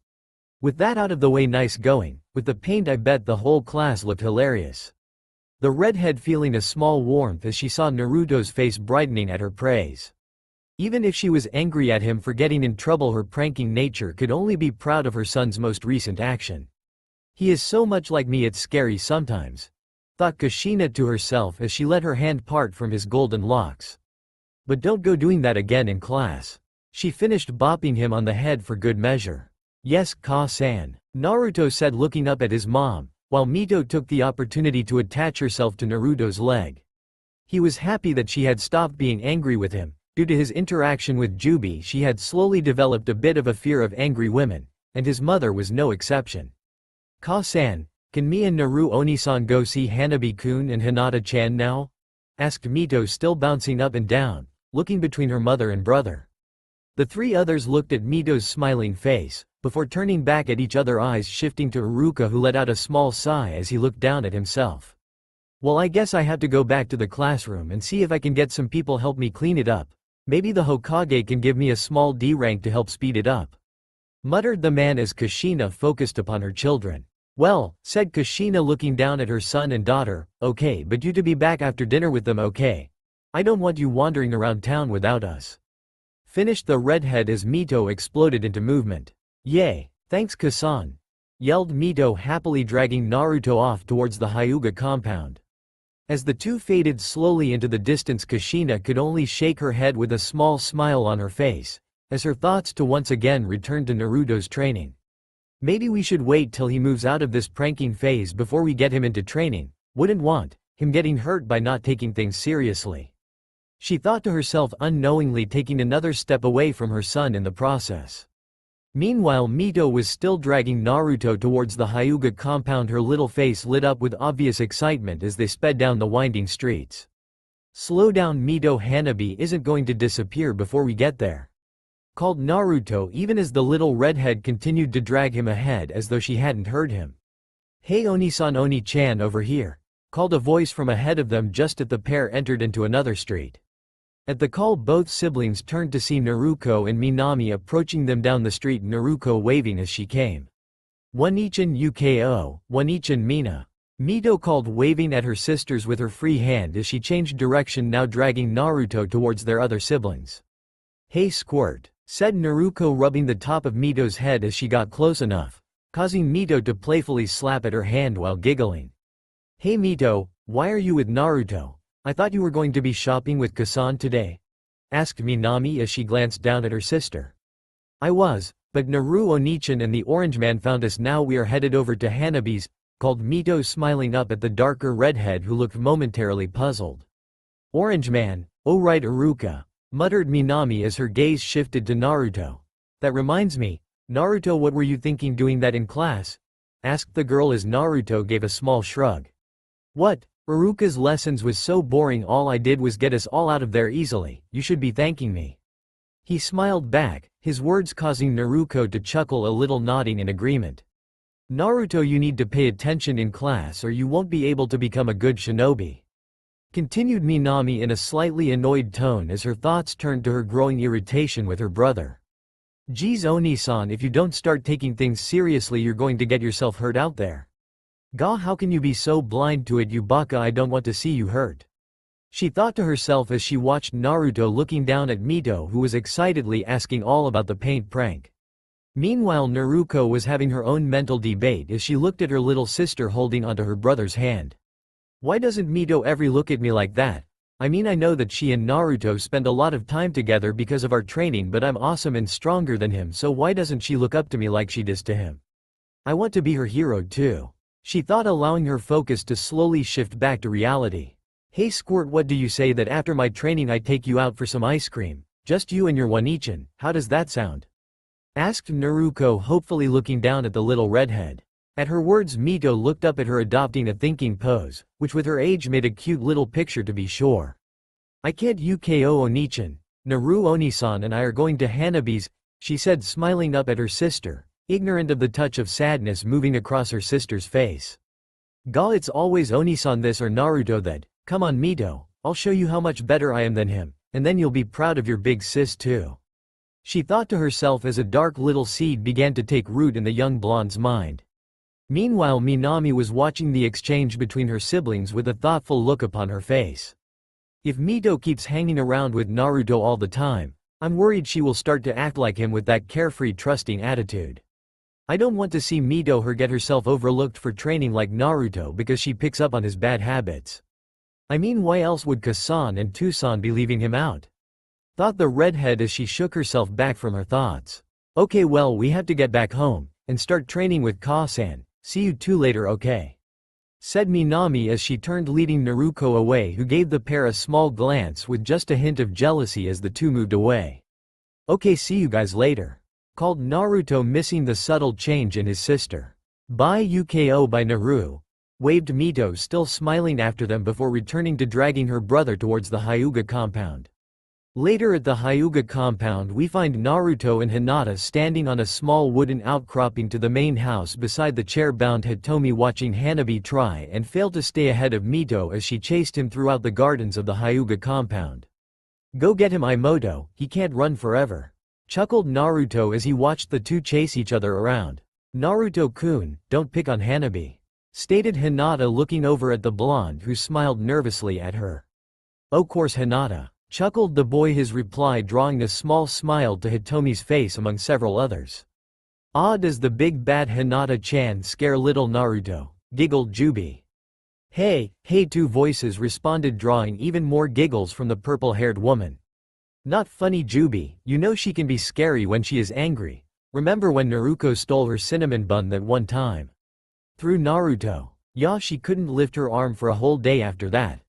"With that out of the way, nice going. With the paint, I bet the whole class looked hilarious." The redhead feeling a small warmth as she saw Naruto's face brightening at her praise. Even if she was angry at him for getting in trouble, her pranking nature could only be proud of her son's most recent action. "He is so much like me, it's scary sometimes," thought Kushina to herself as she let her hand part from his golden locks. "But don't go doing that again in class." She finished bopping him on the head for good measure. "Yes, Ka-san," Naruto said, looking up at his mom, while Mito took the opportunity to attach herself to Naruto's leg. He was happy that she had stopped being angry with him. Due to his interaction with Jubi, she had slowly developed a bit of a fear of angry women, and his mother was no exception. "Ka-san, can me and Naru Oni-san go see Hanabi-kun and Hinata-chan now?" asked Mito, still bouncing up and down, looking between her mother and brother. The three others looked at Mito's smiling face, before turning back at each other, eyes shifting to Iruka, who let out a small sigh as he looked down at himself. "Well, I guess I have to go back to the classroom and see if I can get some people help me clean it up. Maybe the Hokage can give me a small D rank to help speed it up," muttered the man as Kushina focused upon her children. "Well," said Kushina, looking down at her son and daughter, "okay, but you to be back after dinner with them, okay? I don't want you wandering around town without us." Finished the redhead as Mito exploded into movement. "Yay, thanks Kasan," yelled Mito, happily dragging Naruto off towards the Hyuga compound. As the two faded slowly into the distance, Kushina could only shake her head with a small smile on her face, as her thoughts to once again return to Naruto's training. "Maybe we should wait till he moves out of this pranking phase before we get him into training. Wouldn't want him getting hurt by not taking things seriously," she thought to herself, unknowingly taking another step away from her son in the process. Meanwhile, Mito was still dragging Naruto towards the Hyuga compound, her little face lit up with obvious excitement as they sped down the winding streets. "Slow down, Mito, Hanabi isn't going to disappear before we get there," called Naruto, even as the little redhead continued to drag him ahead as though she hadn't heard him. "Hey Oni-san, Oni-chan, over here," called a voice from ahead of them just as the pair entered into another street. At the call, both siblings turned to see Naruko and Minami approaching them down the street, Naruko waving as she came. "One-ichan Uko, one-ichan Mina," Mito called, waving at her sisters with her free hand as she changed direction, now dragging Naruto towards their other siblings. "Hey Squirt," said Naruko, rubbing the top of Mito's head as she got close enough, causing Mito to playfully slap at her hand while giggling. Hey Mito, why are you with Naruto? I thought you were going to be shopping with Kasan today? Asked Minami as she glanced down at her sister. I was, but Naru Onichan and the Orange Man found us. Now we are headed over to Hanabi's, called Mito, smiling up at the darker redhead who looked momentarily puzzled. Orange Man, oh right Iruka, muttered Minami as her gaze shifted to Naruto. That reminds me, Naruto, what were you thinking doing that in class? Asked the girl as Naruto gave a small shrug. What? Iruka's lessons was so boring, all I did was get us all out of there easily, you should be thanking me. He smiled back, his words causing Naruto to chuckle a little, nodding in agreement. Naruto, you need to pay attention in class or you won't be able to become a good shinobi. Continued Minami in a slightly annoyed tone as her thoughts turned to her growing irritation with her brother. Geez Oni-san, if you don't start taking things seriously you're going to get yourself hurt out there. Ga, how can you be so blind to it, you baka, I don't want to see you hurt. She thought to herself as she watched Naruto looking down at Mito, who was excitedly asking all about the paint prank. Meanwhile Naruko was having her own mental debate as she looked at her little sister holding onto her brother's hand. Why doesn't Mito ever look at me like that? I mean, I know that she and Naruto spend a lot of time together because of our training, but I'm awesome and stronger than him, so why doesn't she look up to me like she does to him? I want to be her hero too. She thought, allowing her focus to slowly shift back to reality. Hey Squirt, what do you say that after my training I take you out for some ice cream? Just you and your Onichan, how does that sound? Asked Naruko, hopefully looking down at the little redhead. At her words Mito looked up at her, adopting a thinking pose, which with her age made a cute little picture to be sure. I can't UKO Onichan, Naru Oni-san and I are going to Hanabi's, she said, smiling up at her sister, ignorant of the touch of sadness moving across her sister's face. Ga, it's always Oni-san this or Naruto that, come on Mito, I'll show you how much better I am than him, and then you'll be proud of your big sis too. She thought to herself as a dark little seed began to take root in the young blonde's mind. Meanwhile Minami was watching the exchange between her siblings with a thoughtful look upon her face. If Mito keeps hanging around with Naruto all the time, I'm worried she will start to act like him with that carefree, trusting attitude. I don't want to see Mito her get herself overlooked for training like Naruto because she picks up on his bad habits. I mean, why else would Kasan and Tucson be leaving him out? Thought the redhead as she shook herself back from her thoughts. Okay, well, we have to get back home and start training with Ka-san. See you two later, okay? Said Minami as she turned, leading Naruko away, who gave the pair a small glance with just a hint of jealousy as the two moved away. Okay, see you guys later. Called Naruto, missing the subtle change in his sister. Bye UKO by Naru. Waved Mito, still smiling after them before returning to dragging her brother towards the Hyuga compound. Later at the Hyuga compound we find Naruto and Hinata standing on a small wooden outcropping to the main house beside the chair-bound Hitomi, watching Hanabi try and fail to stay ahead of Mito as she chased him throughout the gardens of the Hyuga compound. Go get him Imoto, he can't run forever. Chuckled Naruto as he watched the two chase each other around. Naruto-kun, don't pick on Hanabi. Stated Hinata, looking over at the blonde who smiled nervously at her. Oh course Hinata. Chuckled the boy, his reply drawing a small smile to Hitomi's face among several others. Ah, does the big bad Hinata-chan scare little Naruto? Giggled Jubi. Hey, two voices responded, drawing even more giggles from the purple-haired woman. Not funny Jubi, you know she can be scary when she is angry. Remember when Naruko stole her cinnamon bun that one time? Through Naruto. Yeah, she couldn't lift her arm for a whole day after that.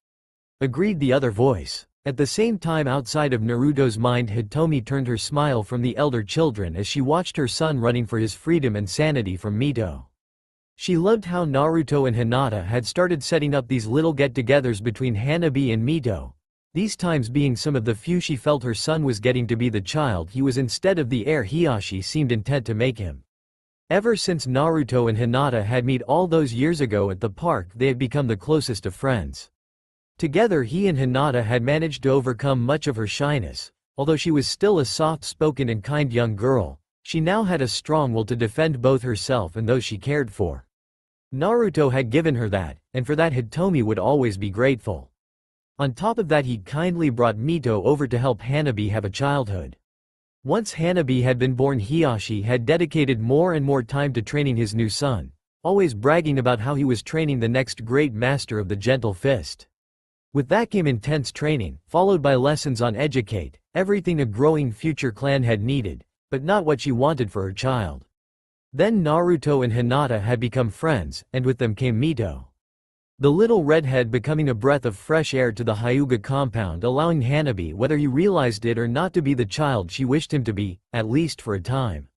Agreed the other voice. At the same time, outside of Naruto's mind, Hitomi turned her smile from the elder children as she watched her son running for his freedom and sanity from Mito. She loved how Naruto and Hinata had started setting up these little get-togethers between Hanabi and Mito, these times being some of the few she felt her son was getting to be the child he was instead of the heir Hiashi seemed intent to make him. Ever since Naruto and Hinata had met all those years ago at the park, they had become the closest of friends. Together he and Hinata had managed to overcome much of her shyness. Although she was still a soft-spoken and kind young girl, she now had a strong will to defend both herself and those she cared for. Naruto had given her that, and for that Hitomi would always be grateful. On top of that, he kindly brought Mito over to help Hanabi have a childhood. Once Hanabi had been born, Hiyashi had dedicated more and more time to training his new son, always bragging about how he was training the next great master of the gentle fist. With that came intense training, followed by lessons on educate, everything a growing future clan had needed, but not what she wanted for her child. Then Naruto and Hinata had become friends, and with them came Mito. The little redhead becoming a breath of fresh air to the Hyuga compound, allowing Hanabi, whether he realized it or not, to be the child she wished him to be, at least for a time.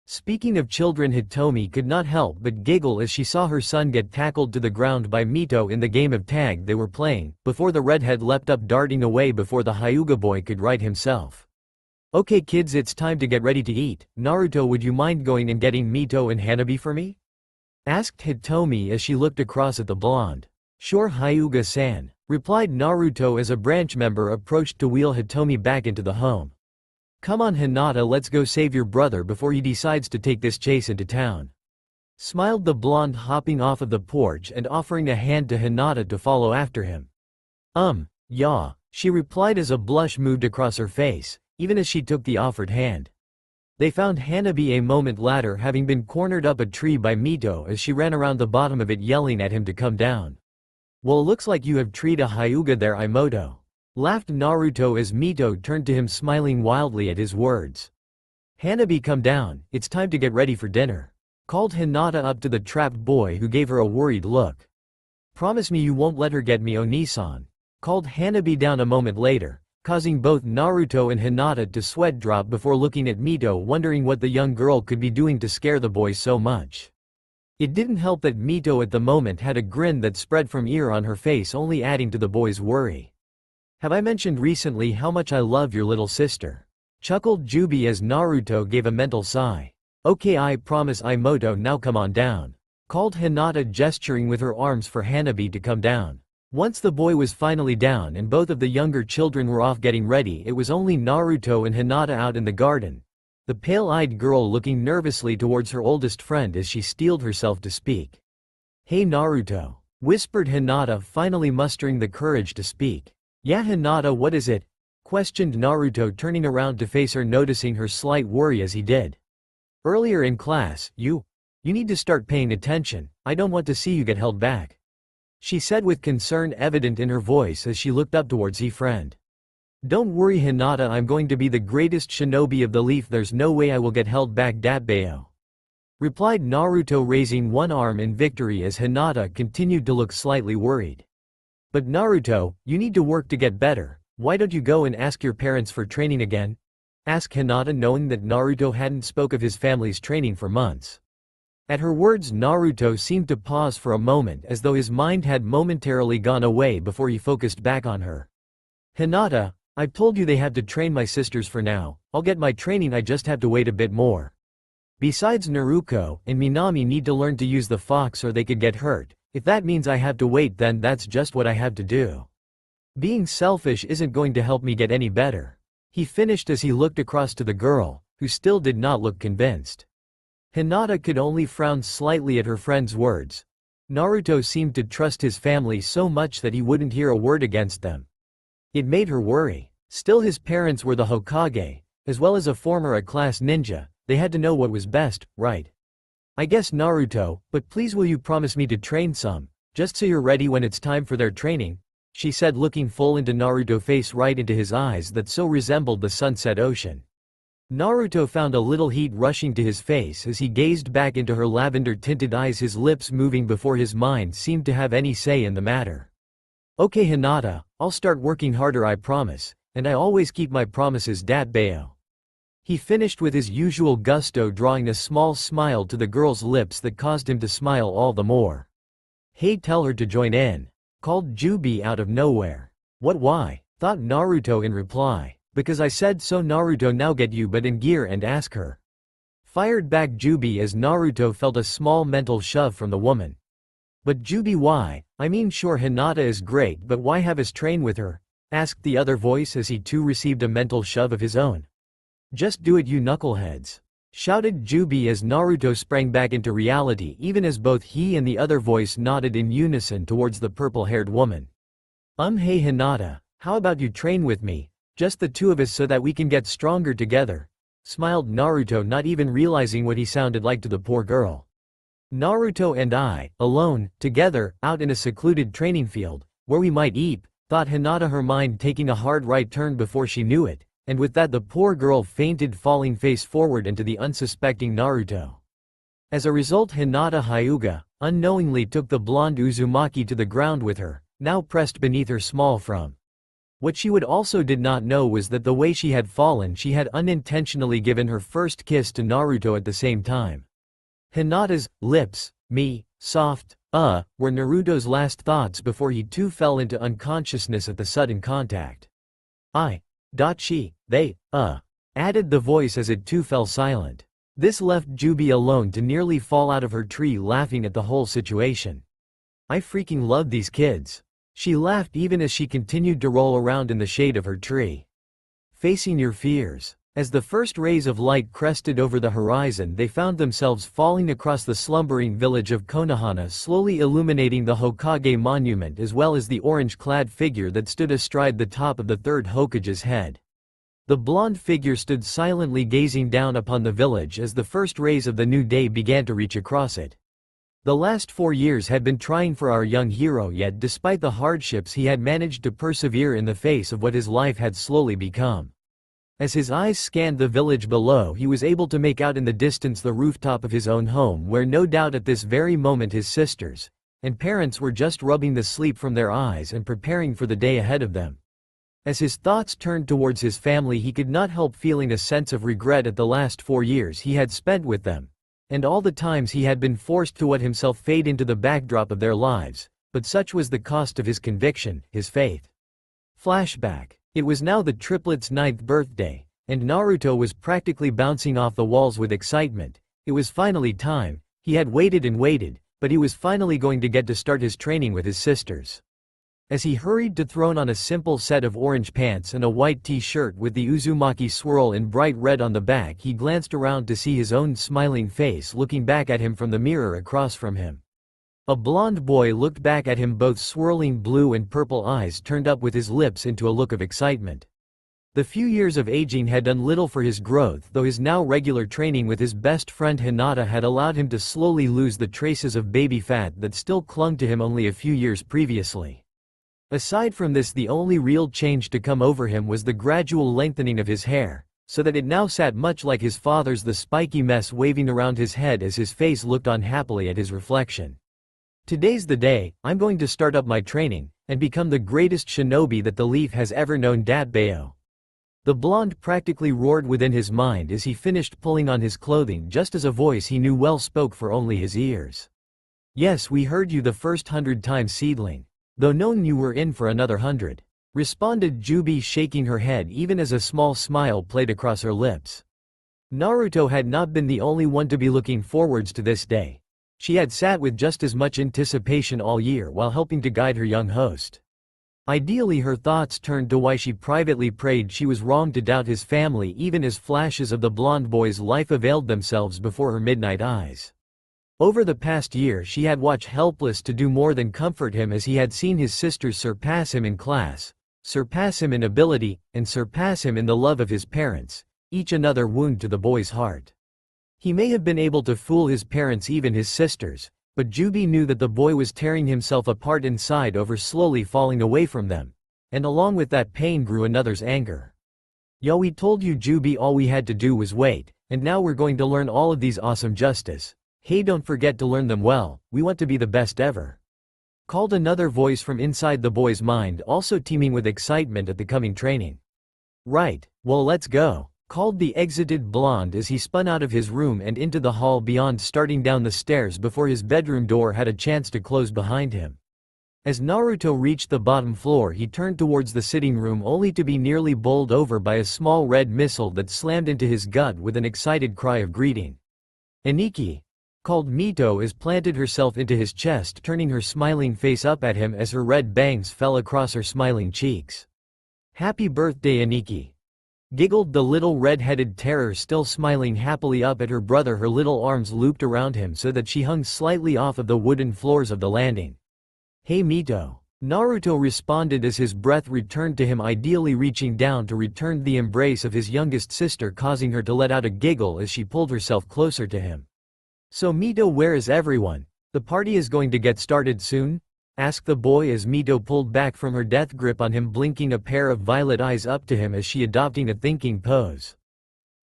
Speaking of children, Hitomi could not help but giggle as she saw her son get tackled to the ground by Mito in the game of tag they were playing, before the redhead leapt up, darting away before the Hyuga boy could right himself. "Okay kids, it's time to get ready to eat. Naruto, would you mind going and getting Mito and Hanabi for me?" asked Hitomi as she looked across at the blonde. "Sure, Hyuga-san," replied Naruto as a branch member approached to wheel Hitomi back into the home. "Come on Hinata, let's go save your brother before he decides to take this chase into town," smiled the blonde, hopping off of the porch and offering a hand to Hinata to follow after him. Yeah," she replied as a blush moved across her face, even as she took the offered hand. They found Hanabi a moment later, having been cornered up a tree by Mito as she ran around the bottom of it yelling at him to come down. "Well, looks like you have treed a Hyuga there, Imoto," laughed Naruto as Mito turned to him, smiling wildly at his words. "Hanabi, come down, it's time to get ready for dinner," called Hinata up to the trapped boy, who gave her a worried look. "Promise me you won't let her get me, Onisan," called Hanabi down a moment later, causing both Naruto and Hinata to sweat drop before looking at Mito, wondering what the young girl could be doing to scare the boy so much. It didn't help that Mito at the moment had a grin that spread from ear on her face, only adding to the boy's worry. "Have I mentioned recently how much I love your little sister?" chuckled Jubi as Naruto gave a mental sigh. "Okay, I promise Imoto, now come on down," called Hinata, gesturing with her arms for Hanabi to come down. Once the boy was finally down and both of the younger children were off getting ready, it was only Naruto and Hinata out in the garden, the pale-eyed girl looking nervously towards her oldest friend as she steeled herself to speak. "Hey Naruto," whispered Hinata, finally mustering the courage to speak. "Yeah Hinata, what is it?" questioned Naruto, turning around to face her, noticing her slight worry as he did. "Earlier in class, you need to start paying attention. I don't want to see you get held back," she said with concern evident in her voice as she looked up towards her friend. "Don't worry Hinata, I'm going to be the greatest shinobi of the leaf, there's no way I will get held back, Datbeo," replied Naruto, raising one arm in victory as Hinata continued to look slightly worried. "But Naruto, you need to work to get better, why don't you go and ask your parents for training again?" asked Hinata, knowing that Naruto hadn't spoke of his family's training for months. At her words, Naruto seemed to pause for a moment, as though his mind had momentarily gone away before he focused back on her. "Hinata, I've told you they have to train my sisters for now. I'll get my training, I just have to wait a bit more. Besides, Naruto and Minami need to learn to use the fox or they could get hurt. If that means I have to wait, then that's just what I have to do. Being selfish isn't going to help me get any better," he finished as he looked across to the girl, who still did not look convinced. Hinata could only frown slightly at her friend's words. Naruto seemed to trust his family so much that he wouldn't hear a word against them. It made her worry. Still, his parents were the Hokage, as well as a former A-class ninja. They had to know what was best, right? "I guess Naruto, but please will you promise me to train some, just so you're ready when it's time for their training?" she said, looking full into Naruto's face, right into his eyes that so resembled the sunset ocean. Naruto found a little heat rushing to his face as he gazed back into her lavender-tinted eyes, his lips moving before his mind seemed to have any say in the matter. "Okay Hinata, I'll start working harder, I promise, and I always keep my promises, Datbeo," he finished with his usual gusto, drawing a small smile to the girl's lips that caused him to smile all the more. "Hey, tell her to join in," called Jubi out of nowhere. "What, why?" thought Naruto in reply. "Because I said so Naruto, now get you but in gear and ask her," fired back Jubi as Naruto felt a small mental shove from the woman. "But Jubi, why? I mean, sure Hinata is great, but why have us train with her?" asked the other voice as he too received a mental shove of his own. "Just do it, you knuckleheads," shouted Jubi as Naruto sprang back into reality, even as both he and the other voice nodded in unison towards the purple-haired woman. Hey Hinata, how about you train with me? Just the two of us so that we can get stronger together," smiled Naruto, not even realizing what he sounded like to the poor girl. Naruto and I, alone, together, out in a secluded training field, where we might eat, thought Hinata, her mind taking a hard right turn before she knew it, and with that the poor girl fainted, falling face forward into the unsuspecting Naruto. As a result, Hinata Hyuga unknowingly took the blonde Uzumaki to the ground with her, now pressed beneath her small from. What she would also did not know was that the way she had fallen, she had unintentionally given her first kiss to Naruto at the same time. Hinata's lips, soft, were Naruto's last thoughts before he too fell into unconsciousness at the sudden contact. They, added the voice as it too fell silent. This left Jubi alone to nearly fall out of her tree, laughing at the whole situation. I freaking love these kids. She laughed even as she continued to roll around in the shade of her tree. Facing your fears. As the first rays of light crested over the horizon, they found themselves falling across the slumbering village of Konohana, slowly illuminating the Hokage monument as well as the orange-clad figure that stood astride the top of the third Hokage's head. The blonde figure stood silently gazing down upon the village as the first rays of the new day began to reach across it. The last 4 years had been trying for our young hero, yet despite the hardships he had managed to persevere in the face of what his life had slowly become. As his eyes scanned the village below, he was able to make out in the distance the rooftop of his own home, where no doubt at this very moment his sisters and parents were just rubbing the sleep from their eyes and preparing for the day ahead of them. As his thoughts turned towards his family, he could not help feeling a sense of regret at the last 4 years he had spent with them, and all the times he had been forced to let himself fade into the backdrop of their lives, but such was the cost of his conviction, his faith. Flashback. It was now the triplets' 9th birthday, and Naruto was practically bouncing off the walls with excitement. It was finally time. He had waited and waited, but he was finally going to get to start his training with his sisters. As he hurried to throw on a simple set of orange pants and a white t-shirt with the Uzumaki swirl in bright red on the back, he glanced around to see his own smiling face looking back at him from the mirror across from him. A blonde boy looked back at him, both swirling blue and purple eyes turned up with his lips into a look of excitement. The few years of aging had done little for his growth, though his now regular training with his best friend Hinata had allowed him to slowly lose the traces of baby fat that still clung to him only a few years previously. Aside from this, the only real change to come over him was the gradual lengthening of his hair, so that it now sat much like his father's, the spiky mess waving around his head as his face looked on happily at his reflection. Today's the day. I'm going to start up my training and become the greatest shinobi that the Leaf has ever known, Datbeo. The blonde practically roared within his mind as he finished pulling on his clothing, just as a voice he knew well spoke for only his ears. Yes, we heard you the first 100 times, seedling. Though knowing you were in for another 100. Responded Jubi, shaking her head even as a small smile played across her lips. Naruto had not been the only one to be looking forwards to this day. She had sat with just as much anticipation all year while helping to guide her young host. Ideally, her thoughts turned to why she privately prayed she was wrong to doubt his family, even as flashes of the blonde boy's life availed themselves before her midnight eyes. Over the past year she had watched helpless to do more than comfort him, as he had seen his sisters surpass him in class, surpass him in ability, and surpass him in the love of his parents, each another wound to the boy's heart. He may have been able to fool his parents, even his sisters, but Jubi knew that the boy was tearing himself apart inside over slowly falling away from them, and along with that pain grew another's anger. Yo, we told you, Jubi, all we had to do was wait, and now we're going to learn all of these awesome justice. Hey, don't forget to learn them well, we want to be the best ever. Called another voice from inside the boy's mind, also teeming with excitement at the coming training. Right, well let's go. Called the exited blonde as he spun out of his room and into the hall beyond, starting down the stairs before his bedroom door had a chance to close behind him. As Naruto reached the bottom floor, he turned towards the sitting room only to be nearly bowled over by a small red missile that slammed into his gut with an excited cry of greeting. Aniki! Called Mito as planted herself into his chest, turning her smiling face up at him as her red bangs fell across her smiling cheeks. Happy birthday, Aniki! Giggled the little red-headed terror, still smiling happily up at her brother, her little arms looped around him so that she hung slightly off of the wooden floors of the landing. Hey Mito! Naruto responded as his breath returned to him, ideally reaching down to return the embrace of his youngest sister, causing her to let out a giggle as she pulled herself closer to him. "So Mito, where is everyone? The party is going to get started soon?" asked the boy as Mito pulled back from her death grip on him, blinking a pair of violet eyes up to him as she adopting a thinking pose.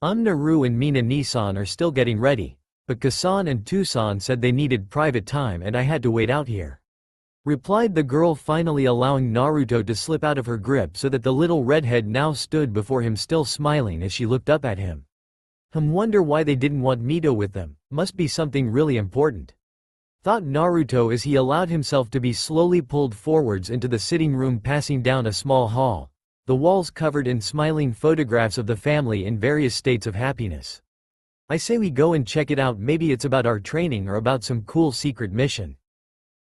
Naru and Mina-Nisan are still getting ready, but Kasan and Tucson said they needed private time and I had to wait out here," replied the girl, finally allowing Naruto to slip out of her grip so that the little redhead now stood before him, still smiling as she looked up at him. Wonder why they didn't want Mito with them, must be something really important," thought Naruto as he allowed himself to be slowly pulled forwards into the sitting room, passing down a small hall, the walls covered in smiling photographs of the family in various states of happiness. "I say we go and check it out, maybe it's about our training or about some cool secret mission,"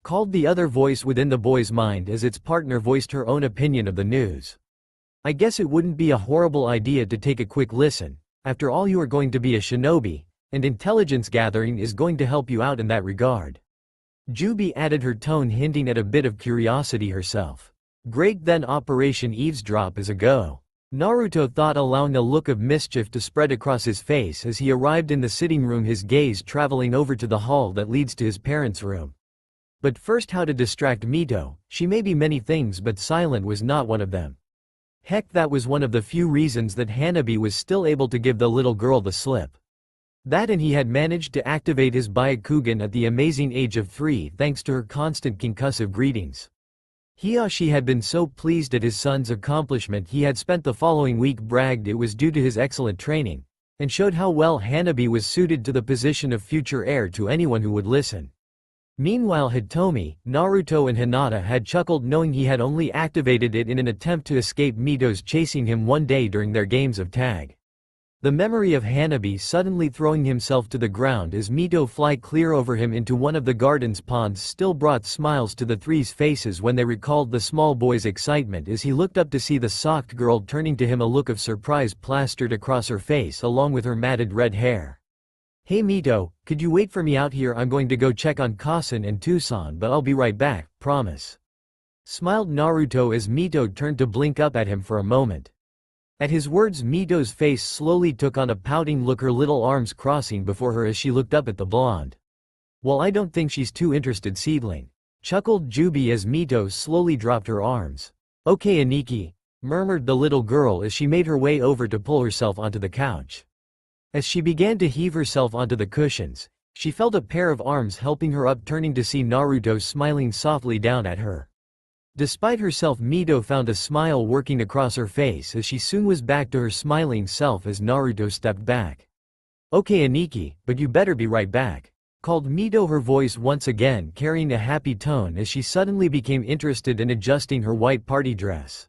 called the other voice within the boy's mind as its partner voiced her own opinion of the news. "I guess it wouldn't be a horrible idea to take a quick listen. After all, you are going to be a shinobi, and intelligence gathering is going to help you out in that regard." Jubi added, her tone hinting at a bit of curiosity herself. "Great, then Operation Eavesdrop is a go," Naruto thought, allowing a look of mischief to spread across his face as he arrived in the sitting room, his gaze traveling over to the hall that leads to his parents' room. But first, how to distract Mito. She may be many things, but silent was not one of them. Heck, that was one of the few reasons that Hanabi was still able to give the little girl the slip. That, and he had managed to activate his Byakugan at the amazing age of 3 thanks to her constant concussive greetings. Hiyashi had been so pleased at his son's accomplishment he had spent the following week bragged it was due to his excellent training, and showed how well Hanabi was suited to the position of future heir to anyone who would listen. Meanwhile, Hitomi, Naruto and Hinata had chuckled, knowing he had only activated it in an attempt to escape Mito's chasing him one day during their games of tag. The memory of Hanabi suddenly throwing himself to the ground as Mito fly clear over him into one of the garden's ponds still brought smiles to the three's faces when they recalled the small boy's excitement as he looked up to see the socked girl turning to him, a look of surprise plastered across her face along with her matted red hair. "Hey Mito, could you wait for me out here? I'm going to go check on Kasan and Tucson, but I'll be right back, promise," smiled Naruto as Mito turned to blink up at him for a moment. At his words, Mito's face slowly took on a pouting look, her little arms crossing before her as she looked up at the blonde. "Well, I don't think she's too interested, seedling," chuckled Jubi as Mito slowly dropped her arms. "Okay Aniki," murmured the little girl as she made her way over to pull herself onto the couch. As she began to heave herself onto the cushions, she felt a pair of arms helping her up, turning to see Naruto smiling softly down at her. Despite herself, Mito found a smile working across her face as she soon was back to her smiling self as Naruto stepped back. "Okay Aniki, but you better be right back," called Mito, her voice once again carrying a happy tone as she suddenly became interested in adjusting her white party dress.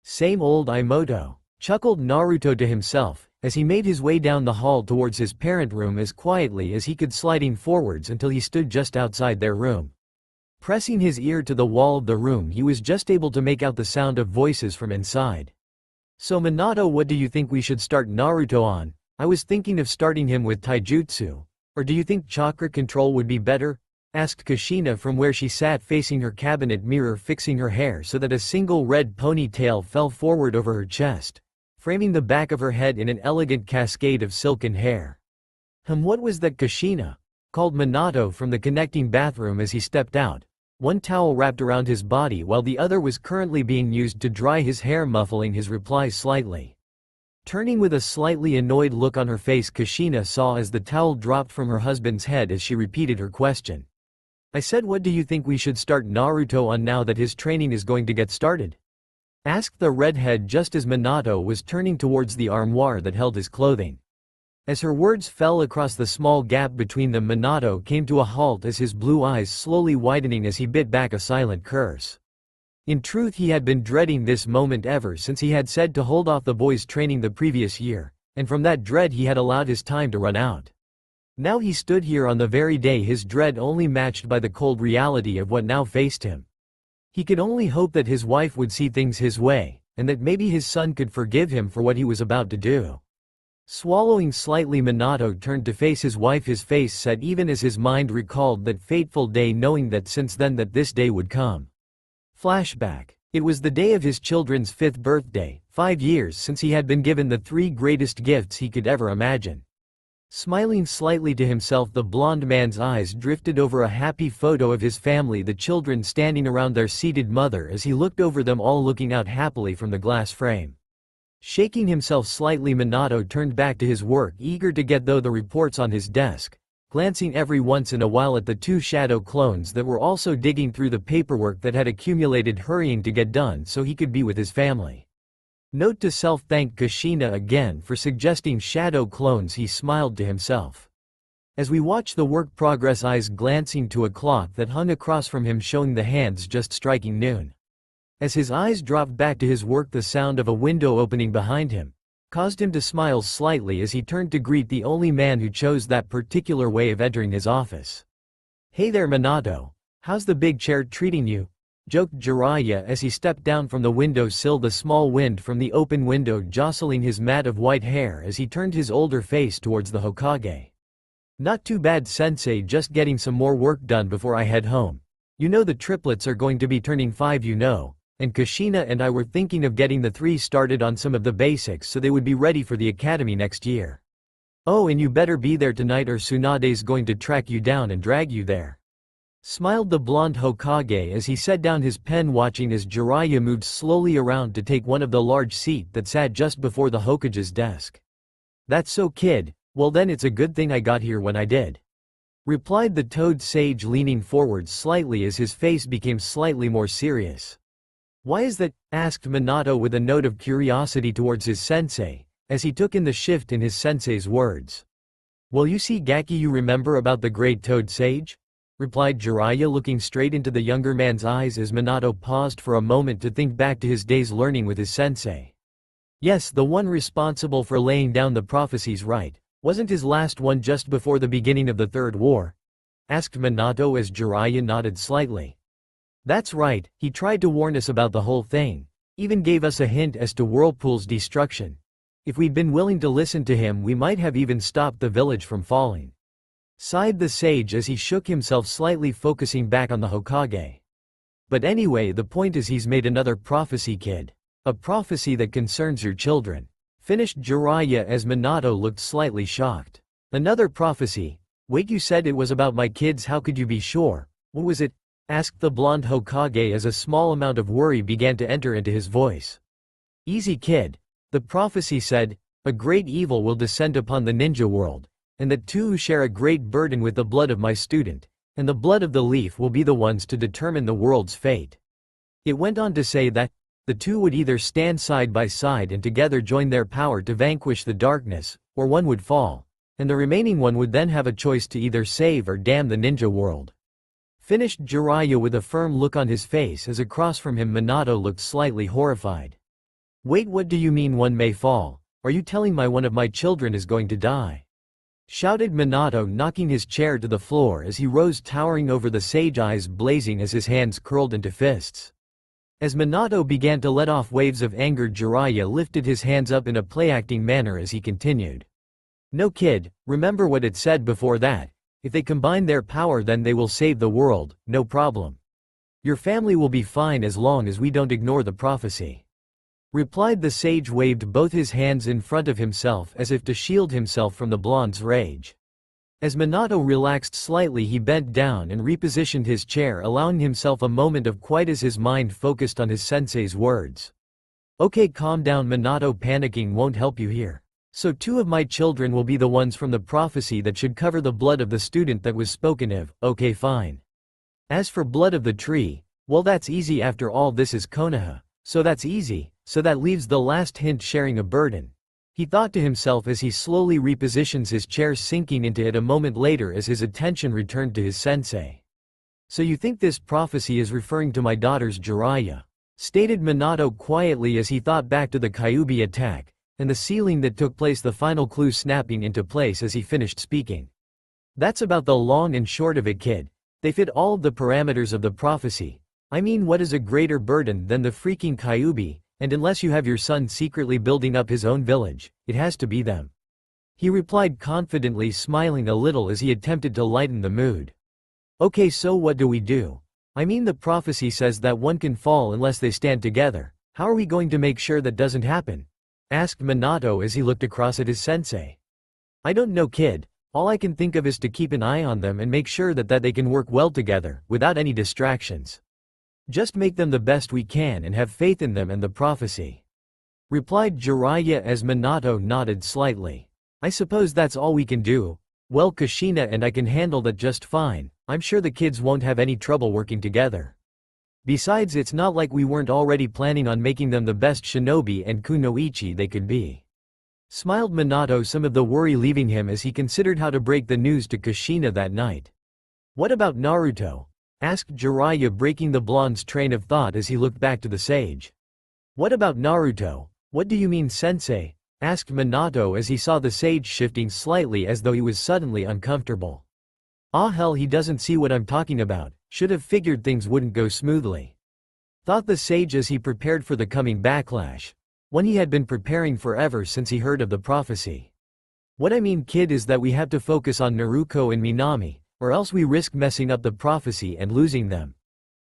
"Same old Imoto," chuckled Naruto to himself as he made his way down the hall towards his parent room as quietly as he could, sliding forwards until he stood just outside their room. Pressing his ear to the wall of the room, he was just able to make out the sound of voices from inside. "So Minato, what do you think we should start Naruto on? I was thinking of starting him with taijutsu. Or do you think chakra control would be better?" asked Kushina from where she sat facing her cabinet mirror, fixing her hair so that a single red ponytail fell forward over her chest, framing the back of her head in an elegant cascade of silken hair. What was that, Kushina?" called Minato from the connecting bathroom as he stepped out, one towel wrapped around his body while the other was currently being used to dry his hair, muffling his reply slightly. Turning with a slightly annoyed look on her face, Kushina saw as the towel dropped from her husband's head as she repeated her question. "I said, what do you think we should start Naruto on now that his training is going to get started?" asked the redhead just as Minato was turning towards the armoire that held his clothing. As her words fell across the small gap between them, Minato came to a halt as his blue eyes slowly widening as he bit back a silent curse. In truth, he had been dreading this moment ever since he had said to hold off the boys' training the previous year, and from that dread he had allowed his time to run out. Now he stood here on the very day his dread only matched by the cold reality of what now faced him. He could only hope that his wife would see things his way, and that maybe his son could forgive him for what he was about to do. Swallowing slightly, Minato turned to face his wife, his face set even as his mind recalled that fateful day, knowing that since then that this day would come. Flashback. It was the day of his children's 5th birthday, 5 years since he had been given the 3 greatest gifts he could ever imagine. Smiling slightly to himself, the blond man's eyes drifted over a happy photo of his family, the children standing around their seated mother as he looked over them all, looking out happily from the glass frame. Shaking himself slightly, Minato turned back to his work, eager to get through the reports on his desk, glancing every once in a while at the 2 shadow clones that were also digging through the paperwork that had accumulated, hurrying to get done so he could be with his family. Note to self: thanked Kushina again for suggesting shadow clones. He smiled to himself. As we watch the work progress, eyes glancing to a clock that hung across from him showing the hands just striking noon. As his eyes dropped back to his work, the sound of a window opening behind him caused him to smile slightly as he turned to greet the only man who chose that particular way of entering his office. "Hey there, Minato. How's the big chair treating you?" joked Jiraiya as he stepped down from the window sill, the small wind from the open window jostling his mat of white hair as he turned his older face towards the Hokage. "Not too bad, sensei, just getting some more work done before I head home. You know the triplets are going to be turning 5, and Kushina and I were thinking of getting the 3 started on some of the basics so they would be ready for the academy next year. Oh, and you better be there tonight or Tsunade's going to track you down and drag you there," smiled the blonde Hokage as he set down his pen, watching as Jiraiya moved slowly around to take one of the large seat that sat just before the Hokage's desk. "That's so, kid. Well then it's a good thing I got here when I did," replied the Toad Sage, leaning forward slightly as his face became slightly more serious. "Why is that?" asked Minato with a note of curiosity towards his sensei, as he took in the shift in his sensei's words. "Well, you see, Gaki, you remember about the great Toad Sage?" replied Jiraiya, looking straight into the younger man's eyes as Minato paused for a moment to think back to his days learning with his sensei. "Yes, the one responsible for laying down the prophecies, right? Wasn't his last one just before the beginning of the Third War?" asked Minato as Jiraiya nodded slightly. "That's right, he tried to warn us about the whole thing. Even gave us a hint as to Whirlpool's destruction. If we'd been willing to listen to him, we might have even stopped the village from falling," sighed the sage as he shook himself slightly, focusing back on the Hokage. "But anyway, the point is he's made another prophecy, kid. A prophecy that concerns your children," finished Jiraiya as Minato looked slightly shocked. "Another prophecy? Wait, you said it was about my kids, how could you be sure? What was it?" asked the blonde Hokage as a small amount of worry began to enter into his voice. "Easy, kid. The prophecy said, a great evil will descend upon the ninja world, and that 2 who share a great burden with the blood of my student, and the blood of the leaf will be the ones to determine the world's fate." It went on to say that the 2 would either stand side by side and together join their power to vanquish the darkness, or one would fall, and the remaining one would then have a choice to either save or damn the ninja world. Finished Jiraiya with a firm look on his face as across from him Minato looked slightly horrified. "Wait, what do you mean one may fall? Are you telling me one of my children is going to die?" shouted Minato, knocking his chair to the floor as he rose, towering over the sage, eyes blazing as his hands curled into fists. As Minato began to let off waves of anger, Jiraiya lifted his hands up in a play-acting manner as he continued. "No, kid, remember what it said before that. If they combine their power, then they will save the world, no problem. Your family will be fine as long as we don't ignore the prophecy," replied the sage, waved both his hands in front of himself as if to shield himself from the blonde's rage. As Minato relaxed slightly, he bent down and repositioned his chair, allowing himself a moment of quiet as his mind focused on his sensei's words. "Okay, calm down, Minato, panicking won't help you here. So 2 of my children will be the ones from the prophecy that should cover the blood of the student that was spoken of, okay fine. As for blood of the tree, well that's easy, after all this is Konoha, so that's easy, so that leaves the last hint, sharing a burden," he thought to himself as he slowly repositions his chair, sinking into it a moment later as his attention returned to his sensei. "So you think this prophecy is referring to my daughters, Jiraiya?" stated Minato quietly as he thought back to the Kyuubi attack, and the ceiling that took place, the final clue snapping into place as he finished speaking. "That's about the long and short of it, kid. They fit all of the parameters of the prophecy. I mean, what is a greater burden than the freaking Kyuubi, and unless you have your son secretly building up his own village, it has to be them," he replied confidently, smiling a little as he attempted to lighten the mood. "Okay, so what do we do? I mean, the prophecy says that one can fall unless they stand together. How are we going to make sure that doesn't happen? Asked Minato as he looked across at his sensei. I don't know, kid. All I can think of is to keep an eye on them and make sure that they can work well together, without any distractions. Just make them the best we can and have faith in them and the prophecy. Replied Jiraiya as Minato nodded slightly. I suppose that's all we can do. Well, Kushina and I can handle that just fine. I'm sure the kids won't have any trouble working together. Besides, it's not like we weren't already planning on making them the best shinobi and kunoichi they could be. Smiled Minato, some of the worry leaving him as he considered how to break the news to Kushina that night. What about Naruto? Asked Jiraiya, breaking the blonde's train of thought as he looked back to the sage. What about Naruto? What do you mean, sensei? Asked Minato as he saw the sage shifting slightly as though he was suddenly uncomfortable. Ah hell, he doesn't see what I'm talking about. Should have figured things wouldn't go smoothly. Thought the sage as he prepared for the coming backlash. One he had been preparing forever since he heard of the prophecy. What I mean, kid, is that we have to focus on Naruto and Minami, or else we risk messing up the prophecy and losing them.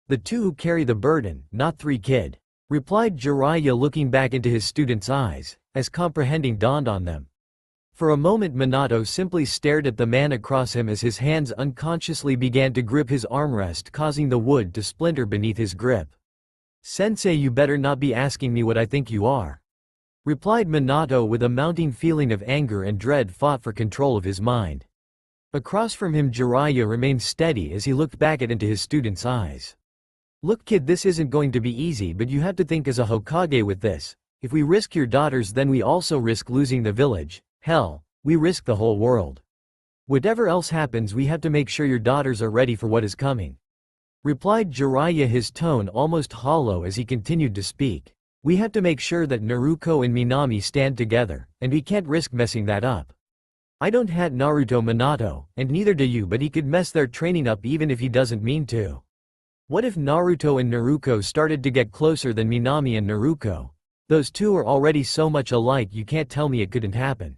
The two who carry the burden, not three, kid. Replied Jiraiya, looking back into his student's eyes, as comprehending dawned on them. For a moment Minato simply stared at the man across him as his hands unconsciously began to grip his armrest, causing the wood to splinter beneath his grip. Sensei, you better not be asking me what I think you are. Replied Minato with a mounting feeling of anger and dread fought for control of his mind. Across from him Jiraiya remained steady as he looked back into his student's eyes. Look, kid, this isn't going to be easy, but you have to think as a Hokage with this. If we risk your daughters, then we also risk losing the village. Hell, we risk the whole world. Whatever else happens, we have to make sure your daughters are ready for what is coming. Replied Jiraiya, his tone almost hollow as he continued to speak. We have to make sure that Naruto and Minami stand together, and we can't risk messing that up. I don't hate Naruto, Minato, and neither do you, but he could mess their training up even if he doesn't mean to. What if Naruto and Naruto started to get closer than Minami and Naruto? Those two are already so much alike, you can't tell me it couldn't happen.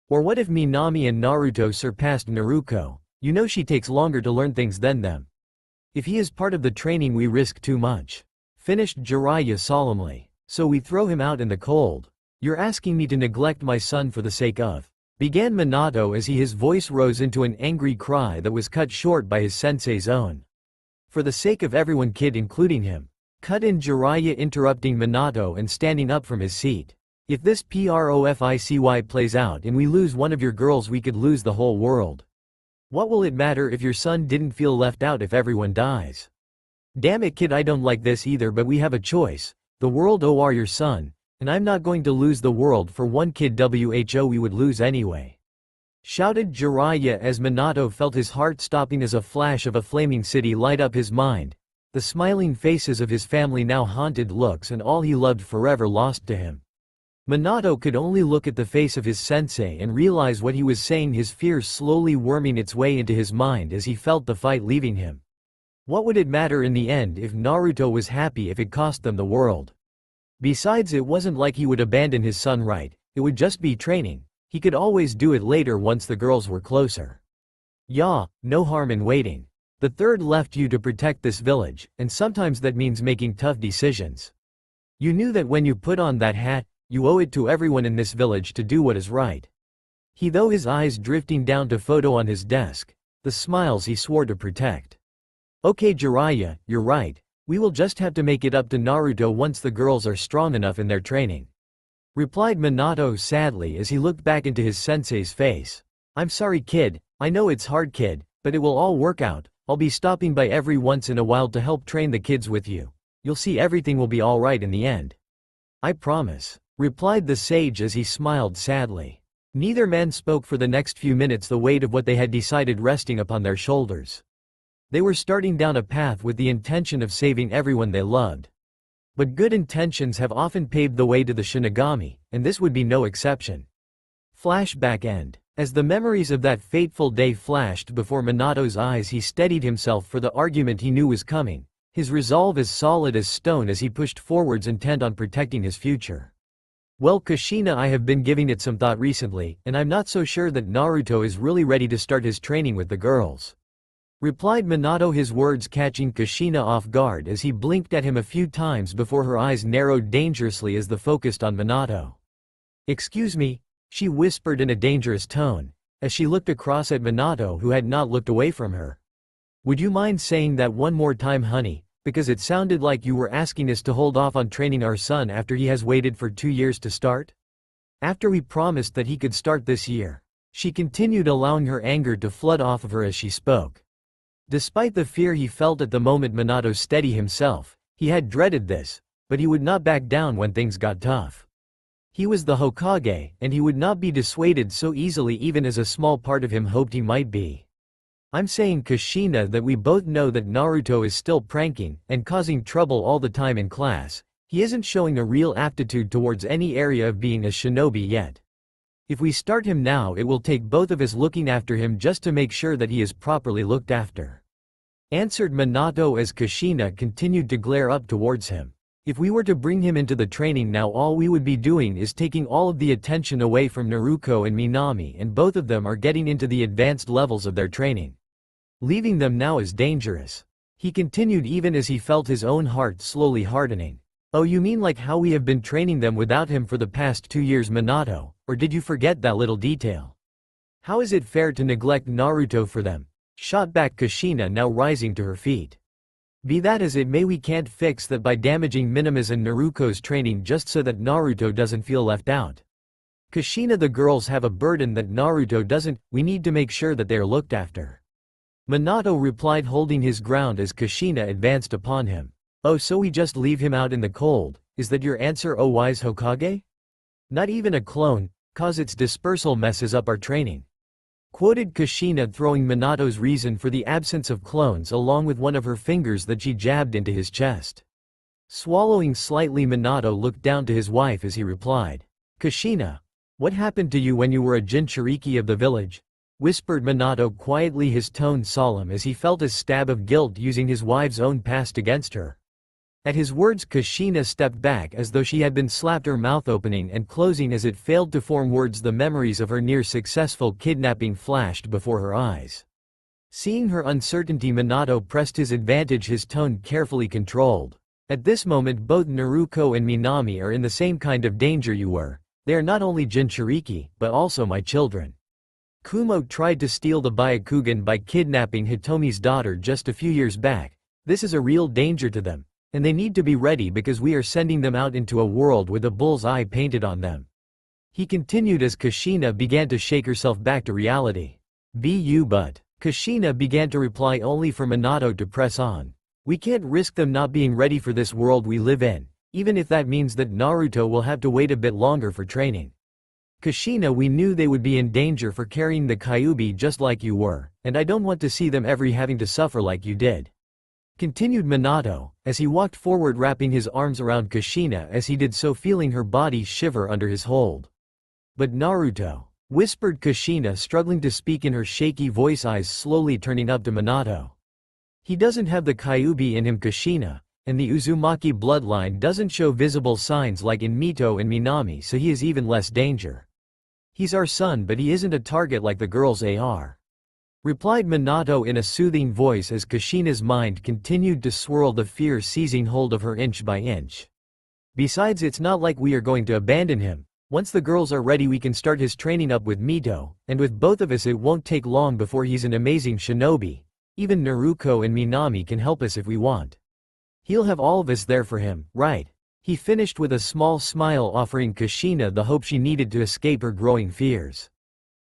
Or what if Minami and Naruto surpassed Naruto? You know she takes longer to learn things than them. If he is part of the training, we risk too much. Finished Jiraiya solemnly. So we throw him out in the cold. You're asking me to neglect my son for the sake of... began Minato as his voice rose into an angry cry that was cut short by his sensei's own. For the sake of everyone, kid, including him. Cut in Jiraiya, interrupting Minato and standing up from his seat. If this PROFICY plays out and we lose one of your girls, we could lose the whole world. What will it matter if your son didn't feel left out if everyone dies? Damn it, kid, I don't like this either, but we have a choice. The world or your son, and I'm not going to lose the world for one kid. Who we would lose anyway. Shouted Jiraiya as Minato felt his heart stopping as a flash of a flaming city light up his mind. The smiling faces of his family now haunted looks, and all he loved forever lost to him. Minato could only look at the face of his sensei and realize what he was saying, his fears slowly worming its way into his mind as he felt the fight leaving him. What would it matter in the end if Naruto was happy if it cost them the world? Besides, it wasn't like he would abandon his son, right? It would just be training. He could always do it later once the girls were closer. Yeah, no harm in waiting. The third left you to protect this village, and sometimes that means making tough decisions. You knew that when you put on that hat, you owe it to everyone in this village to do what is right. He, though his eyes drifting down to photo on his desk, the smiles he swore to protect. Okay Jiraiya, you're right. We will just have to make it up to Naruto once the girls are strong enough in their training. Replied Minato sadly as he looked back into his sensei's face. I'm sorry, kid. I know it's hard, kid, but it will all work out. I'll be stopping by every once in a while to help train the kids with you. You'll see everything will be alright in the end. I promise. Replied the sage as he smiled sadly. Neither man spoke for the next few minutes, the weight of what they had decided resting upon their shoulders. They were starting down a path with the intention of saving everyone they loved. But good intentions have often paved the way to the Shinigami, and this would be no exception. Flashback end. As the memories of that fateful day flashed before Minato's eyes, he steadied himself for the argument he knew was coming, his resolve as solid as stone as he pushed forwards, intent on protecting his future. Well, Kushina, I have been giving it some thought recently, and I'm not so sure that Naruto is really ready to start his training with the girls. replied Minato, his words catching Kushina off guard as he blinked at him a few times before her eyes narrowed dangerously as they focused on Minato. "Excuse me," she whispered in a dangerous tone, as she looked across at Minato, who had not looked away from her. "Would you mind saying that one more time, honey, because it sounded like you were asking us to hold off on training our son after he has waited for 2 years to start? After we promised that he could start this year." She continued, allowing her anger to flood off of her as she spoke. Despite the fear he felt at the moment Minato steady himself, he had dreaded this, but he would not back down when things got tough. He was the Hokage, and he would not be dissuaded so easily even as a small part of him hoped he might be. "I'm saying, Kushina, that we both know that Naruto is still pranking and causing trouble all the time in class. He isn't showing a real aptitude towards any area of being a shinobi yet. If we start him now, it will take both of us looking after him just to make sure that he is properly looked after," answered Minato as Kushina continued to glare up towards him. "If we were to bring him into the training now, all we would be doing is taking all of the attention away from Naruto and Minami, and both of them are getting into the advanced levels of their training. Leaving them now is dangerous," he continued even as he felt his own heart slowly hardening. "Oh, you mean like how we have been training them without him for the past 2 years, Minato, or did you forget that little detail? How is it fair to neglect Naruto for them?" shot back Kushina, now rising to her feet. "Be that as it may, we can't fix that by damaging Miname's and Naruto's training just so that Naruto doesn't feel left out. Kushina, the girls have a burden that Naruto doesn't, we need to make sure that they are looked after," Minato replied, holding his ground as Kushina advanced upon him. "Oh, so we just leave him out in the cold, is that your answer, oh wise Hokage? Not even a clone, cause its dispersal messes up our training," quoted Kushina, throwing Minato's reason for the absence of clones along with one of her fingers that she jabbed into his chest. Swallowing slightly, Minato looked down to his wife as he replied. "Kushina, what happened to you when you were a Jinchuriki of the village?" whispered Minato quietly, his tone solemn as he felt a stab of guilt using his wife's own past against her. At his words, Kushina stepped back as though she had been slapped, her mouth opening and closing as it failed to form words. The memories of her near-successful kidnapping flashed before her eyes. Seeing her uncertainty, Minato pressed his advantage, his tone carefully controlled. "At this moment both Naruto and Minami are in the same kind of danger you were. They are not only Jinchuriki, but also my children. Kumo tried to steal the Byakugan by kidnapping Hitomi's daughter just a few years back. This is a real danger to them. And they need to be ready because we are sending them out into a world with a bull's eye painted on them," he continued as Kushina began to shake herself back to reality. But Kushina began to reply, only for Minato to press on. "We can't risk them not being ready for this world we live in, even if that means that Naruto will have to wait a bit longer for training. Kushina, we knew they would be in danger for carrying the Kyuubi just like you were, and I don't want to see them ever having to suffer like you did," continued Minato, as he walked forward, wrapping his arms around Kushina as he did so, feeling her body shiver under his hold. "But Naruto," whispered Kushina, struggling to speak in her shaky voice, eyes slowly turning up to Minato. "He doesn't have the Kyuubi in him, Kushina, and the Uzumaki bloodline doesn't show visible signs like in Mito and Minami, so he is even less danger. He's our son, but he isn't a target like the girls are," replied Minato in a soothing voice as Kushina's mind continued to swirl, the fear seizing hold of her inch by inch. "Besides, it's not like we are going to abandon him. Once the girls are ready, we can start his training up with Mito, and with both of us it won't take long before he's an amazing shinobi. Even Naruto and Minami can help us if we want. He'll have all of us there for him, right?" he finished with a small smile, offering Kushina the hope she needed to escape her growing fears.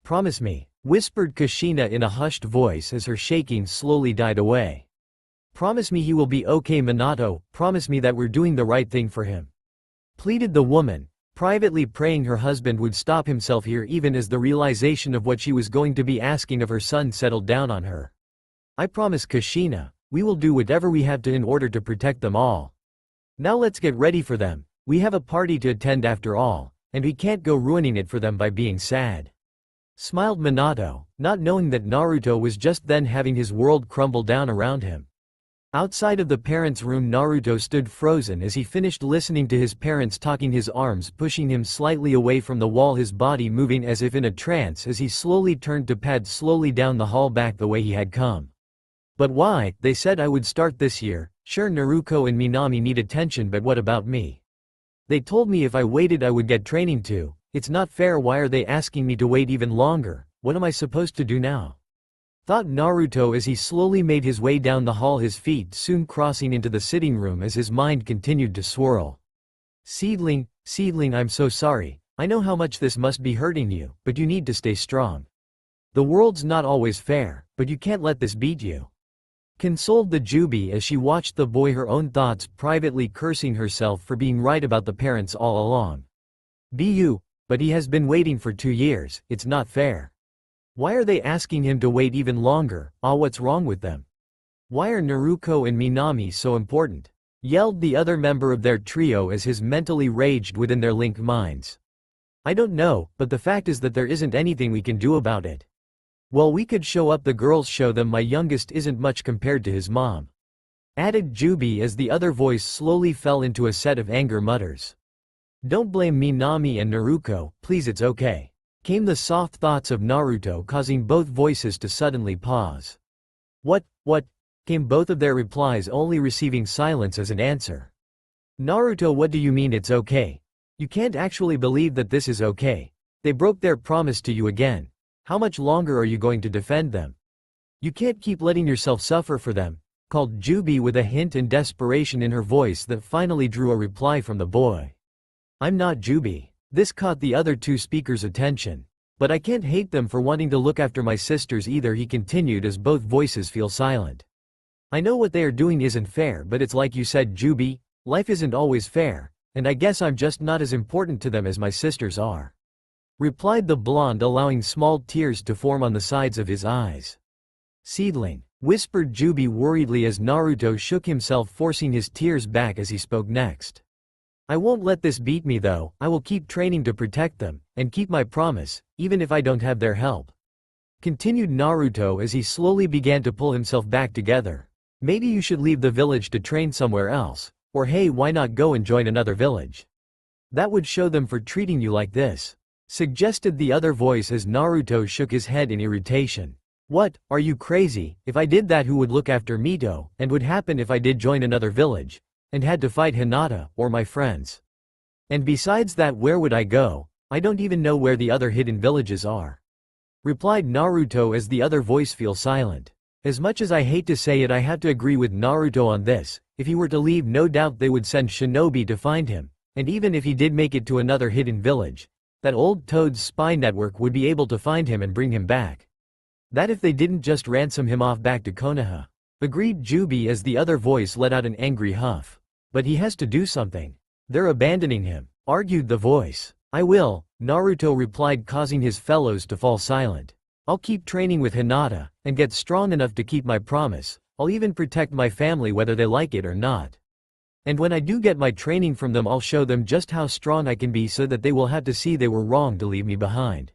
"Promise me," whispered Kushina in a hushed voice as her shaking slowly died away. "Promise me he will be okay, Minato, promise me that we're doing the right thing for him," pleaded the woman, privately praying her husband would stop himself here even as the realization of what she was going to be asking of her son settled down on her. "I promise, Kushina, we will do whatever we have to in order to protect them all. Now let's get ready for them, we have a party to attend after all, and we can't go ruining it for them by being sad," smiled Minato, not knowing that Naruto was just then having his world crumble down around him. Outside of the parents' room, Naruto stood frozen as he finished listening to his parents talking, his arms pushing him slightly away from the wall, his body moving as if in a trance as he slowly turned to pad slowly down the hall back the way he had come. But why? They said I would start this year. Sure, Naruto and Minami need attention, but what about me? They told me if I waited I would get training too. It's not fair. Why are they asking me to wait even longer? What am I supposed to do now? Thought Naruto as he slowly made his way down the hall, his feet soon crossing into the sitting room as his mind continued to swirl. Seedling, I'm so sorry. I know how much this must be hurting you, but you need to stay strong. The world's not always fair, but you can't let this beat you. Consoled the Jubi as she watched the boy, her own thoughts privately cursing herself for being right about the parents all along. But he has been waiting for 2 years, it's not fair. Why are they asking him to wait even longer? What's wrong with them? Why are Naruto and Minami so important? Yelled the other member of their trio as his mentally raged within their linked minds. I don't know, but the fact is that there isn't anything we can do about it. Well, we could show up, the girls show them my youngest isn't much compared to his mom. Added Jubi as the other voice slowly fell into a set of anger mutters. Don't blame Minami and Naruto, please, it's okay. Came the soft thoughts of Naruto, causing both voices to suddenly pause. What? Came both of their replies, only receiving silence as an answer. Naruto, what do you mean it's okay? You can't actually believe that this is okay. They broke their promise to you again. How much longer are you going to defend them? You can't keep letting yourself suffer for them, called Jubi with a hint and desperation in her voice that finally drew a reply from the boy. I'm not Jubi. This caught the other two speakers' attention. But I can't hate them for wanting to look after my sisters either, he continued as both voices feel silent. I know what they are doing isn't fair, but it's like you said, Jubi, life isn't always fair, and I guess I'm just not as important to them as my sisters are. Replied the blonde, allowing small tears to form on the sides of his eyes. Seedling, whispered Jubi worriedly as Naruto shook himself, forcing his tears back as he spoke next. I won't let this beat me though, I will keep training to protect them, and keep my promise, even if I don't have their help. Continued Naruto as he slowly began to pull himself back together. Maybe you should leave the village to train somewhere else, or hey, why not go and join another village? That would show them for treating you like this. Suggested the other voice as Naruto shook his head in irritation. What, are you crazy? If I did that, who would look after Mito, and would happen if I did join another village, and had to fight Hinata, or my friends? And besides that, where would I go? I don't even know where the other hidden villages are. Replied Naruto as the other voice fell silent. As much as I hate to say it, I have to agree with Naruto on this. If he were to leave, no doubt they would send shinobi to find him, and even if he did make it to another hidden village, that old Toad's spy network would be able to find him and bring him back. That if they didn't just ransom him off back to Konoha. Agreed Jubi as the other voice let out an angry huff. But he has to do something. They're abandoning him, argued the voice. I will, Naruto replied, causing his fellows to fall silent. I'll keep training with Hinata, and get strong enough to keep my promise. I'll even protect my family whether they like it or not. And when I do get my training from them, I'll show them just how strong I can be so that they will have to see they were wrong to leave me behind.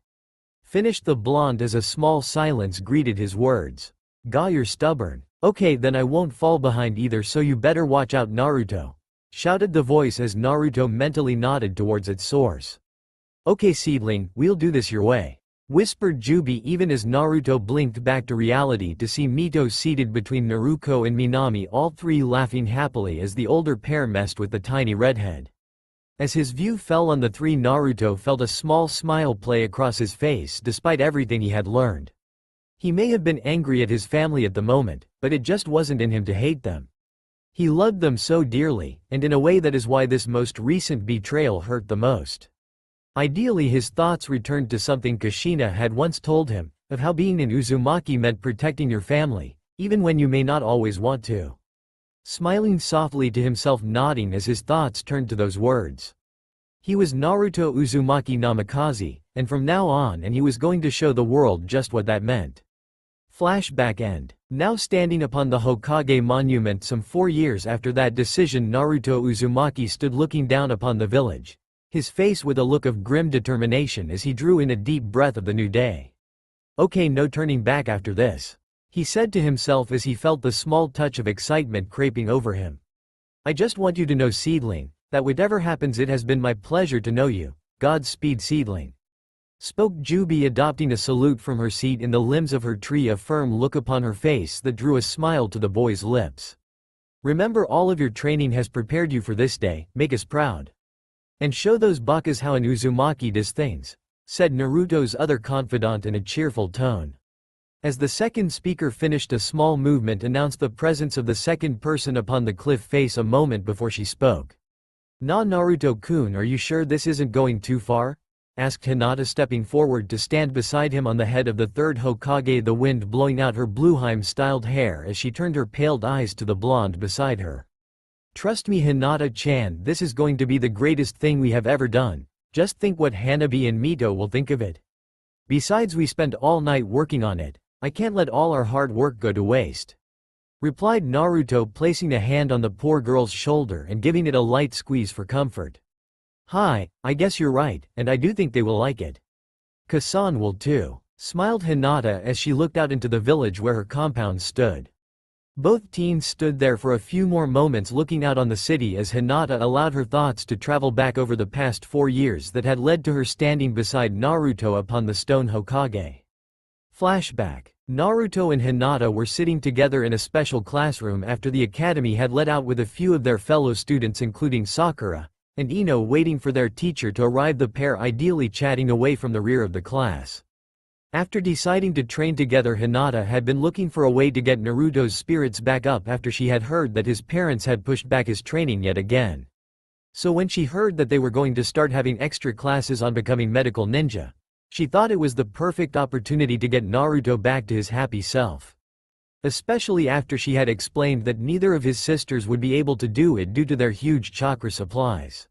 Finished the blonde as a small silence greeted his words. Ga, you're stubborn. Okay, then I won't fall behind either, so you better watch out, Naruto. Shouted the voice as Naruto mentally nodded towards its source. Okay, seedling, we'll do this your way. Whispered Jubi even as Naruto blinked back to reality to see Mito seated between Naruto and Minami, all three laughing happily as the older pair messed with the tiny redhead. As his view fell on the three, Naruto felt a small smile play across his face despite everything he had learned. He may have been angry at his family at the moment, but it just wasn't in him to hate them. He loved them so dearly, and in a way that is why this most recent betrayal hurt the most. Ideally, his thoughts returned to something Kushina had once told him, of how being in Uzumaki meant protecting your family, even when you may not always want to. Smiling softly to himself, nodding as his thoughts turned to those words. He was Naruto Uzumaki Namikaze, and from now on he was going to show the world just what that meant. Flashback end. Now standing upon the Hokage monument some 4 years after that decision, Naruto Uzumaki stood looking down upon the village, his face with a look of grim determination as he drew in a deep breath of the new day. Okay, no turning back after this, he said to himself as he felt the small touch of excitement creeping over him. I just want you to know, seedling, that whatever happens, it has been my pleasure to know you. Godspeed, seedling. spoke Jubi, adopting a salute from her seat in the limbs of her tree, a firm look upon her face that drew a smile to the boy's lips. Remember, all of your training has prepared you for this day, make us proud. And show those bakas how an Uzumaki does things, said Naruto's other confidant in a cheerful tone. As the second speaker finished, a small movement announced the presence of the second person upon the cliff face a moment before she spoke. Naruto-kun, are you sure this isn't going too far? Asked Hinata, stepping forward to stand beside him on the head of the third Hokage, the wind blowing out her Blueheim-styled hair as she turned her paled eyes to the blonde beside her. Trust me, Hinata-chan, this is going to be the greatest thing we have ever done. Just think what Hanabi and Mito will think of it. Besides, we spent all night working on it. I can't let all our hard work go to waste, replied Naruto, placing a hand on the poor girl's shoulder and giving it a light squeeze for comfort. Hi, I guess you're right, and I do think they will like it. Kasan will too, smiled Hinata as she looked out into the village where her compound stood. Both teens stood there for a few more moments looking out on the city as Hinata allowed her thoughts to travel back over the past 4 years that had led to her standing beside Naruto upon the stone Hokage. Flashback. Naruto and Hinata were sitting together in a special classroom after the academy had let out with a few of their fellow students including Sakura and Ino waiting for their teacher to arrive, the pair ideally chatting away from the rear of the class. After deciding to train together, Hinata had been looking for a way to get Naruto's spirits back up after she had heard that his parents had pushed back his training yet again. So when she heard that they were going to start having extra classes on becoming medical ninja, she thought it was the perfect opportunity to get Naruto back to his happy self. Especially after she had explained that neither of his sisters would be able to do it due to their huge chakra supplies.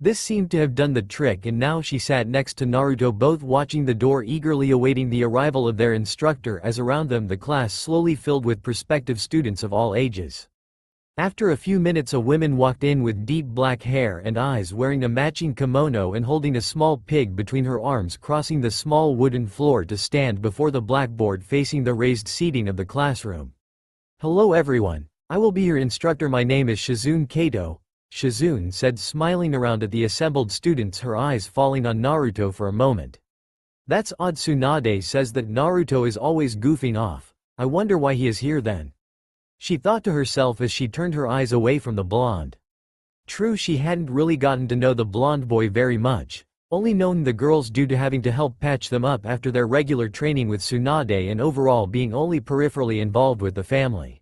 This seemed to have done the trick, and now she sat next to Naruto, both watching the door, eagerly awaiting the arrival of their instructor, as around them the class slowly filled with prospective students of all ages. After a few minutes, a woman walked in with deep black hair and eyes, wearing a matching kimono and holding a small pig between her arms, crossing the small wooden floor to stand before the blackboard facing the raised seating of the classroom. Hello everyone, I will be your instructor. My name is Shizune Kato, Shizune said, smiling around at the assembled students, her eyes falling on Naruto for a moment. That's odd. Tsunade says that Naruto is always goofing off. I wonder why he is here then. She thought to herself as she turned her eyes away from the blonde. True, she hadn't really gotten to know the blonde boy very much, only known the girls due to having to help patch them up after their regular training with Tsunade and overall being only peripherally involved with the family.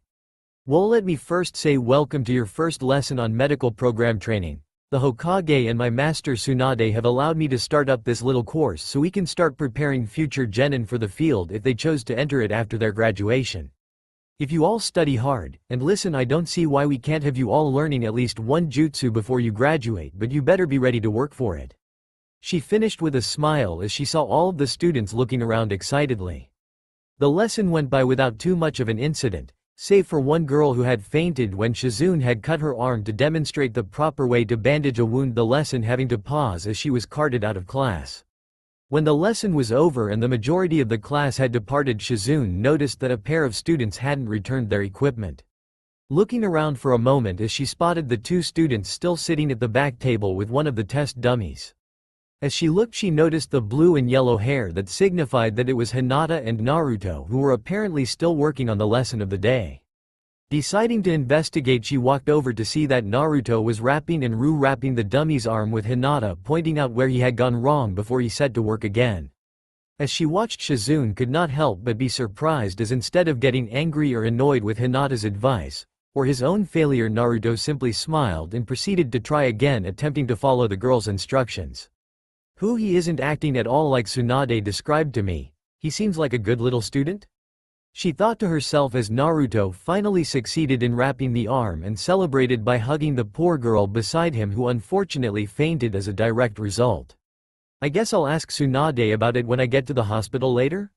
Well, let me first say welcome to your first lesson on medical program training. The Hokage and my master Tsunade have allowed me to start up this little course so we can start preparing future genin for the field if they chose to enter it after their graduation. If you all study hard and listen, I don't see why we can't have you all learning at least one jutsu before you graduate, but you better be ready to work for it. She finished with a smile as she saw all of the students looking around excitedly. The lesson went by without too much of an incident, save for one girl who had fainted when Shizune had cut her arm to demonstrate the proper way to bandage a wound, the lesson having to pause as she was carted out of class. When the lesson was over and the majority of the class had departed, Shizune noticed that a pair of students hadn't returned their equipment. Looking around for a moment as she spotted the two students still sitting at the back table with one of the test dummies. As she looked, she noticed the blue and yellow hair that signified that it was Hinata and Naruto, who were apparently still working on the lesson of the day. Deciding to investigate, she walked over to see that Naruto was wrapping and re-wrapping the dummy's arm, with Hinata pointing out where he had gone wrong before he set to work again. As she watched, Shizune could not help but be surprised as instead of getting angry or annoyed with Hinata's advice, or his own failure, Naruto simply smiled and proceeded to try again, attempting to follow the girl's instructions. He isn't acting at all like Tsunade described to me. He seems like a good little student? She thought to herself as Naruto finally succeeded in wrapping the arm and celebrated by hugging the poor girl beside him, who unfortunately fainted as a direct result. I guess I'll ask Tsunade about it when I get to the hospital later?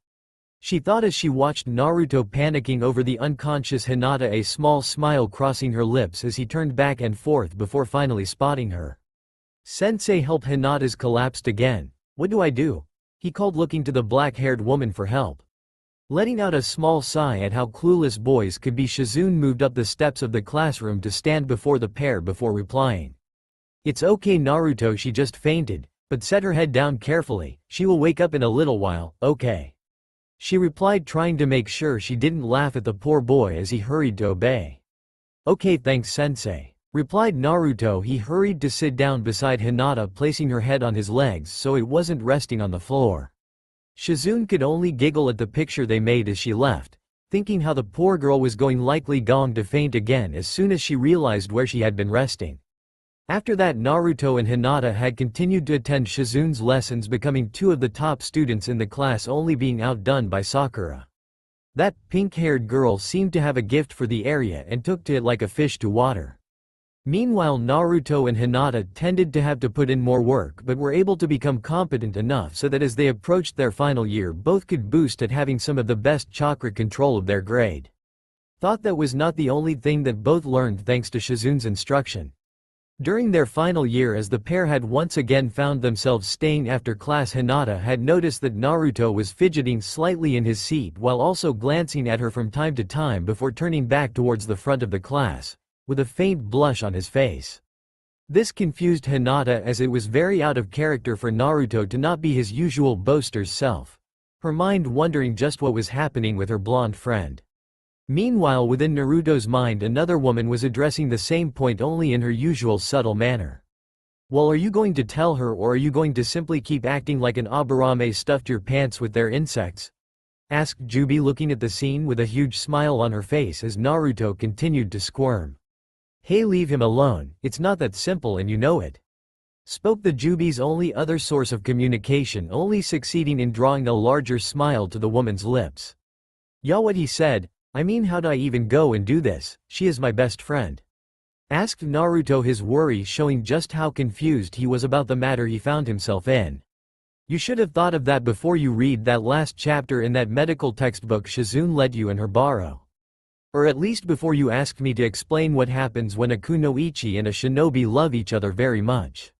She thought as she watched Naruto panicking over the unconscious Hinata, a small smile crossing her lips as he turned back and forth before finally spotting her. Sensei, help! Hinata's collapsed again. What do I do? He called, looking to the black-haired woman for help. Letting out a small sigh at how clueless boys could be, Shizune moved up the steps of the classroom to stand before the pair before replying. It's okay, Naruto, she just fainted. But set her head down carefully, she will wake up in a little while, okay? She replied, trying to make sure she didn't laugh at the poor boy as he hurried to obey. Okay, thanks sensei, replied Naruto. He hurried to sit down beside Hinata, placing her head on his legs so it wasn't resting on the floor. Shizune could only giggle at the picture they made as she left, thinking how the poor girl was likely going to faint again as soon as she realized where she had been resting. After that, Naruto and Hinata had continued to attend Shizune's lessons, becoming two of the top students in the class, only being outdone by Sakura. That pink-haired girl seemed to have a gift for the area and took to it like a fish to water. Meanwhile, Naruto and Hinata tended to have to put in more work but were able to become competent enough so that as they approached their final year, both could boast at having some of the best chakra control of their grade. Thought that was not the only thing that both learned thanks to Shizune's instruction. During their final year, as the pair had once again found themselves staying after class, Hinata had noticed that Naruto was fidgeting slightly in his seat while also glancing at her from time to time before turning back towards the front of the class, with a faint blush on his face. This confused Hinata as it was very out of character for Naruto to not be his usual boaster's self, her mind wondering just what was happening with her blonde friend. Meanwhile, within Naruto's mind, another woman was addressing the same point, only in her usual subtle manner. Well, are you going to tell her, or are you going to simply keep acting like an Aburame stuffed your pants with their insects? Asked Jubi, looking at the scene with a huge smile on her face as Naruto continued to squirm. Hey, leave him alone, it's not that simple and you know it. Spoke the Jubi's only other source of communication, only succeeding in drawing a larger smile to the woman's lips. Yeah, what he said. I mean, how'd I even go and do this? She is my best friend. Asked Naruto, his worry showing just how confused he was about the matter he found himself in. You should have thought of that before you read that last chapter in that medical textbook Shizune let you and her borrow. Or at least before you asked me to explain what happens when a kunoichi and a shinobi love each other very much.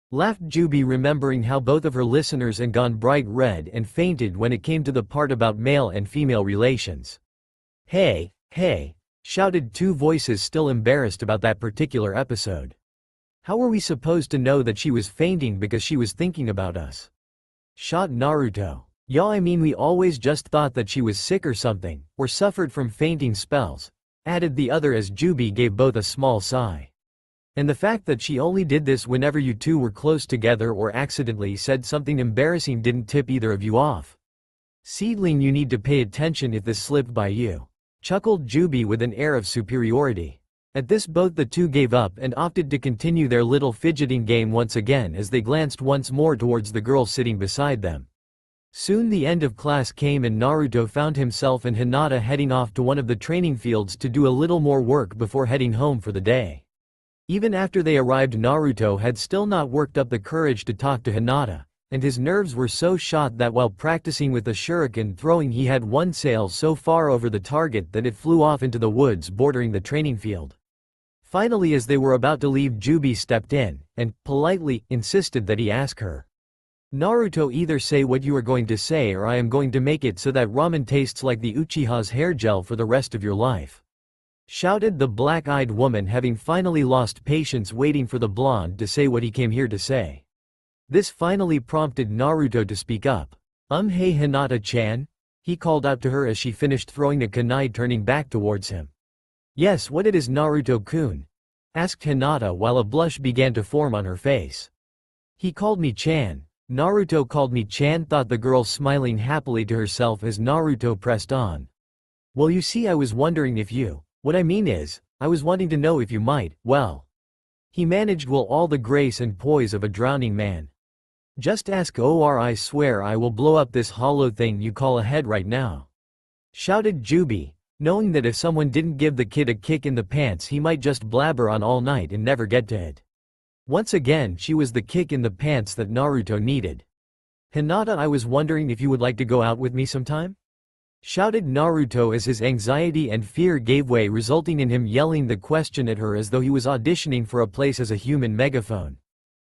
Laughed Jubi, remembering how both of her listeners had gone bright red and fainted when it came to the part about male and female relations. Hey, hey, shouted two voices, still embarrassed about that particular episode. How were we supposed to know that she was fainting because she was thinking about us? Shot Naruto. Yeah, I mean, we always just thought that she was sick or something, or suffered from fainting spells, added the other as Jubi gave both a small sigh. And the fact that she only did this whenever you two were close together or accidentally said something embarrassing didn't tip either of you off. Seedling, you need to pay attention if this slipped by you. Chuckled Jubi with an air of superiority. At this, both the two gave up and opted to continue their little fidgeting game once again as they glanced once more towards the girl sitting beside them. Soon the end of class came and Naruto found himself and Hinata heading off to one of the training fields to do a little more work before heading home for the day. Even after they arrived, Naruto had still not worked up the courage to talk to Hinata, and his nerves were so shot that while practicing with the shuriken throwing, he had one sail so far over the target that it flew off into the woods bordering the training field. Finally, as they were about to leave, Jubi stepped in and, politely, insisted that he ask her. Naruto, either say what you are going to say or I am going to make it so that ramen tastes like the Uchiha's hair gel for the rest of your life. Shouted the black-eyed woman, having finally lost patience waiting for the blonde to say what he came here to say. This finally prompted Naruto to speak up. Hey Hinata-chan? He called out to her as she finished throwing a kunai, turning back towards him. Yes, what it is, Naruto-kun? Asked Hinata while a blush began to form on her face. He called me Chan. Naruto called me Chan, thought the girl, smiling happily to herself as Naruto pressed on. Well, you see, I was wondering if you, what I mean is, I was wanting to know if you might, well. He managed with all the grace and poise of a drowning man. Just ask, or I swear I will blow up this hollow thing you call a head right now. Shouted Jubi, knowing that if someone didn't give the kid a kick in the pants he might just blabber on all night and never get to it. Once again, she was the kick in the pants that Naruto needed. Hinata, I was wondering if you would like to go out with me sometime? Shouted Naruto as his anxiety and fear gave way, resulting in him yelling the question at her as though he was auditioning for a place as a human megaphone.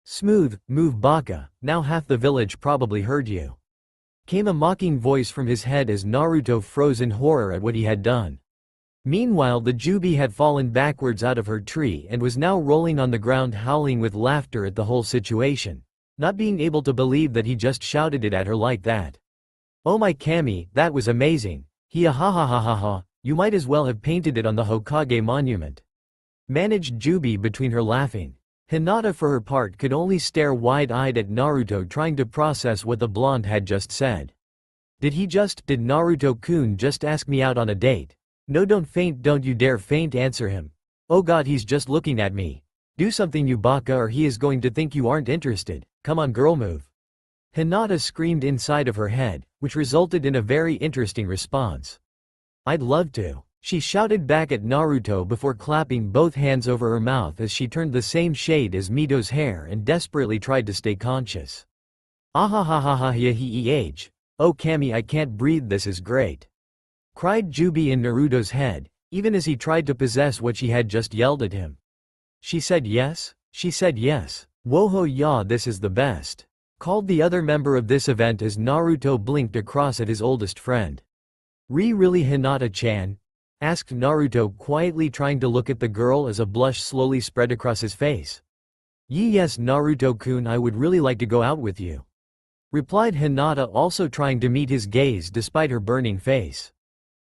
Smooth, move baka, now half the village probably heard you. Came a mocking voice from his head as Naruto froze in horror at what he had done. Meanwhile, the Jubi had fallen backwards out of her tree and was now rolling on the ground, howling with laughter at the whole situation. not being able to believe that he just shouted it at her like that. "Oh my Kami, that was amazing. Hiya ha ha ha ha ha, you might as well have painted it on the Hokage monument," managed Jubi between her laughing. Hinata for her part could only stare wide-eyed at Naruto, trying to process what the blonde had just said. Did Naruto-kun just ask me out on a date? No, don't faint, don't you dare faint, answer him. Oh god, he's just looking at me. Do something, you baka, or he is going to think you aren't interested. Come on girl, move. Hinata screamed inside of her head, which resulted in a very interesting response. I'd love to. She shouted back at Naruto before clapping both hands over her mouth as she turned the same shade as Mito's hair and desperately tried to stay conscious. Ahahahaha, oh Kami, I can't breathe, this is great, cried Jubi in Naruto's head, even as he tried to possess what she had just yelled at him. She said yes? She said yes. Woho ya, this is the best, called the other member of this event as Naruto blinked across at his oldest friend. Really Hinata-chan? Asked Naruto quietly, trying to look at the girl as a blush slowly spread across his face. Yes Naruto-kun, I would really like to go out with you, replied Hinata, also trying to meet his gaze despite her burning face.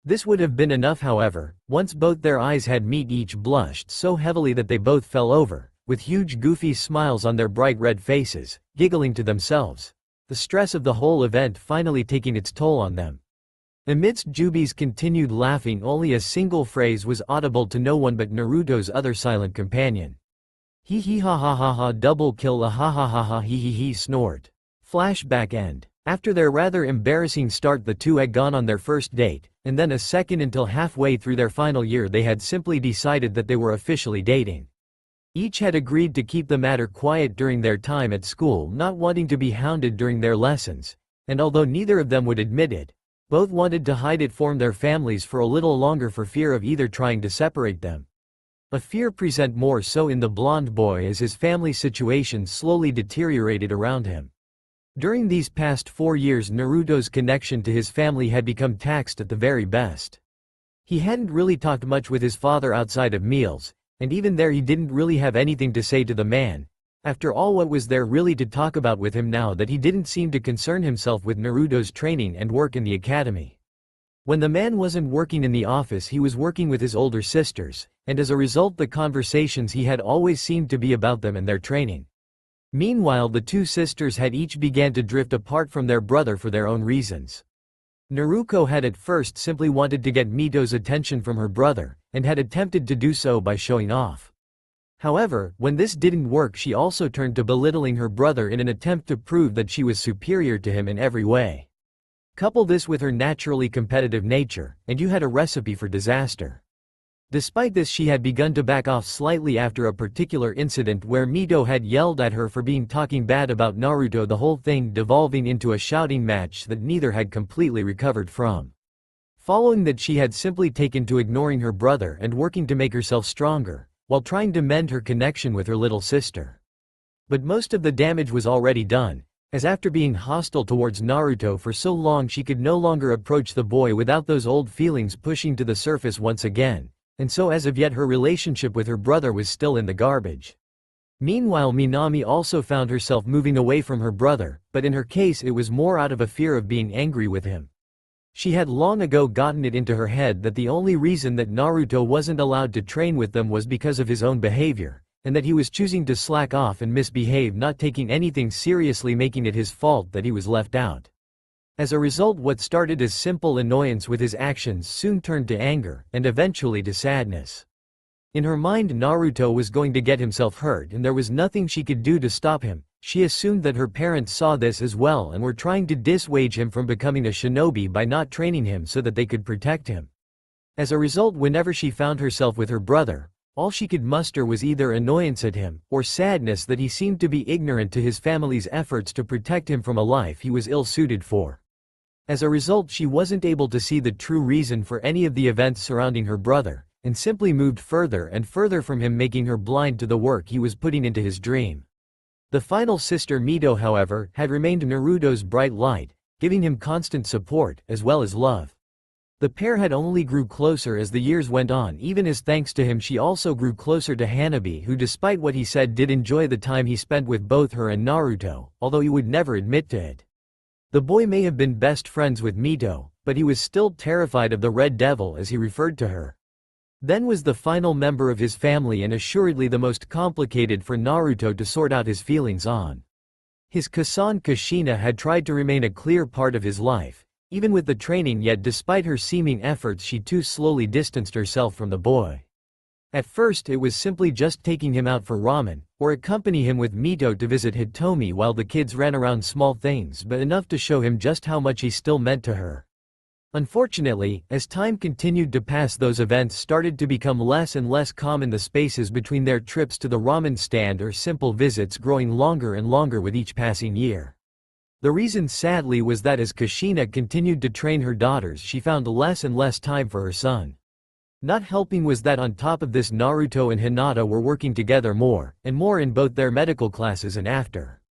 This would have been enough, however, once both their eyes had met, each blushed so heavily that they both fell over, with huge goofy smiles on their bright red faces, giggling to themselves, the stress of the whole event finally taking its toll on them. Amidst Jubi's continued laughing, only a single phrase was audible to no one but Naruto's other silent companion. Hee hee ha ha ha ha, double kill, a ha ha ha ha hee hee hee, snort. Flashback end. After their rather embarrassing start, the two had gone on their first date, and then a second until halfway through their final year they had simply decided that they were officially dating. Each had agreed to keep the matter quiet during their time at school, not wanting to be hounded during their lessons, and although neither of them would admit it, both wanted to hide it from their families for a little longer for fear of either trying to separate them. A fear present more so in the blonde boy as his family situation slowly deteriorated around him. During these past 4 years, Naruto's connection to his family had become taxed at the very best. He hadn't really talked much with his father outside of meals, and even there he didn't really have anything to say to the man. After all, what was there really to talk about with him now that he didn't seem to concern himself with Naruto's training and work in the academy? When the man wasn't working in the office, he was working with his older sisters, and as a result the conversations he had always seemed to be about them and their training. Meanwhile, the two sisters had each began to drift apart from their brother for their own reasons. Naruko had at first simply wanted to get Mito's attention from her brother, and had attempted to do so by showing off. However, when this didn't work, she also turned to belittling her brother in an attempt to prove that she was superior to him in every way. Couple this with her naturally competitive nature, and you had a recipe for disaster. Despite this, she had begun to back off slightly after a particular incident where Mito had yelled at her for talking bad about Naruto, the whole thing devolving into a shouting match that neither had completely recovered from. Following that, she had simply taken to ignoring her brother and working to make herself stronger, while trying to mend her connection with her little sister. But most of the damage was already done, as after being hostile towards Naruto for so long, she could no longer approach the boy without those old feelings pushing to the surface once again, and so as of yet her relationship with her brother was still in the garbage. Meanwhile, Minami also found herself moving away from her brother, but in her case it was more out of a fear of being angry with him. She had long ago gotten it into her head that the only reason that Naruto wasn't allowed to train with them was because of his own behavior, and that he was choosing to slack off and misbehave, not taking anything seriously, making it his fault that he was left out. As a result, what started as simple annoyance with his actions soon turned to anger, and eventually to sadness. In her mind, Naruto was going to get himself hurt and there was nothing she could do to stop him. She assumed that her parents saw this as well and were trying to dissuade him from becoming a shinobi by not training him so that they could protect him. As a result, whenever she found herself with her brother, all she could muster was either annoyance at him, or sadness that he seemed to be ignorant to his family's efforts to protect him from a life he was ill-suited for. As a result, she wasn't able to see the true reason for any of the events surrounding her brother, and simply moved further and further from him, making her blind to the work he was putting into his dream. The final sister, Mito, however, had remained Naruto's bright light, giving him constant support, as well as love. The pair had only grew closer as the years went on, even as thanks to him she also grew closer to Hanabi, who despite what he said did enjoy the time he spent with both her and Naruto, although he would never admit to it. The boy may have been best friends with Mito, but he was still terrified of the Red Devil as he referred to her. Then was the final member of his family and assuredly the most complicated for Naruto to sort out his feelings on. His cousin Kushina had tried to remain a clear part of his life, even with the training, yet despite her seeming efforts she too slowly distanced herself from the boy. At first it was simply just taking him out for ramen, or accompany him with Mito to visit Hitomi while the kids ran around, small things but enough to show him just how much he still meant to her. Unfortunately, as time continued to pass, those events started to become less and less common, the spaces between their trips to the ramen stand or simple visits growing longer and longer with each passing year. The reason sadly was that as Kushina continued to train her daughters she found less and less time for her son. Not helping was that on top of this Naruto and Hinata were working together more and more in both their medical classes and after.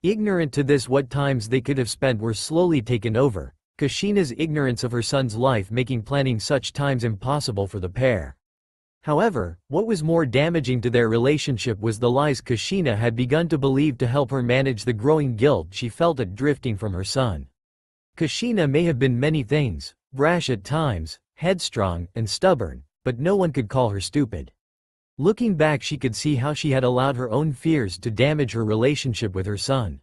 Ignorant to this, what times they could have spent were slowly taken over, Kushina's ignorance of her son's life making planning such times impossible for the pair. However, what was more damaging to their relationship was the lies Kushina had begun to believe to help her manage the growing guilt she felt at drifting from her son. Kushina may have been many things, brash at times, headstrong, and stubborn, but no one could call her stupid. Looking back she could see how she had allowed her own fears to damage her relationship with her son.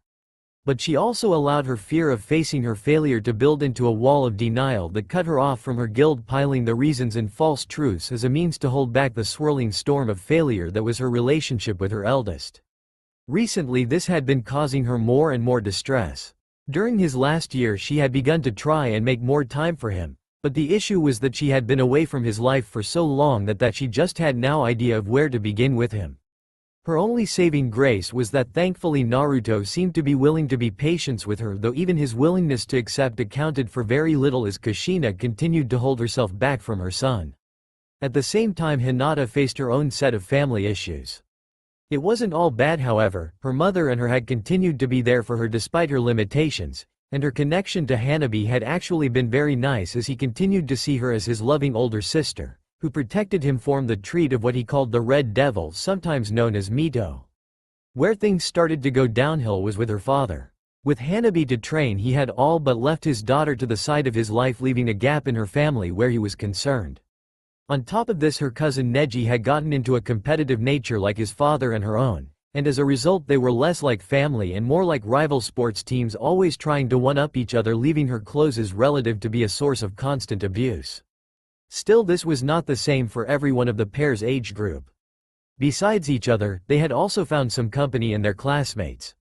But she also allowed her fear of facing her failure to build into a wall of denial that cut her off from her guilt, piling the reasons and false truths as a means to hold back the swirling storm of failure that was her relationship with her eldest. Recently this had been causing her more and more distress. During his last year she had begun to try and make more time for him, but the issue was that she had been away from his life for so long that she just had no idea of where to begin with him. Her only saving grace was that thankfully Naruto seemed to be willing to be patient with her, though even his willingness to accept accounted for very little as Kushina continued to hold herself back from her son. At the same time Hinata faced her own set of family issues. It wasn't all bad, however. Her mother and her had continued to be there for her despite her limitations, and her connection to Hanabi had actually been very nice as he continued to see her as his loving older sister, who protected him from the treat of what he called the Red Devil, sometimes known as Mito. Where things started to go downhill was with her father. With Hanabi to train he had all but left his daughter to the side of his life, leaving a gap in her family where he was concerned. On top of this her cousin Neji had gotten into a competitive nature like his father and her own, and as a result they were less like family and more like rival sports teams, always trying to one-up each other, leaving her closest relative to be a source of constant abuse. Still, this was not the same for everyone of the pair's age group. Besides each other, they had also found some company in their classmates.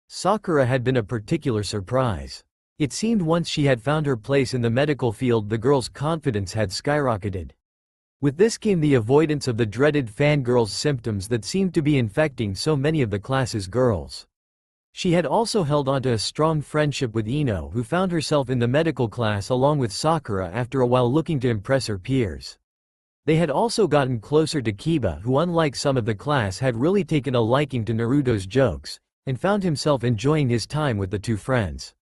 Sakura had been a particular surprise. It seemed once she had found her place in the medical field the girl's confidence had skyrocketed. With this came the avoidance of the dreaded fangirls symptoms that seemed to be infecting so many of the class's girls. She had also held onto a strong friendship with Ino, who found herself in the medical class along with Sakura after a while, looking to impress her peers. They had also gotten closer to Kiba, who unlike some of the class had really taken a liking to Naruto's jokes, and found himself enjoying his time with the two friends.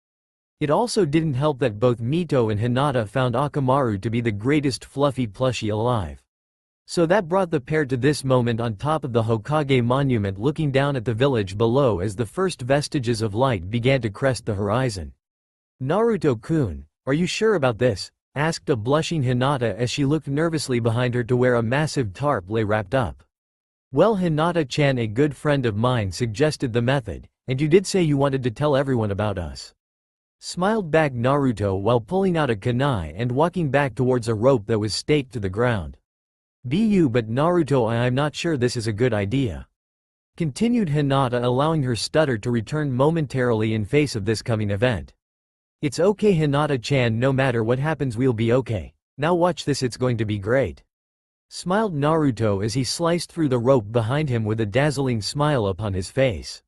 It also didn't help that both Mito and Hinata found Akamaru to be the greatest fluffy plushie alive. So that brought the pair to this moment on top of the Hokage monument, looking down at the village below as the first vestiges of light began to crest the horizon. "Naruto-kun, are you sure about this?" asked a blushing Hinata as she looked nervously behind her to where a massive tarp lay wrapped up. "Well, Hinata-chan, a good friend of mine suggested the method, and you did say you wanted to tell everyone about us," smiled back Naruto while pulling out a kunai and walking back towards a rope that was staked to the ground. But Naruto, I'm not sure this is a good idea," continued Hinata, allowing her stutter to return momentarily in face of this coming event. "It's okay Hinata-chan, no matter what happens we'll be okay. Now watch this, it's going to be great," smiled Naruto as he sliced through the rope behind him with a dazzling smile upon his face.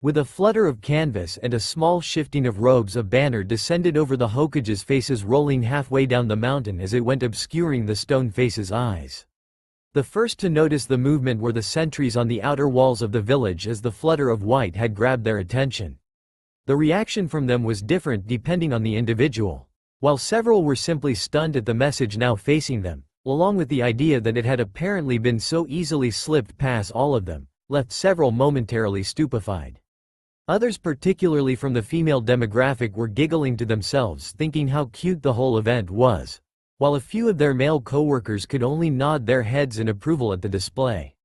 With a flutter of canvas and a small shifting of robes, a banner descended over the Hokage's faces, rolling halfway down the mountain as it went, obscuring the stone faces' eyes. The first to notice the movement were the sentries on the outer walls of the village, as the flutter of white had grabbed their attention. The reaction from them was different depending on the individual. while several were simply stunned at the message now facing them, along with the idea that it had apparently been so easily slipped past all of them, left several momentarily stupefied. Others, particularly from the female demographic, were giggling to themselves, thinking how cute the whole event was, while a few of their male co-workers could only nod their heads in approval at the display.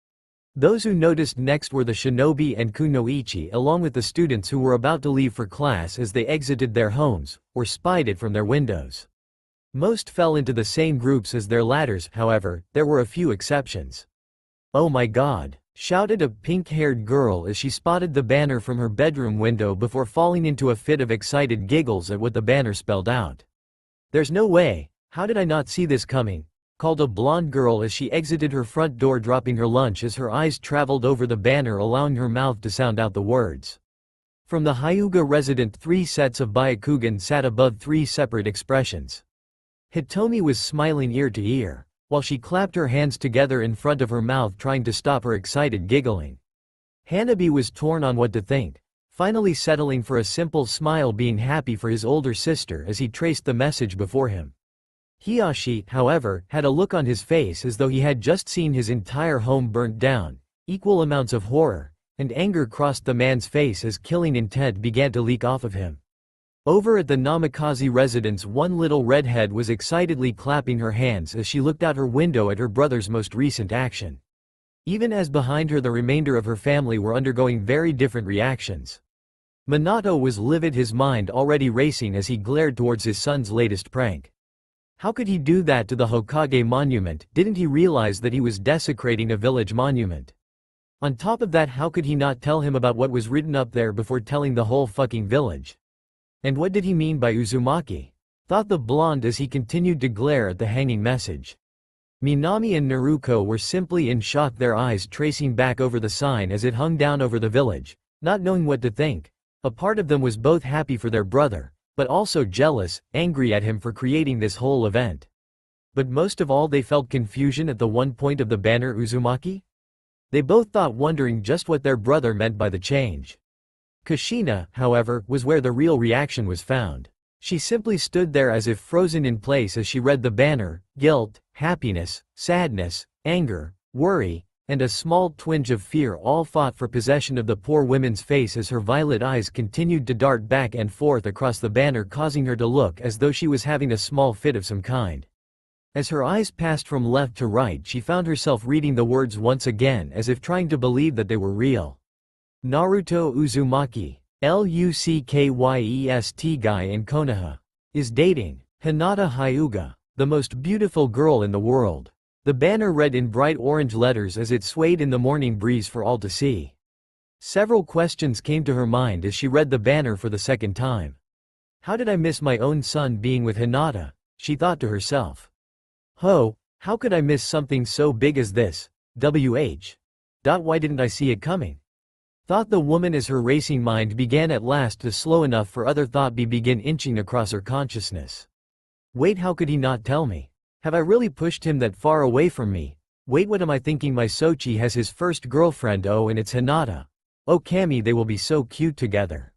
Those who noticed next were the shinobi and kunoichi, along with the students who were about to leave for class as they exited their homes, or spied it from their windows. Most fell into the same groups as their ladders, however, there were a few exceptions. "Oh my god!" shouted a pink-haired girl as she spotted the banner from her bedroom window before falling into a fit of excited giggles at what the banner spelled out. "There's no way, how did I not see this coming?" called a blonde girl as she exited her front door, dropping her lunch as her eyes traveled over the banner, allowing her mouth to sound out the words. From the Hyuga resident, 3 sets of Byakugan sat above 3 separate expressions. Hitomi was smiling ear to ear, while she clapped her hands together in front of her mouth trying to stop her excited giggling. Hanabi was torn on what to think, finally settling for a simple smile, being happy for his older sister as he traced the message before him. Hiyashi, however, had a look on his face as though he had just seen his entire home burnt down. Equal amounts of horror and anger crossed the man's face as killing intent began to leak off of him. Over at the Namikaze residence, one little redhead was excitedly clapping her hands as she looked out her window at her brother's most recent action. Even as behind her the remainder of her family were undergoing very different reactions. Minato was livid, his mind already racing as he glared towards his son's latest prank. How could he do that to the Hokage monument? Didn't he realize that he was desecrating a village monument? On top of that, how could he not tell him about what was written up there before telling the whole fucking village? And what did he mean by Uzumaki? Thought the blonde as he continued to glare at the hanging message. Minami and Naruto were simply in shock, their eyes tracing back over the sign as it hung down over the village, not knowing what to think. A part of them was both happy for their brother, but also jealous, angry at him for creating this whole event. But most of all, they felt confusion at the one point of the banner Uzumaki. They both thought, wondering just what their brother meant by the change. Kushina, however, was where the real reaction was found. She simply stood there as if frozen in place as she read the banner. Guilt, happiness, sadness, anger, worry, and a small twinge of fear all fought for possession of the poor woman's face as her violet eyes continued to dart back and forth across the banner, causing her to look as though she was having a small fit of some kind. As her eyes passed from left to right, she found herself reading the words once again as if trying to believe that they were real. Naruto Uzumaki, Lucykyest guy in Konoha, is dating Hinata Hyuga, the most beautiful girl in the world. The banner read in bright orange letters as it swayed in the morning breeze for all to see. Several questions came to her mind as she read the banner for the second time. How did I miss my own son being with Hinata? She thought to herself. How could I miss something so big as this? Why didn't I see it coming? Thought the woman as her racing mind began at last to slow enough for other thought begin inching across her consciousness. Wait, how could he not tell me? Have I really pushed him that far away from me? Wait, what am I thinking? My Sochi has his first girlfriend, oh, and it's Hinata. Oh Kami, they will be so cute together.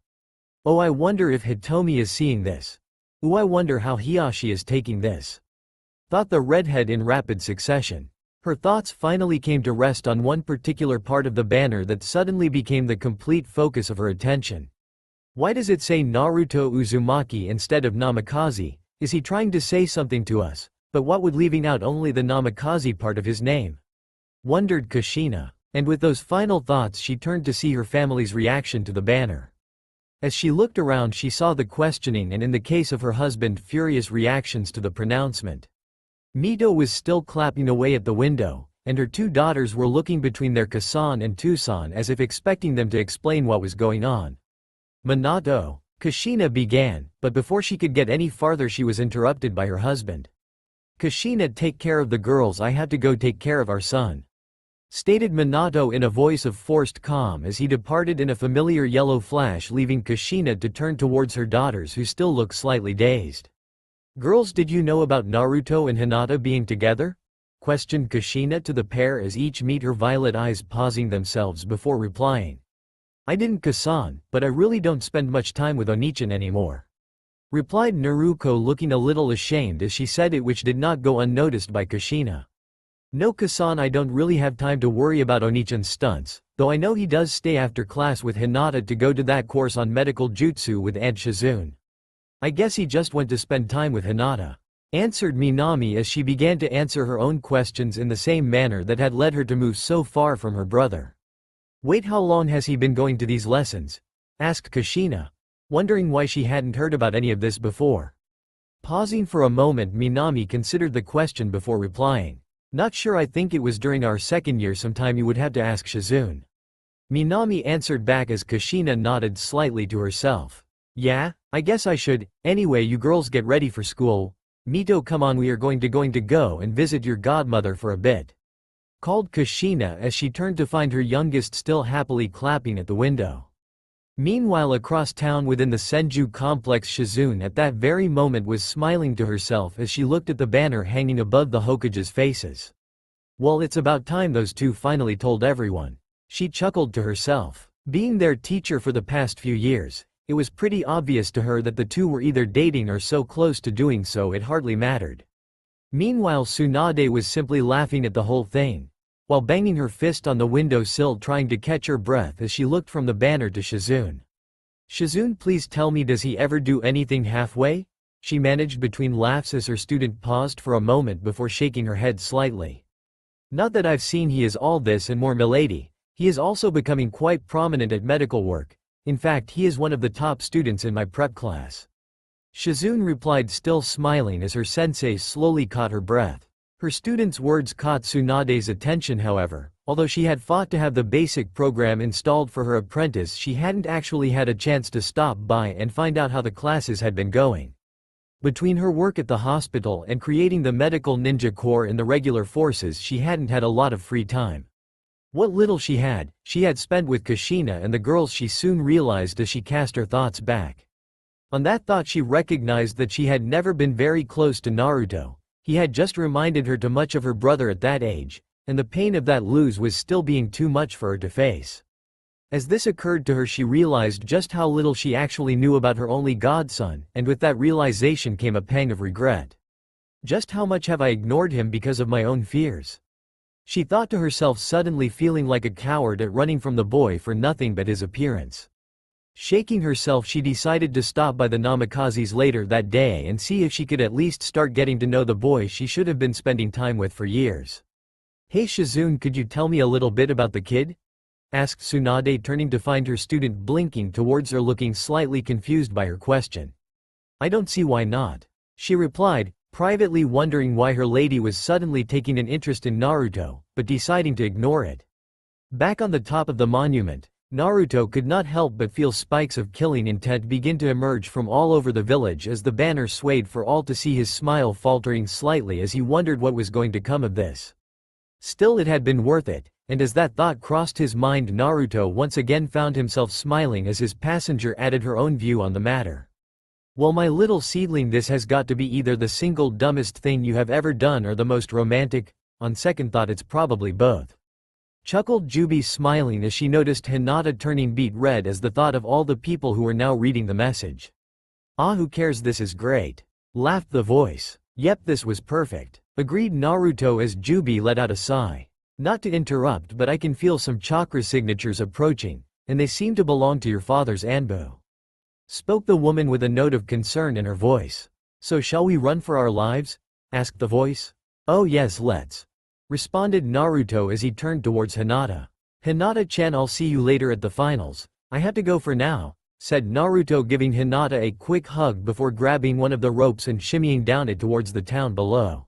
Oh, I wonder if Hitomi is seeing this. Ooh, I wonder how Hiyashi is taking this. Thought the redhead in rapid succession. Her thoughts finally came to rest on one particular part of the banner that suddenly became the complete focus of her attention. Why does it say Naruto Uzumaki instead of Namikaze? Is he trying to say something to us? But what would leaving out only the Namikaze part of his name? Wondered Kushina. And with those final thoughts she turned to see her family's reaction to the banner. As she looked around she saw the questioning and, in the case of her husband, furious reactions to the pronouncement. Mito was still clapping away at the window, and her 2 daughters were looking between their Kasan and Tucson as if expecting them to explain what was going on. Minato, Kushina began, but before she could get any farther she was interrupted by her husband. Kushina, take care of the girls, I have to go take care of our son, stated Minato in a voice of forced calm as he departed in a familiar yellow flash, leaving Kushina to turn towards her daughters who still looked slightly dazed. Girls, did you know about Naruto and Hinata being together? Questioned Kushina to the pair as each met her violet eyes pausing themselves before replying. I didn't, Kasan, but I really don't spend much time with Onichan anymore, replied Naruto, looking a little ashamed as she said it, which did not go unnoticed by Kushina. No, Kasan, I don't really have time to worry about Onichan's stunts, though I know he does stay after class with Hinata to go to that course on medical jutsu with Aunt Shizune. I guess he just went to spend time with Hinata, answered Minami as she began to answer her own questions in the same manner that had led her to move so far from her brother. Wait, how long has he been going to these lessons? Asked Kushina, wondering why she hadn't heard about any of this before. Pausing for a moment, Minami considered the question before replying. Not sure, I think it was during our second year sometime. You would have to ask Shizune. Minami answered back as Kushina nodded slightly to herself. Yeah, I guess I should. Anyway, you girls get ready for school. Mito, come on, we are going to go and visit your godmother for a bit, called Kushina as she turned to find her youngest still happily clapping at the window. Meanwhile, across town within the Senju complex, Shizune at that very moment was smiling to herself as she looked at the banner hanging above the Hokage's faces. Well, it's about time those two finally told everyone. She chuckled to herself. Being their teacher for the past few years, it was pretty obvious to her that the two were either dating or so close to doing so it hardly mattered. Meanwhile, Tsunade was simply laughing at the whole thing, while banging her fist on the windowsill trying to catch her breath as she looked from the banner to Shizune. Shizune, please tell me, does he ever do anything halfway? She managed between laughs as her student paused for a moment before shaking her head slightly. Not that I've seen, he is all this and more, milady. He is also becoming quite prominent at medical work. In fact, he is one of the top students in my prep class. Shizune replied, still smiling as her sensei slowly caught her breath. Her student's words caught Tsunade's attention, however. Although she had fought to have the basic program installed for her apprentice, she hadn't actually had a chance to stop by and find out how the classes had been going. Between her work at the hospital and creating the medical ninja corps in the regular forces, she hadn't had a lot of free time. What little she had spent with Kushina and the girls, she soon realized as she cast her thoughts back. On that thought, she recognized that she had never been very close to Naruto. He had just reminded her too much of her brother at that age, and the pain of that lose was still being too much for her to face. As this occurred to her, she realized just how little she actually knew about her only godson, and with that realization came a pang of regret. Just how much have I ignored him because of my own fears? She thought to herself, suddenly feeling like a coward at running from the boy for nothing but his appearance. Shaking herself, she decided to stop by the Namikazes later that day and see if she could at least start getting to know the boy she should have been spending time with for years. Hey Shizune, could you tell me a little bit about the kid? Asked Tsunade, turning to find her student blinking towards her, looking slightly confused by her question. I don't see why not, she replied, privately wondering why her lady was suddenly taking an interest in Naruto, but deciding to ignore it. Back on the top of the monument, Naruto could not help but feel spikes of killing intent begin to emerge from all over the village as the banner swayed for all to see, his smile faltering slightly as he wondered what was going to come of this. Still, it had been worth it, and as that thought crossed his mind, Naruto once again found himself smiling as his passenger added her own view on the matter. Well, my little seedling, this has got to be either the single dumbest thing you have ever done or the most romantic. On second thought, it's probably both, chuckled Jubi, smiling as she noticed Hinata turning beet red as the thought of all the people who were now reading the message. Ah, who cares, this is great, laughed the voice. Yep, this was perfect, agreed Naruto as Jubi let out a sigh. Not to interrupt, but I can feel some chakra signatures approaching, and they seem to belong to your father's Anbu, spoke the woman with a note of concern in her voice. So shall we run for our lives? Asked the voice. Oh yes, let's, responded Naruto as he turned towards Hinata. Hinata-chan, I'll see you later at the finals. I have to go for now, said Naruto, giving Hinata a quick hug before grabbing one of the ropes and shimmying down it towards the town below.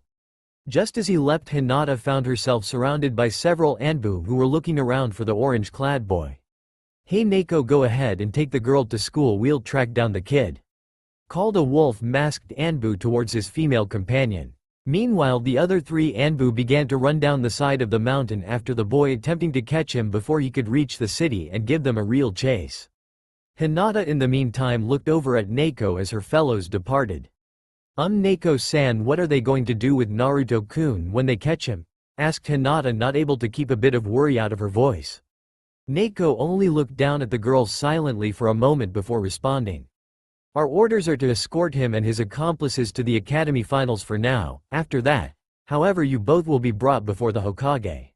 Just as he leapt, Hinata found herself surrounded by several Anbu who were looking around for the orange-clad boy. Hey Neko, go ahead and take the girl to school, we'll track down the kid, called a wolf-masked Anbu towards his female companion. Meanwhile, the other three Anbu began to run down the side of the mountain after the boy, attempting to catch him before he could reach the city and give them a real chase. Hinata in the meantime looked over at Neko as her fellows departed. Neko-san, what are they going to do with Naruto-kun when they catch him? Asked Hinata, not able to keep a bit of worry out of her voice. Neko only looked down at the girls silently for a moment before responding. Our orders are to escort him and his accomplices to the academy finals for now. After that, however, you both will be brought before the Hokage."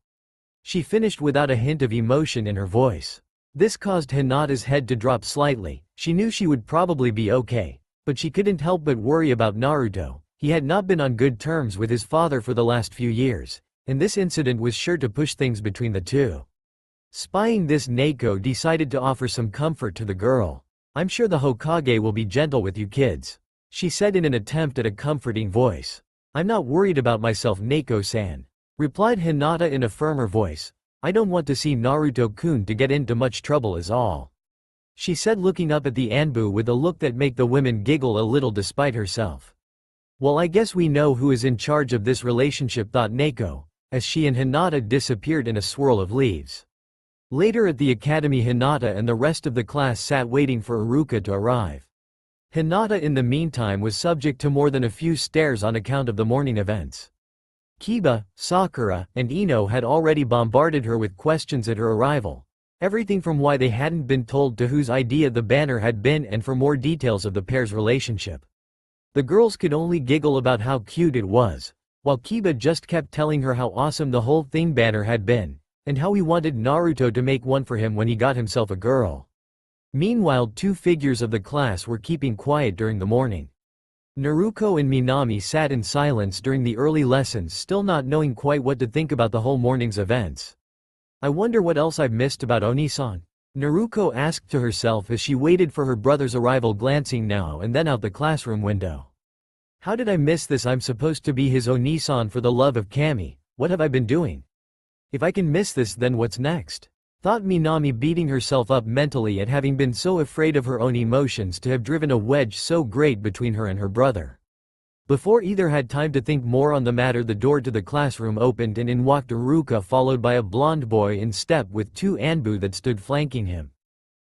She finished without a hint of emotion in her voice. This caused Hinata's head to drop slightly. She knew she would probably be okay, but she couldn't help but worry about Naruto. He had not been on good terms with his father for the last few years, and this incident was sure to push things between the two. Spying this, Neiko decided to offer some comfort to the girl. "I'm sure the Hokage will be gentle with you kids," she said in an attempt at a comforting voice. "I'm not worried about myself, Neiko-san," replied Hinata in a firmer voice. "I don't want to see Naruto-kun to get into much trouble is all," she said, looking up at the Anbu with a look that made the women giggle a little despite herself. "Well, I guess we know who is in charge of this relationship," thought Neiko, as she and Hinata disappeared in a swirl of leaves. Later at the academy, Hinata and the rest of the class sat waiting for Iruka to arrive. Hinata in the meantime was subject to more than a few stares on account of the morning events. Kiba, Sakura, and Ino had already bombarded her with questions at her arrival. Everything from why they hadn't been told to whose idea the banner had been and for more details of the pair's relationship. The girls could only giggle about how cute it was, while Kiba just kept telling her how awesome the whole thing banner had been, and how he wanted Naruto to make one for him when he got himself a girl. Meanwhile, two figures of the class were keeping quiet during the morning. Naruto and Minami sat in silence during the early lessons, still not knowing quite what to think about the whole morning's events. "I wonder what else I've missed about Oni-san?" Naruto asked to herself as she waited for her brother's arrival, glancing now and then out the classroom window. "How did I miss this? I'm supposed to be his Oni-san, for the love of Kami. What have I been doing? If I can miss this, then what's next?" thought Minami, beating herself up mentally at having been so afraid of her own emotions to have driven a wedge so great between her and her brother. Before either had time to think more on the matter, the door to the classroom opened and in walked Iruka, followed by a blonde boy in step with two Anbu that stood flanking him.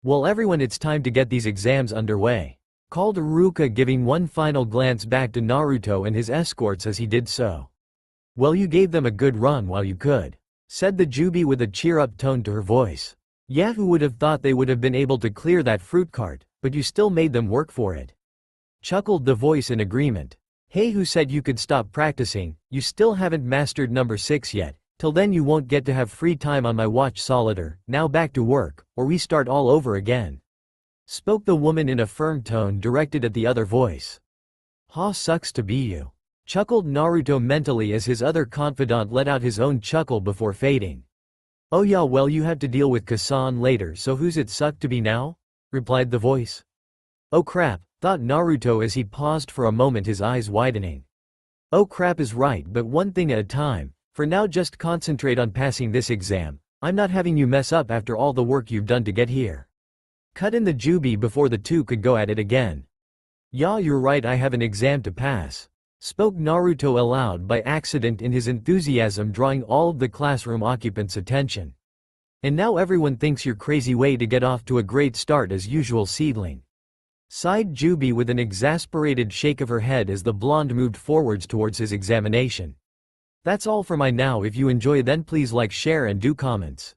"Well everyone, it's time to get these exams underway," called Iruka, giving one final glance back to Naruto and his escorts as he did so. "Well, you gave them a good run while you could," said the Jubi with a cheer-up tone to her voice. "Yeah, who would have thought they would have been able to clear that fruit cart, but you still made them work for it," chuckled the voice in agreement. "Hey, who said you could stop practicing? You still haven't mastered number 6 yet. Till then you won't get to have free time on my watch, Solider. Now back to work, or we start all over again," spoke the woman in a firm tone directed at the other voice. "Ha, sucks to be you," chuckled Naruto mentally as his other confidant let out his own chuckle before fading. "Oh yeah, well you have to deal with Kasan later, so who's it suck to be now?" replied the voice. "Oh crap," thought Naruto as he paused for a moment, his eyes widening. "Oh crap is right, but one thing at a time. For now just concentrate on passing this exam. I'm not having you mess up after all the work you've done to get here." Cut in the Jubi before the two could go at it again. "Yeah, you're right, I have an exam to pass," spoke Naruto aloud by accident, in his enthusiasm drawing all of the classroom occupants' attention. "And now everyone thinks your crazy way to get off to a great start as usual, seedling," sighed Jubi with an exasperated shake of her head as the blonde moved forwards towards his examination. That's all for my now. If you enjoy, then please like, share and do comments.